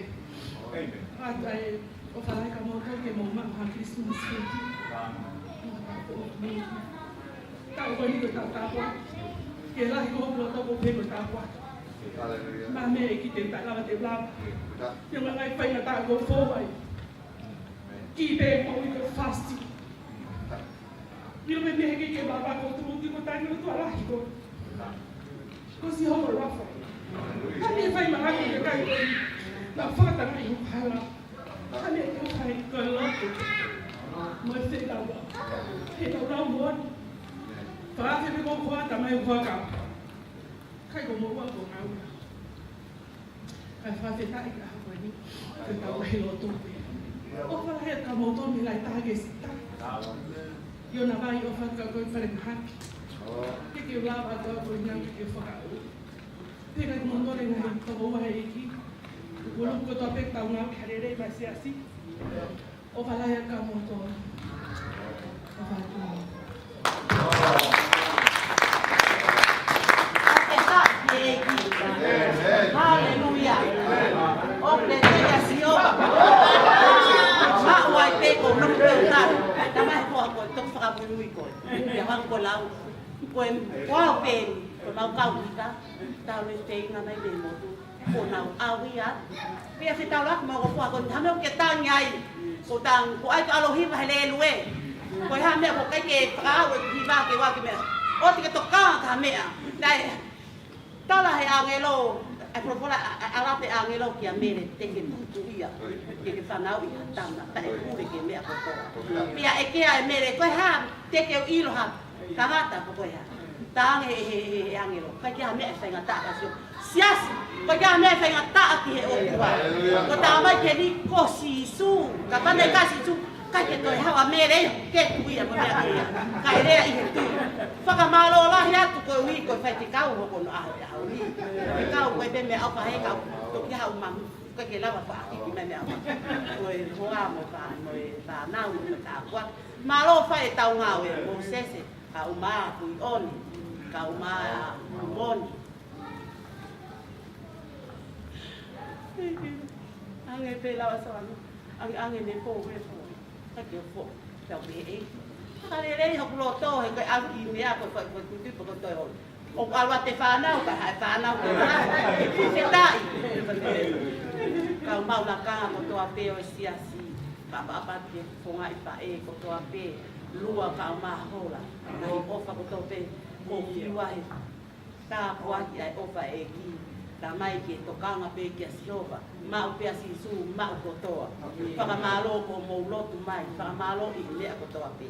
ai o falar que a mão que mo ma ha Christmas cake. Ta o ni ko ta kwa. Ke la ko lo to ko pe ko ta kwa. Ma me ki te ta la te bla. Yo ma ngai pai na ta ko fo vai. Ki be mo ko fasti. Yo me me ke baba ko tu ki ko ta ni to ala ko. Ko si ho ro fa. Ta ni fai ma ha ki ka ko. La fa ta ngai hala. Anh em không phải cười lắm mới sẽ đầu thì đầu đau muốn phá thì cái con khoa tầm hay khoa cả khách của mỗi quan của áo phải phá thì tại cả với đi từ đầu hay lo tu ô phá hết cả một tôn mình lại ta cái gì ta yêu nào bay ô phá cả coi phải hát cái kiểu lao ở đó với nhau cái kiểu phá thì cái món đó này này tao bố hay đi Belum kau topik tahu nak hari ini masih asik. Oh, kalau yang kamu tu, Hallelujah. Oh, let's lui ko. Ya hang ko lau. Ko wow pen. Ko mau kau kita. Tao le te nga mai le mo tu. Ko nau awi ya. Pia se tao lak mo ko ko tham ke ta ngai. Ko tang ko ai ka lo hi ba le lue. Ko ha me ko kai ke ka wa hi ba ke wa ke me. O ti ke to ka ka me a. Dai. Ta la he angelo. Ai propola ala te angelo ki a mere te ke tu ia. Ke whanau i hatana, tae kure ke mea koko. Pia e kea e mere, koe ha, te keo ilo ha, tangata ko koe ha. Tānge he angelo, kai kia mea e whainga taa kasio. Siasi, koe kia mea e whainga taa ki he okua. Ko tā mai ke ni kosi su, ka pane kasi su, kai ke koe hawa mere, ke kuia ko mea kia. Kai rea i he tu. Whakamalo lahi atu koe hui, koe whai te kau hoko no aho te hau ni. Te kau koe pe mea au pahe kau, toki hau mamu. Cái kia lawa pa ki mai mea rồi hoa mo ka rồi ta nau mo ta kwa ma lo fa e tau ngau e mo sese ka uma ku oni ka uma moni ange pe lawa sa ange ne po we po ka ke po ta be e ka le le ho lo to he ka au ki mea ko fa ko tu ko to ho o alwa te fa nau ka ha fa nau ko se tai kau mau la ka ko to ape o siasi ka ba ba ke fonga i pa e ko to ape lua ka ma hola na i ofa ko to pe ko kiwa e ta kwa ki ai ofa e ki ta mai ke to ka nga pe ki asiova ma o pe asi su ma ko to pa ma lo ko mo lo tu mai pa ma lo i le ko to ape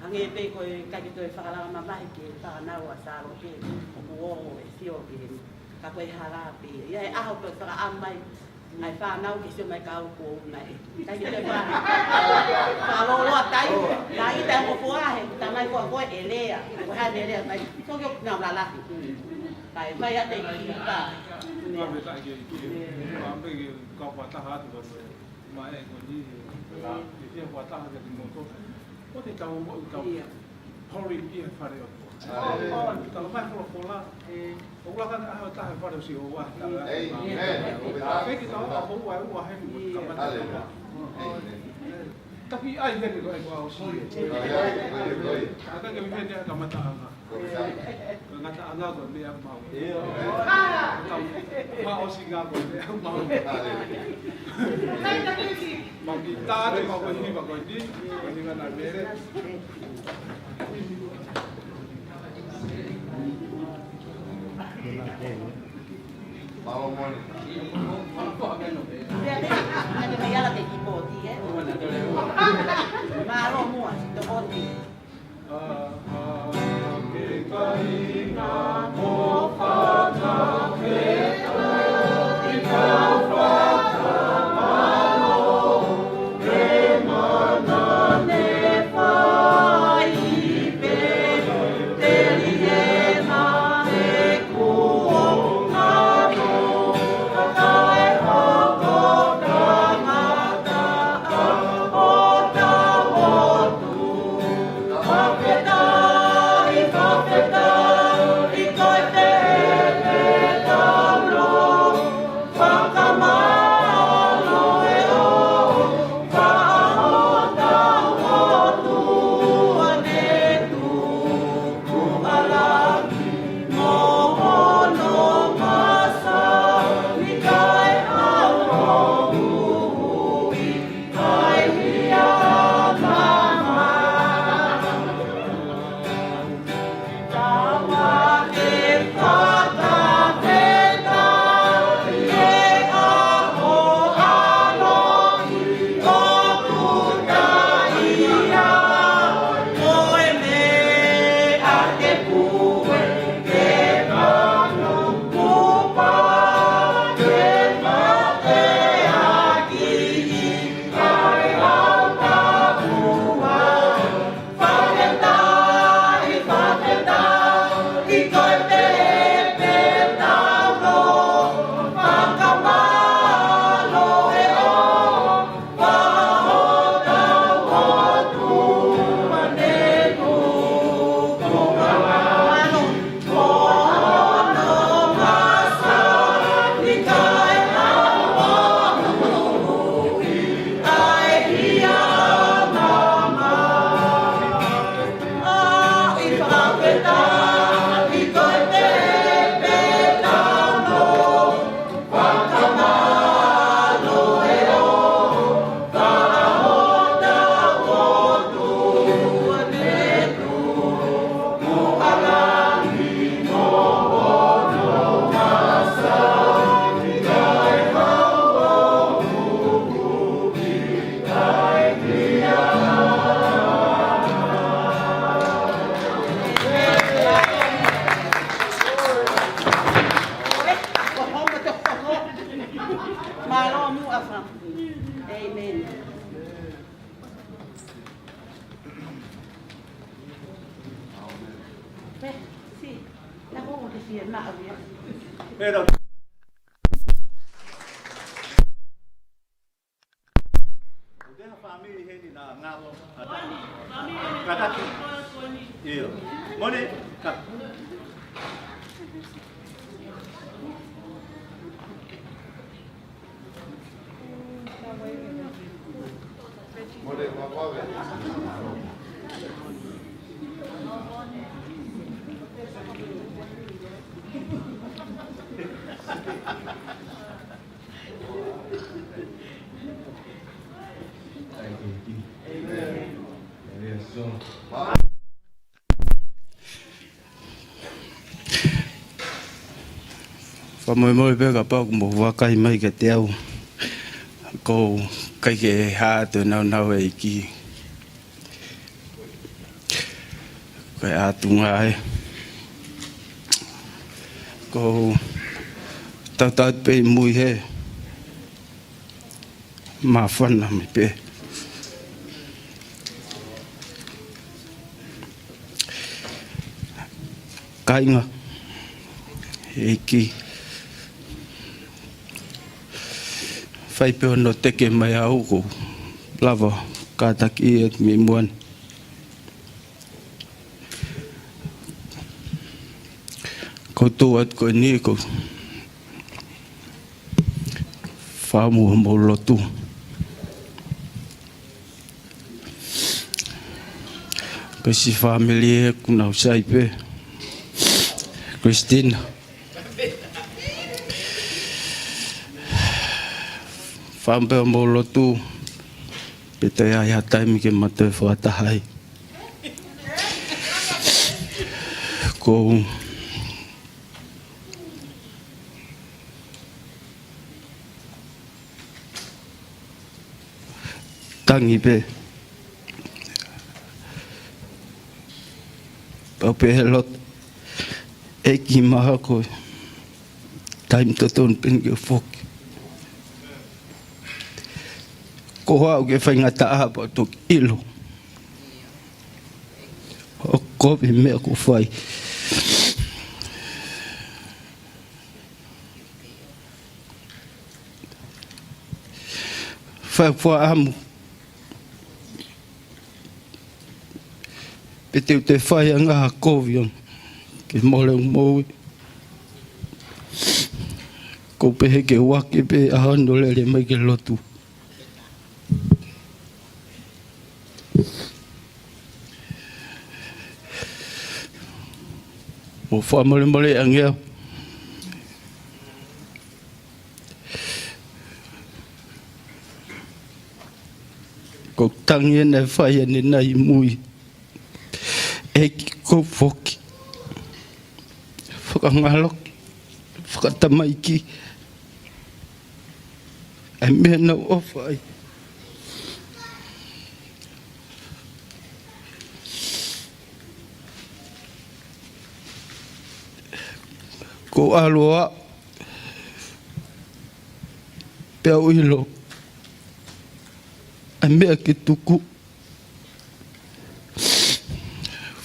ange pe ko ka ki to e fa la ma mai ke ta na wa sa lo ke ko o e sio ke ka ko hala pe ia e aho ko sa amai ai fa nau ki se mai kau ko nai tai te fa fa lo lo tai lai ta mo fo a he ta mai ko e le a ko ha le le mai ko yo ngam la la tai fa ya te ki ta ma me ta ki ma me ki ka pa ta ha tu ma e ko ni la ki pa ta ha ki mo to ko te tau mo tau hori ki fa re o tau mai ko la o la kan a ta fa re si o wa ta pe ki tau a ho wa he mo ka pa ta tapi ai he ko ai ko si ata ke me te ka mata anga ngata anga ko me a mau ma o si ga ko me a mau ma ki ta te ma ko hi ba ko di ko ni na mere Vamos, Moni. ya la te equipo ti ma lo mua to oti Thank you. Amen. Sí, la voz que sí es más obvia. Pero family heni na ngalo ata. Kakati. Iyo. Mone kap. Mone mapawe. Fa moi moi pe ka pa mo wa kai mai ke te au ko kai ke ha to na na we ki ka a tu ngai ko ta ta pe mui he ma fan na mi pe kai nga e ki fai pe no teke mai au ko lava ka taki e mi muan ko tu at ko ni ko fa mo lotu ko si family ku na sai pe Christine Fampe mo lotu pete ya time ke mate fata hai ko tangi pe pape helot eki maha ko time to ton pen ke fok ko hau ke whainga taa pa tuk ilo. O kopi mea ko whai. Whai wha amu. Pe te whai a ngaha kovion. Ke mole moui. Ko pehe ke wake pe ahando lele mai ke lotu. Mo fa mole mole angea ko tangi ne fa ye ni nai mui e ko foki foka ngalok foka tamaiki e me no ofai ko aloa pe uilo a mea ki tuku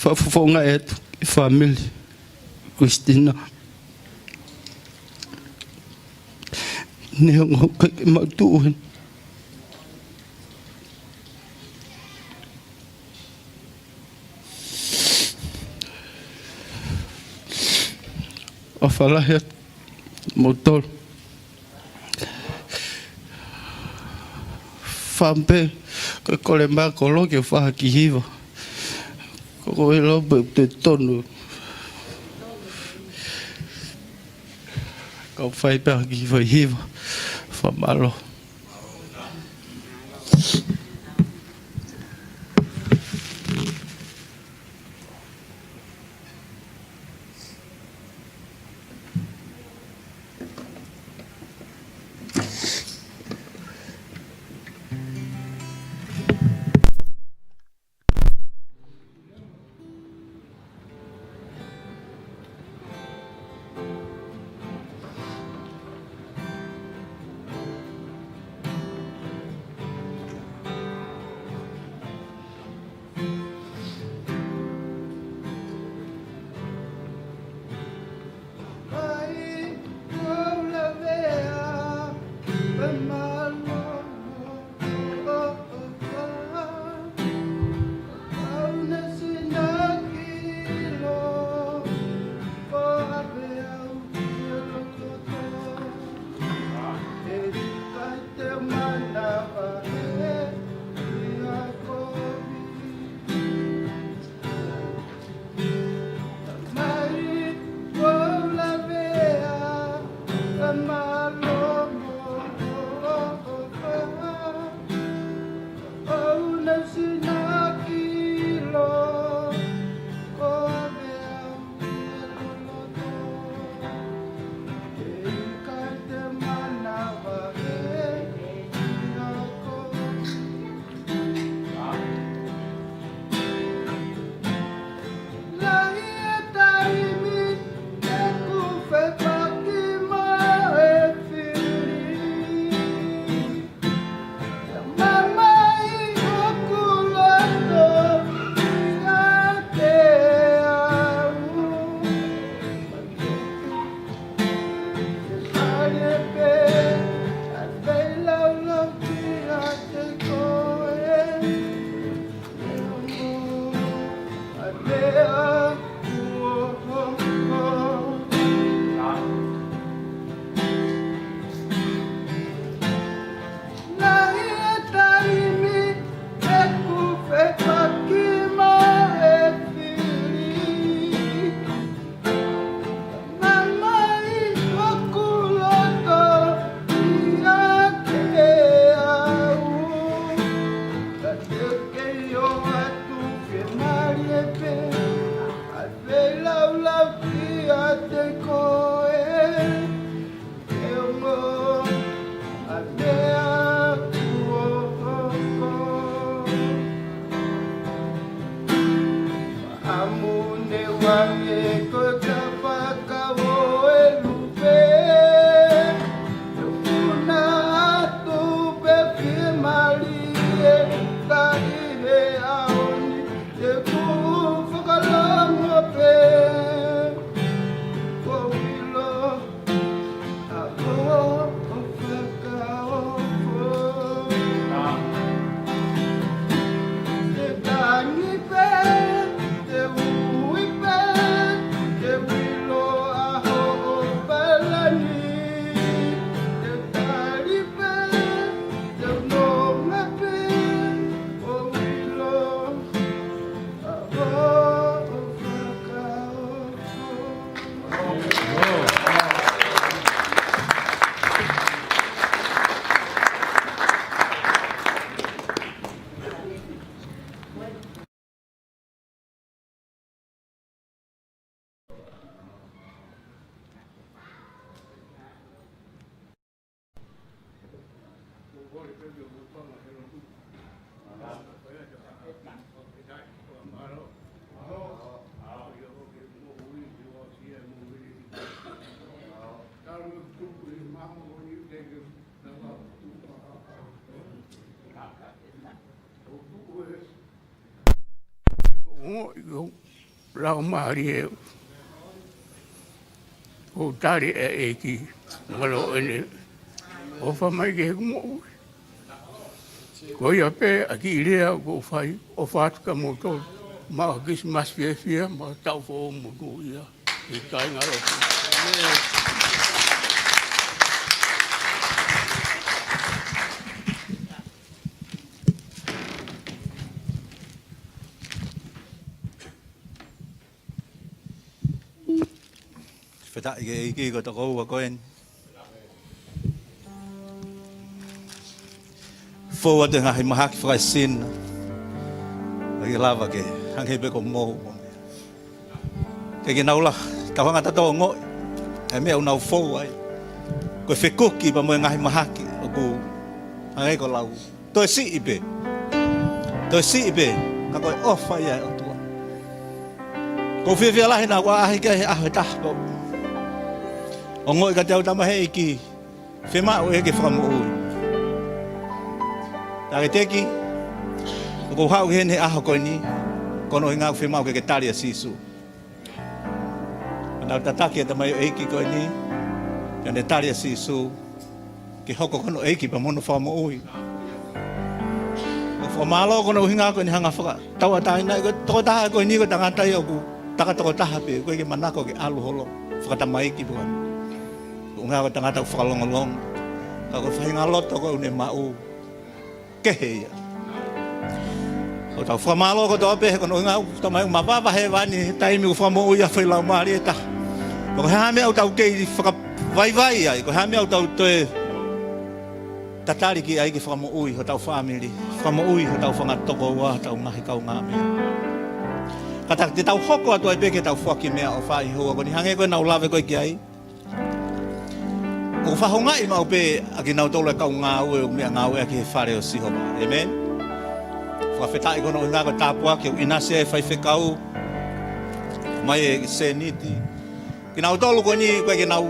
whafonga etu i family Christina neongo kake mautuhen a whalahe motor whampe ka kore mā kolo ke whaha ki hiwa ko e lope te tonu ka whai pēha ki hiwa whamalo ngo lau maari e o tari e ki ngalo ene o wha mai ke mo ko ia pe a ki rea ko whai o whātuka mo tō ma kis mas fia ma tau fo mo ko ia i tai ngaro Feta iki ko to ko koen. Forward nga hi mahak fra sin. Ai lava ke hang hebe ko mo. Ke naula ka hanga ta to ngo. E me una fo ai. Ko fe koki pa mo nga hi mahak ko ai ko lau. To si ibe. To si ibe ka ko ofa ya o to. Ko fe fe la hina wa ai ke a ta ko. O ngoi ka tau tama hei ki whema o eke whakamu ui. Tāke teki, o kou hau hene aho koe ni, kono i ngā whema o ke tari a sisu. Nau tataki a tamai o eiki koe ni, kia ne tari a sisu, ke hoko kono eiki pa mono whakamu ui. O whamalo kono uhi ngā koe ni hanga whaka, tau a tāina, toko taha koe ni ko tangatai o ku, taka toko taha pe, koe ke manako ke alu holo, whakatama eiki puan. Ngā ko tangata whakalongalong. Ka ko whainga loto ko une mau. Kehe ia. O tau whamalo ko tō pehe kono ngā tamai mawapa he wani taimi u whamo uia whailau maari e ta. Ko hame au tau kei whakawaiwai ai. Ko hame au tau toe tatari ki ai ki whamo ui ho tau whamiri. Whamo ui ho tau whangatoko ua tau ngahi kau ngā mea. Kata te tau hoko atu ai peke tau whaki mea o whai hua. Ko ni hange koe nau lawe koe ki ai. O whahonga I mau pe a ki nau tolo e kau ngā ue o mea ngā ue a ki he whare o sihoba. Amen? Whawhetai kono i ngā ko tāpua ki o inase e whaiwhekau. Mai e se niti. Ki nau tolo koe ni koe ki nau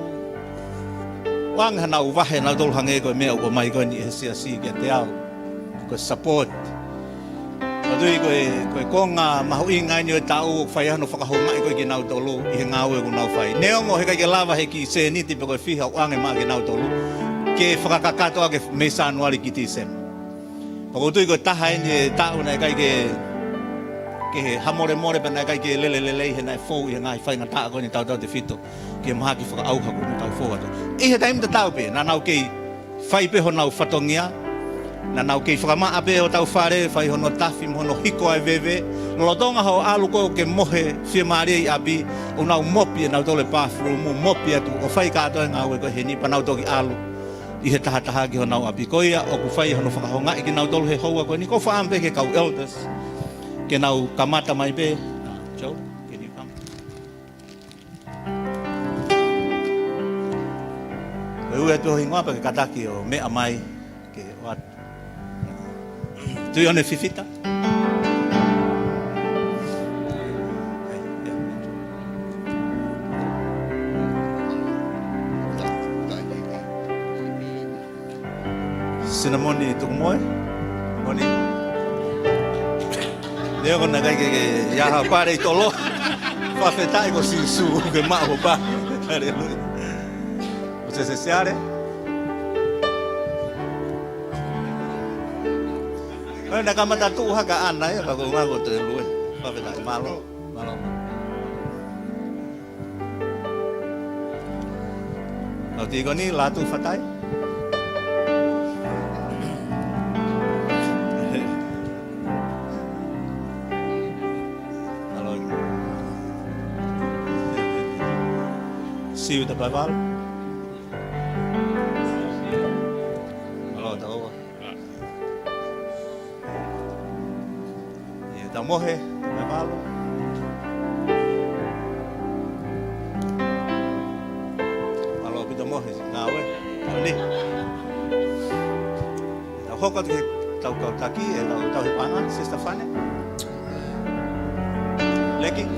wanga nau wahe nau tolo hange koe mea o ko mai koe ni e sia si ki a te au. Koe support. Atui koe konga mahu I ngai ni o tau o whaiano whakahonga I koe ki nau tolu I he ngā ue ko nau whai. Neongo he kai ke lava he ki se niti pe koe whiha o ange maa ki nau tolu. Ke whakakakato a ke meisa anuari ki tisem. Pako tui koe taha eni e tau na e kai ke hamore more pa na e kai ke lelelelei he na e fōu I he ngai whainga taa koe ni tau tau te whito. Ke maha ki whakaauha ko ni tau fōato. I he taim ta tau pe, na nau kei whai pe ho nau whatongia. Na nau kei whakamaa pe o tau whare, whai hono tafi, hono hiko ai vewe. Nolotonga ho alu ko ke mohe whia maari I api, o nau mopi e nau tole bathroom, o mopi atu, o whai kātoe ngā ue ko he ni, pa nau toki alu. I he taha ki ho nau api. Ko ia, o ku whai hono whakahonga I ki nau tolu he houa ko ni, ko whaampe ke kau elders. Ke nau kamata mai pe. Joe, can you come? Koe ue atu hingoa pa ke kataki o mea mai, ke wat. Tu yon e fifita? Sinamoni tukumoe? Moni? Leo kona kai ke yaha pare I tolo. Whawhetai ko sisu ke maho pa. Aleluia. O se seare? Ai na kamata tu haka ana ya ko ngago te lue. Pa vela malo. Au ti goni la tu fatai. Alo. See you the Bible. Alo tahu. Da mohe, me malo. Alo pita mohe, nawe, ali. Da hoko ke tau kau taki e tau he panga, Sister Fane. Leki.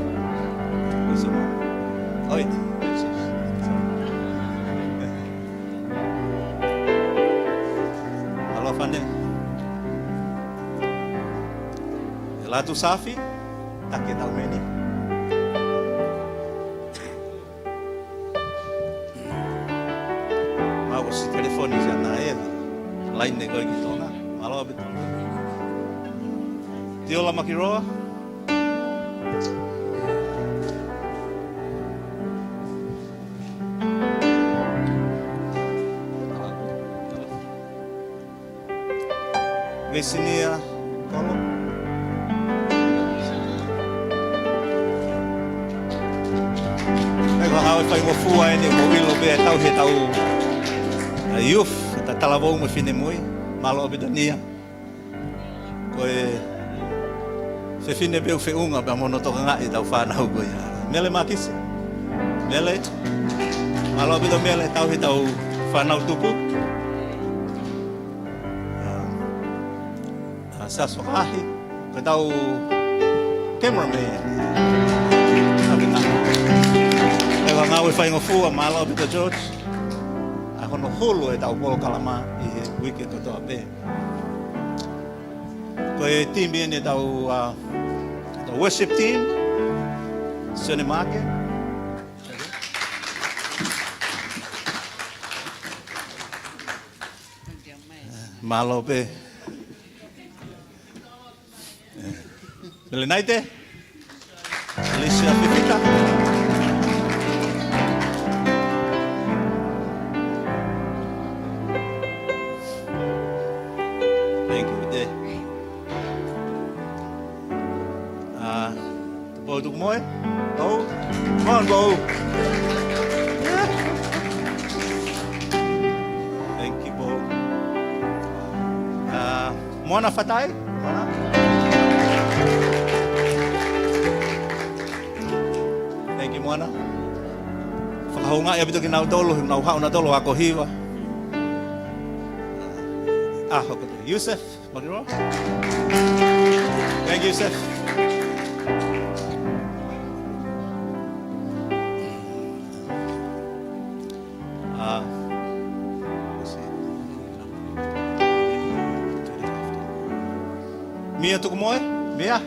Kusimo. Oi. Alo Fane. Latu safi, Take tau meni. Mau si telefoni jana e. Lain ne koi ki tona. Malo betul. Tiola makiroa. Vesinia kolo. Nego hau fai mo fua ni mo wilo be tau he tau. Youth ta talavou mo fine moi. Malo bedania. Koe se fine be fe unga ba mono to nga e tau fa na go ya. Mele makisi. Mele. Malo bedo mele tau he tau fa na tupu. Sa sokahi ka tau cameraman sabi na ewa nga we fai ngofu amala bito George ako no holo e tau polo kalama I wiki ko to abe ko e team bien e tau the worship team Sone Market malo be Melenaite, Alicia Pipita. Thank you, De. Bo Duk Moy. Bo. Come on, Bo. Yeah. Thank you, Bo. Mona Fatai. Mona. Thank you, Mona. Whakahunga ia bito ki nau tolu, nau hau na tolu ako hiwa. Hokote. Yusef, Magiro. Thank you, Yusef. Mia Tukumoy? Mia?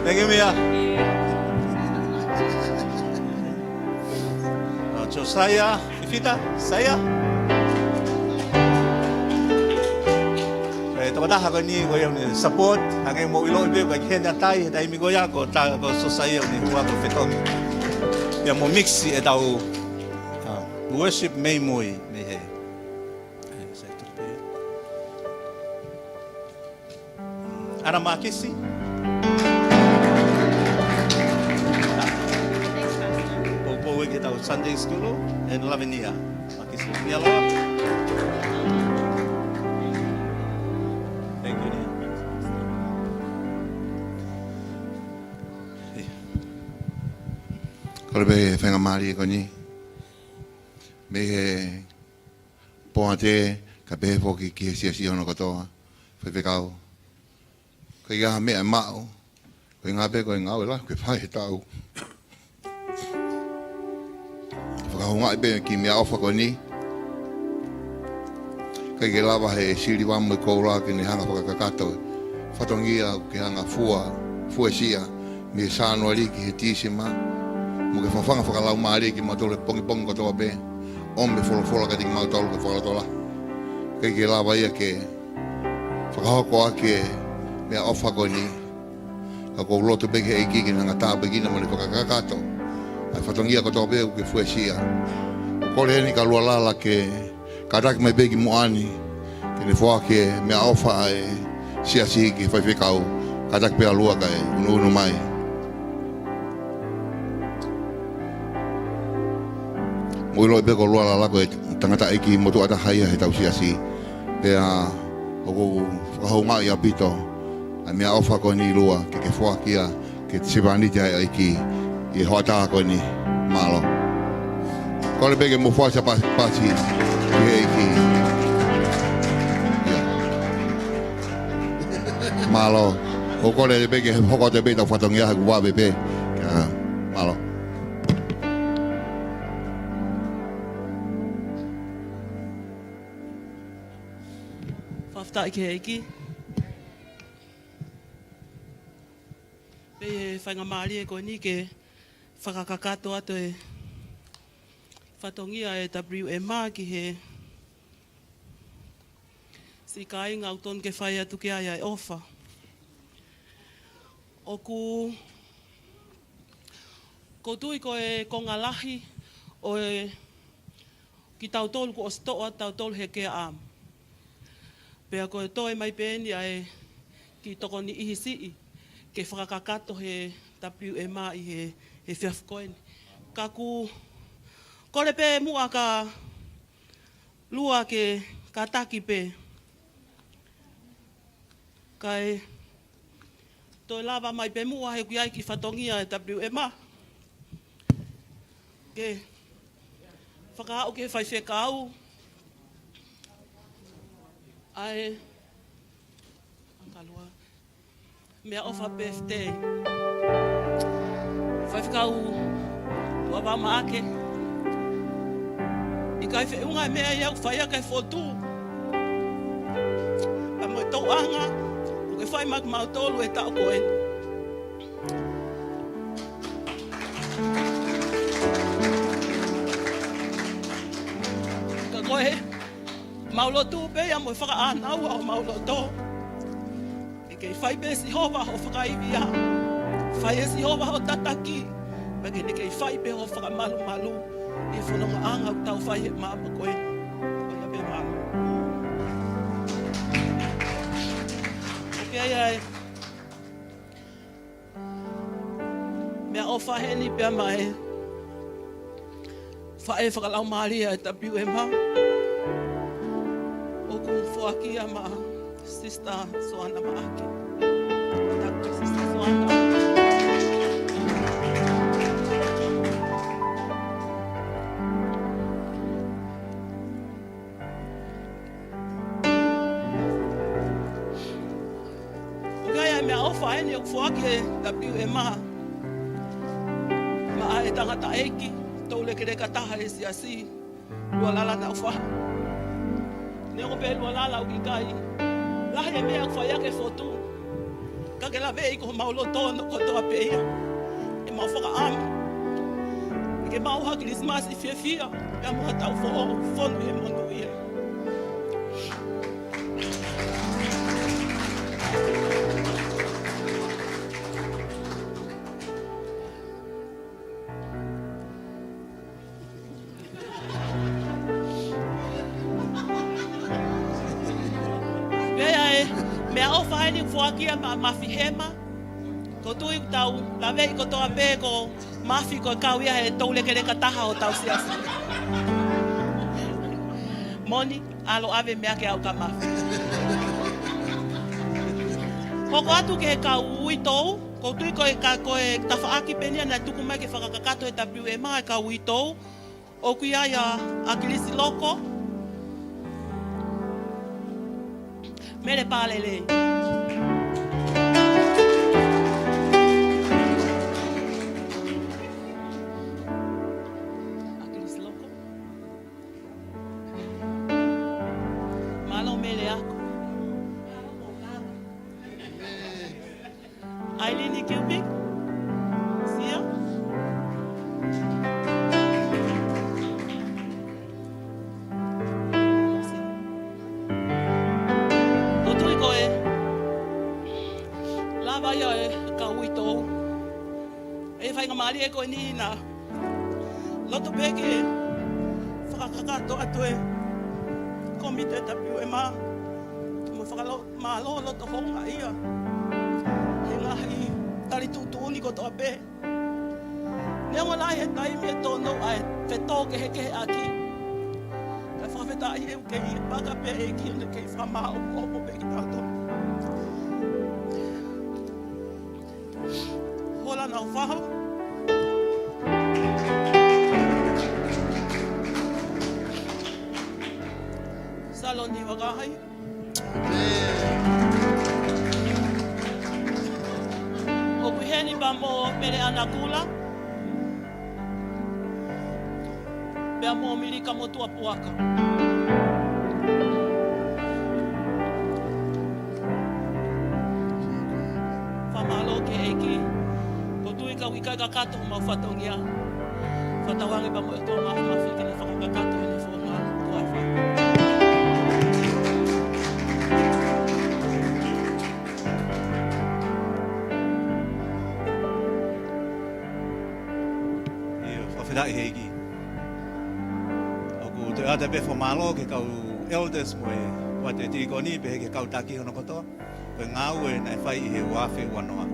Thank you, Mia. Josiah, Ifita, saya. Toda hak ni ko yung support, hanggang mo ilo ibe ko kaya tay, tay mi goya ko ta ko society ni huwa ko fetong. Ya mo mixi etau worship may moy me he. Ana makisi. We get our Sunday school and Lavinia. Makisi niya lo. Thank you. Kalau be fenga mari ko ni. Me poate ka be foki ki si ono ko to. Fe kau. Ko ya me mao. Ko ngabe ko ngau la ko fai tau. Whakahunga be ki mea ofa ko ni. Kai ke lawa he siri wamu ko ura ki ni hanga whakakakato. Whatongia ki hanga fua sia. Me sānua li ki he tīsima. Mo ke whawhanga whakalau maari ki matole pongi ko toa be. Ombe wholofola ka tiki mautolo ke whakalatola. Kai ke lawa ia ke whakahoko ake mea ofa ko ni. Ka ko uloto beke eiki ki hanga tāpe kina mo ni whakakakato. Ai whatongia ko tō pēu ke fuesia. Kore heni ka lualala ke karaki mai begi moani. Ke ne whoa ke mea ofa e sia sihi ki whaiwhekau. Karaki pēa lua ka e unu mai. Moilo e beko lualala ko e tangata eki motu ata haia he tau sia sihi. Pēa oku whakaunga i apito. Ai mea ofa ko ni lua ke whoa kia ke sivaniti ai eki. I hoata ko ni malo. Kole bege mo fo sa pasi ki malo. O kole bege hoko te beta fatong ya ku wa bebe. Malo. Fafta ke iki. e whainga maari e koe ni ke whakakakato ato e whatongia e WMA ki he si ka inga uton ke whai atu ki aia e ofa. O ko tui ko e konga lahi o e ki tau tolu ko o stoa tau tolu he kea am. Pea ko e toe mai pēni ai ki toko ni ihi sii ke whakakakato he WMA i he whiawhkoeni. Ka kore pē mua ka lua ke ka taki pē. Kai toi lava mai pe mua he kuiai ki whatongia e WMA. Ke whakaau ke whai whekau. Ai ankalua mea ofa birthday. Whai whekau tua wamaake. I kai wheunga mea iau whaia kai whotu. Pa moe tau anga. E whai mak mautolu e tau koe. Ka koe, maulotu pe ia moe whaka anau au mauloto. E kei whai pe si hova ho whakaivia. Whai e si hova ho tataki. Ma ke ne kei whai pe ho whaka malu malu. E whanonga anga u tau whai he maama koe. Koe pe malu. Ai mea o whaheni pia mai whae whakalau maaria e WMA o ku whoakia ma Sister Soana Maaki. Dr. Sister Soana. Mea ofa eni o whuake WMA. Ma e tangata eiki, tau leke reka taha e siasi, lua lala na uwha. Neo pe lua lala u ki kai. Lahi e mea whaiake whotu. Ka ke la vei ko maulo tono ko toa peia. E mau whaka am. E ke mau ha Christmas i fia fia. Pea mua tau whonu he monu ia. Mea ofa heni whuakia ma mafi hema. Ko tui tau, la vei ko toa pē ko mafi ko kauia he tau leke reka taha o tau siasi. Moni, alo ave mea ke au ka mafi. Ko atu ke kau ui tou, ko tui ko e tawhaaki penia na tuku mai ke whakakakato e WMA e kau ui tou. O kuia ia akilisi loko. Mere palele. Akilis loko. Malo mele ako. Aileen Cubic. Sia. Maria ko ni na loto peke whakakakato atu e komite WMA mo whakalo malo loto honga ia he ngahi tari tutuni ko toa pe neo lai he taimi e tono ai whetō ke heke aki ka whawheta i e uke i baka pe e ki ane kei whamao o pe ki tato hola nau whaho Salon di wakahay. O kuheni ba mo pere anakula. Bea mo milika mo tua puaka. Whamalo ke eki kau ika kakato mau fatongia. Fatawangi pa mo ito mafiki na fakakato ni fonga tuafa. Whawhidai heiki. Oku te ata pe whamalo ke kau elders mo e wate tīkoni pe ke kau taki hono kotoa. Koe ngau e nai whai i he wawhi wanoa.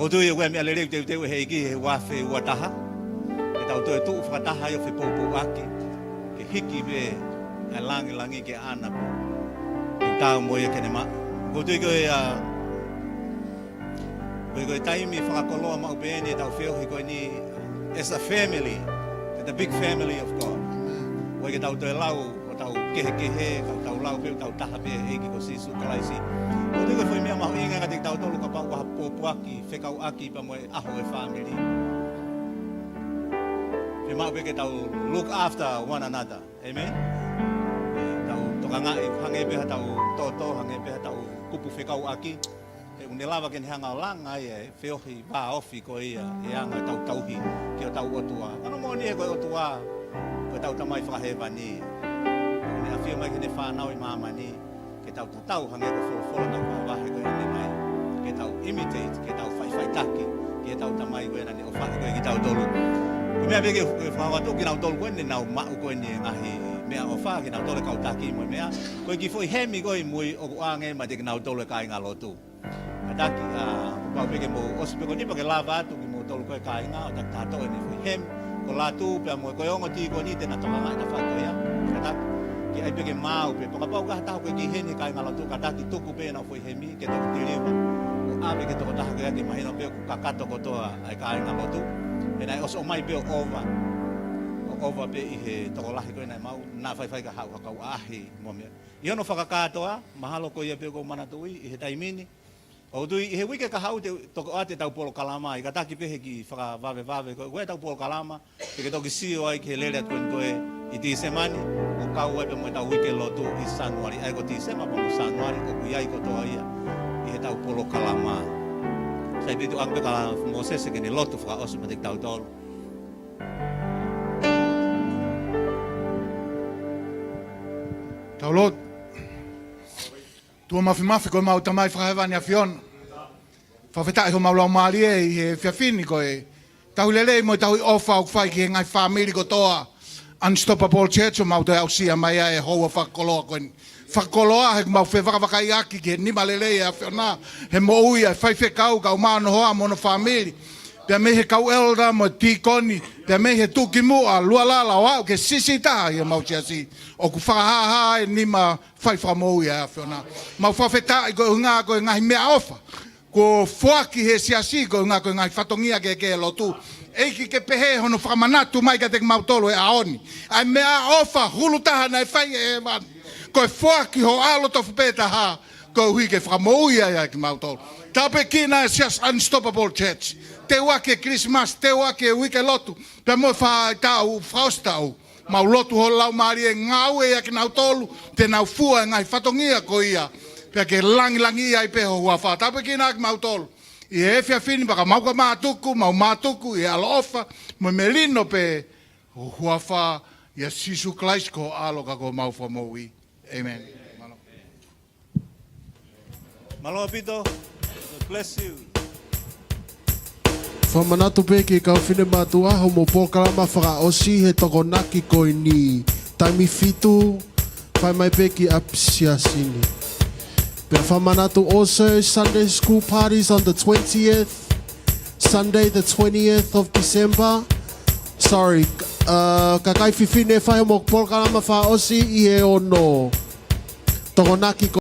O tu e wemi alere te te heiki he wawhi wataha. E tau tu e tuu whakataha i o whipoupu aki. Ke hiki pe ai langi ke ana po. Ke tau mo e kene ma. O tu e koe koe taimi whakakoloa mau peeni e tau whiohi koe ni as a family, the big family of God. Wai ke tau te lau, o tau kehe, tau lau pe, tau taha pe, eiki ko sisu kalaisi. O te koe mea mahu inga ngati tau tolu ka pau waha pōpuaki, whekau aki pa moe aho e family. Pe mau pe ke tau look after one another. Amen? Tau toka ngai, hange peha tau toto, hange peha tau kupu whekau aki. Une lava ken hanga langa e whiohi wā ofi ko ia e anga tau tauhi ki o tau otua. Ano mo ni e koe otua ko tau tamai whakahewa ni. Une a whio mai kene whanau i māma ni ke tau tatau hange ko wholofola tau whawahe koe ane mai. Ke tau imitate, ke tau whaiwhaitaki, ke tau tamai koe nani o whaki koe ki tau tolu. Ko mea peke whawatu ki nau tolu koe ne nau mau koe ni ngahi mea o wha ki nau tolu kau taki mo mea. Koe ki fwoi hemi koe mui o kuange ma te ki nau tolu e kai ngā lotu. Daki pau peke mo osipeko ni pake lava atu ki mo tolu koe kāinga o tak tātou e ni fui hem ko lātu pia mo koe ongo tiko ni tena toka ngai na whako ia kataki ki ai peke mau pe poka pau kaha taho koe ki heni kāinga latu kataki tuku pe na fui hemi ke toku tiriwa o ame ke toko taha koe ki mahino pe ku kakato kotoa ai kāinga latu e nai oso o mai pe o over pe i he toko lahi koe nai mau na whai ka hau hakau ahi mo mea i ono whakakatoa mahalo koe ia pe ko manatui i he taimini. O tui i he wike ka hau te toko ate tau polo kalama i ka taki pehe ki whaka vave koe tau polo kalama te ke toki sio ai ki he lere atu koe i ti semani o kau ai pe moe tau wike lotu i sanuari ai ko ti sema pa mo sanuari o kui ai kotoa ia i he tau polo kalama sai pitu ang pe ka Moses ke ni lotu whaka osu ma te tau tolu. Tau lot. Tua mafi koe mau tamai whakahewani a whiona. Whawhetai ho maulau maari e i he whiawhini koe. Tau lelei mo tau i ofa au whai ki he ngai whamiri ko toa. Unstoppable Church o mau te au sia mai e hoa whakakoloa koe. Whakakoloa he mau whewakawaka i aki ki he nima lelei a whiona. He mo ui a whaiwhekau kau maano hoa mono whamiri. Pea me he kau elda mo tīkoni. Pea me he tuki mua lua lala o au ke sisi taha i a mau tiasi. O ku whakahaha e nima whaiwhamou i a whiona. Mau whawhetai koe unga koe ngahi mea ofa. Ko whuaki he siasi koe unga koe ngahi whatongia ke lotu. Eiki ke pehe hono whakamanatu mai ka te mautolo e aoni. Ai mea ofa hulu taha nei whai e man. Koe whuaki ho alo tofu pēta ha. Koe hui ke whakamou i a ki mautolo. Tāpe kina is just Unstoppable Church. Te wake Christmas, te wake wike lotu. Pea mo wha tau, whaostau. Mau lotu ho lau maari e ngau e aki nau tolu. Te nau fua e ngai whatongia ko ia. Pea ke langi ia i peho hua wha. Tāpe kina aki mau tolu. I e whia whini baka mau ka mātuku, mau mātuku i alo ofa. Mo me lino pe hua wha. Ia Sisu Christ ko alo ka ko mau wha mou i. Amen. Malo Pito. Bless you. Whamanatu peke kau whine mātu aho mo pōkalama whakaosi he toko naki koe ni taimi fitu whai mai peke apisia sini. Pea whamanatu also Sunday school parties on the 20th, Sunday the 20th of December. Sorry, kakai whiwhine whai mo pōkalama whakaosi i he ono toko naki koe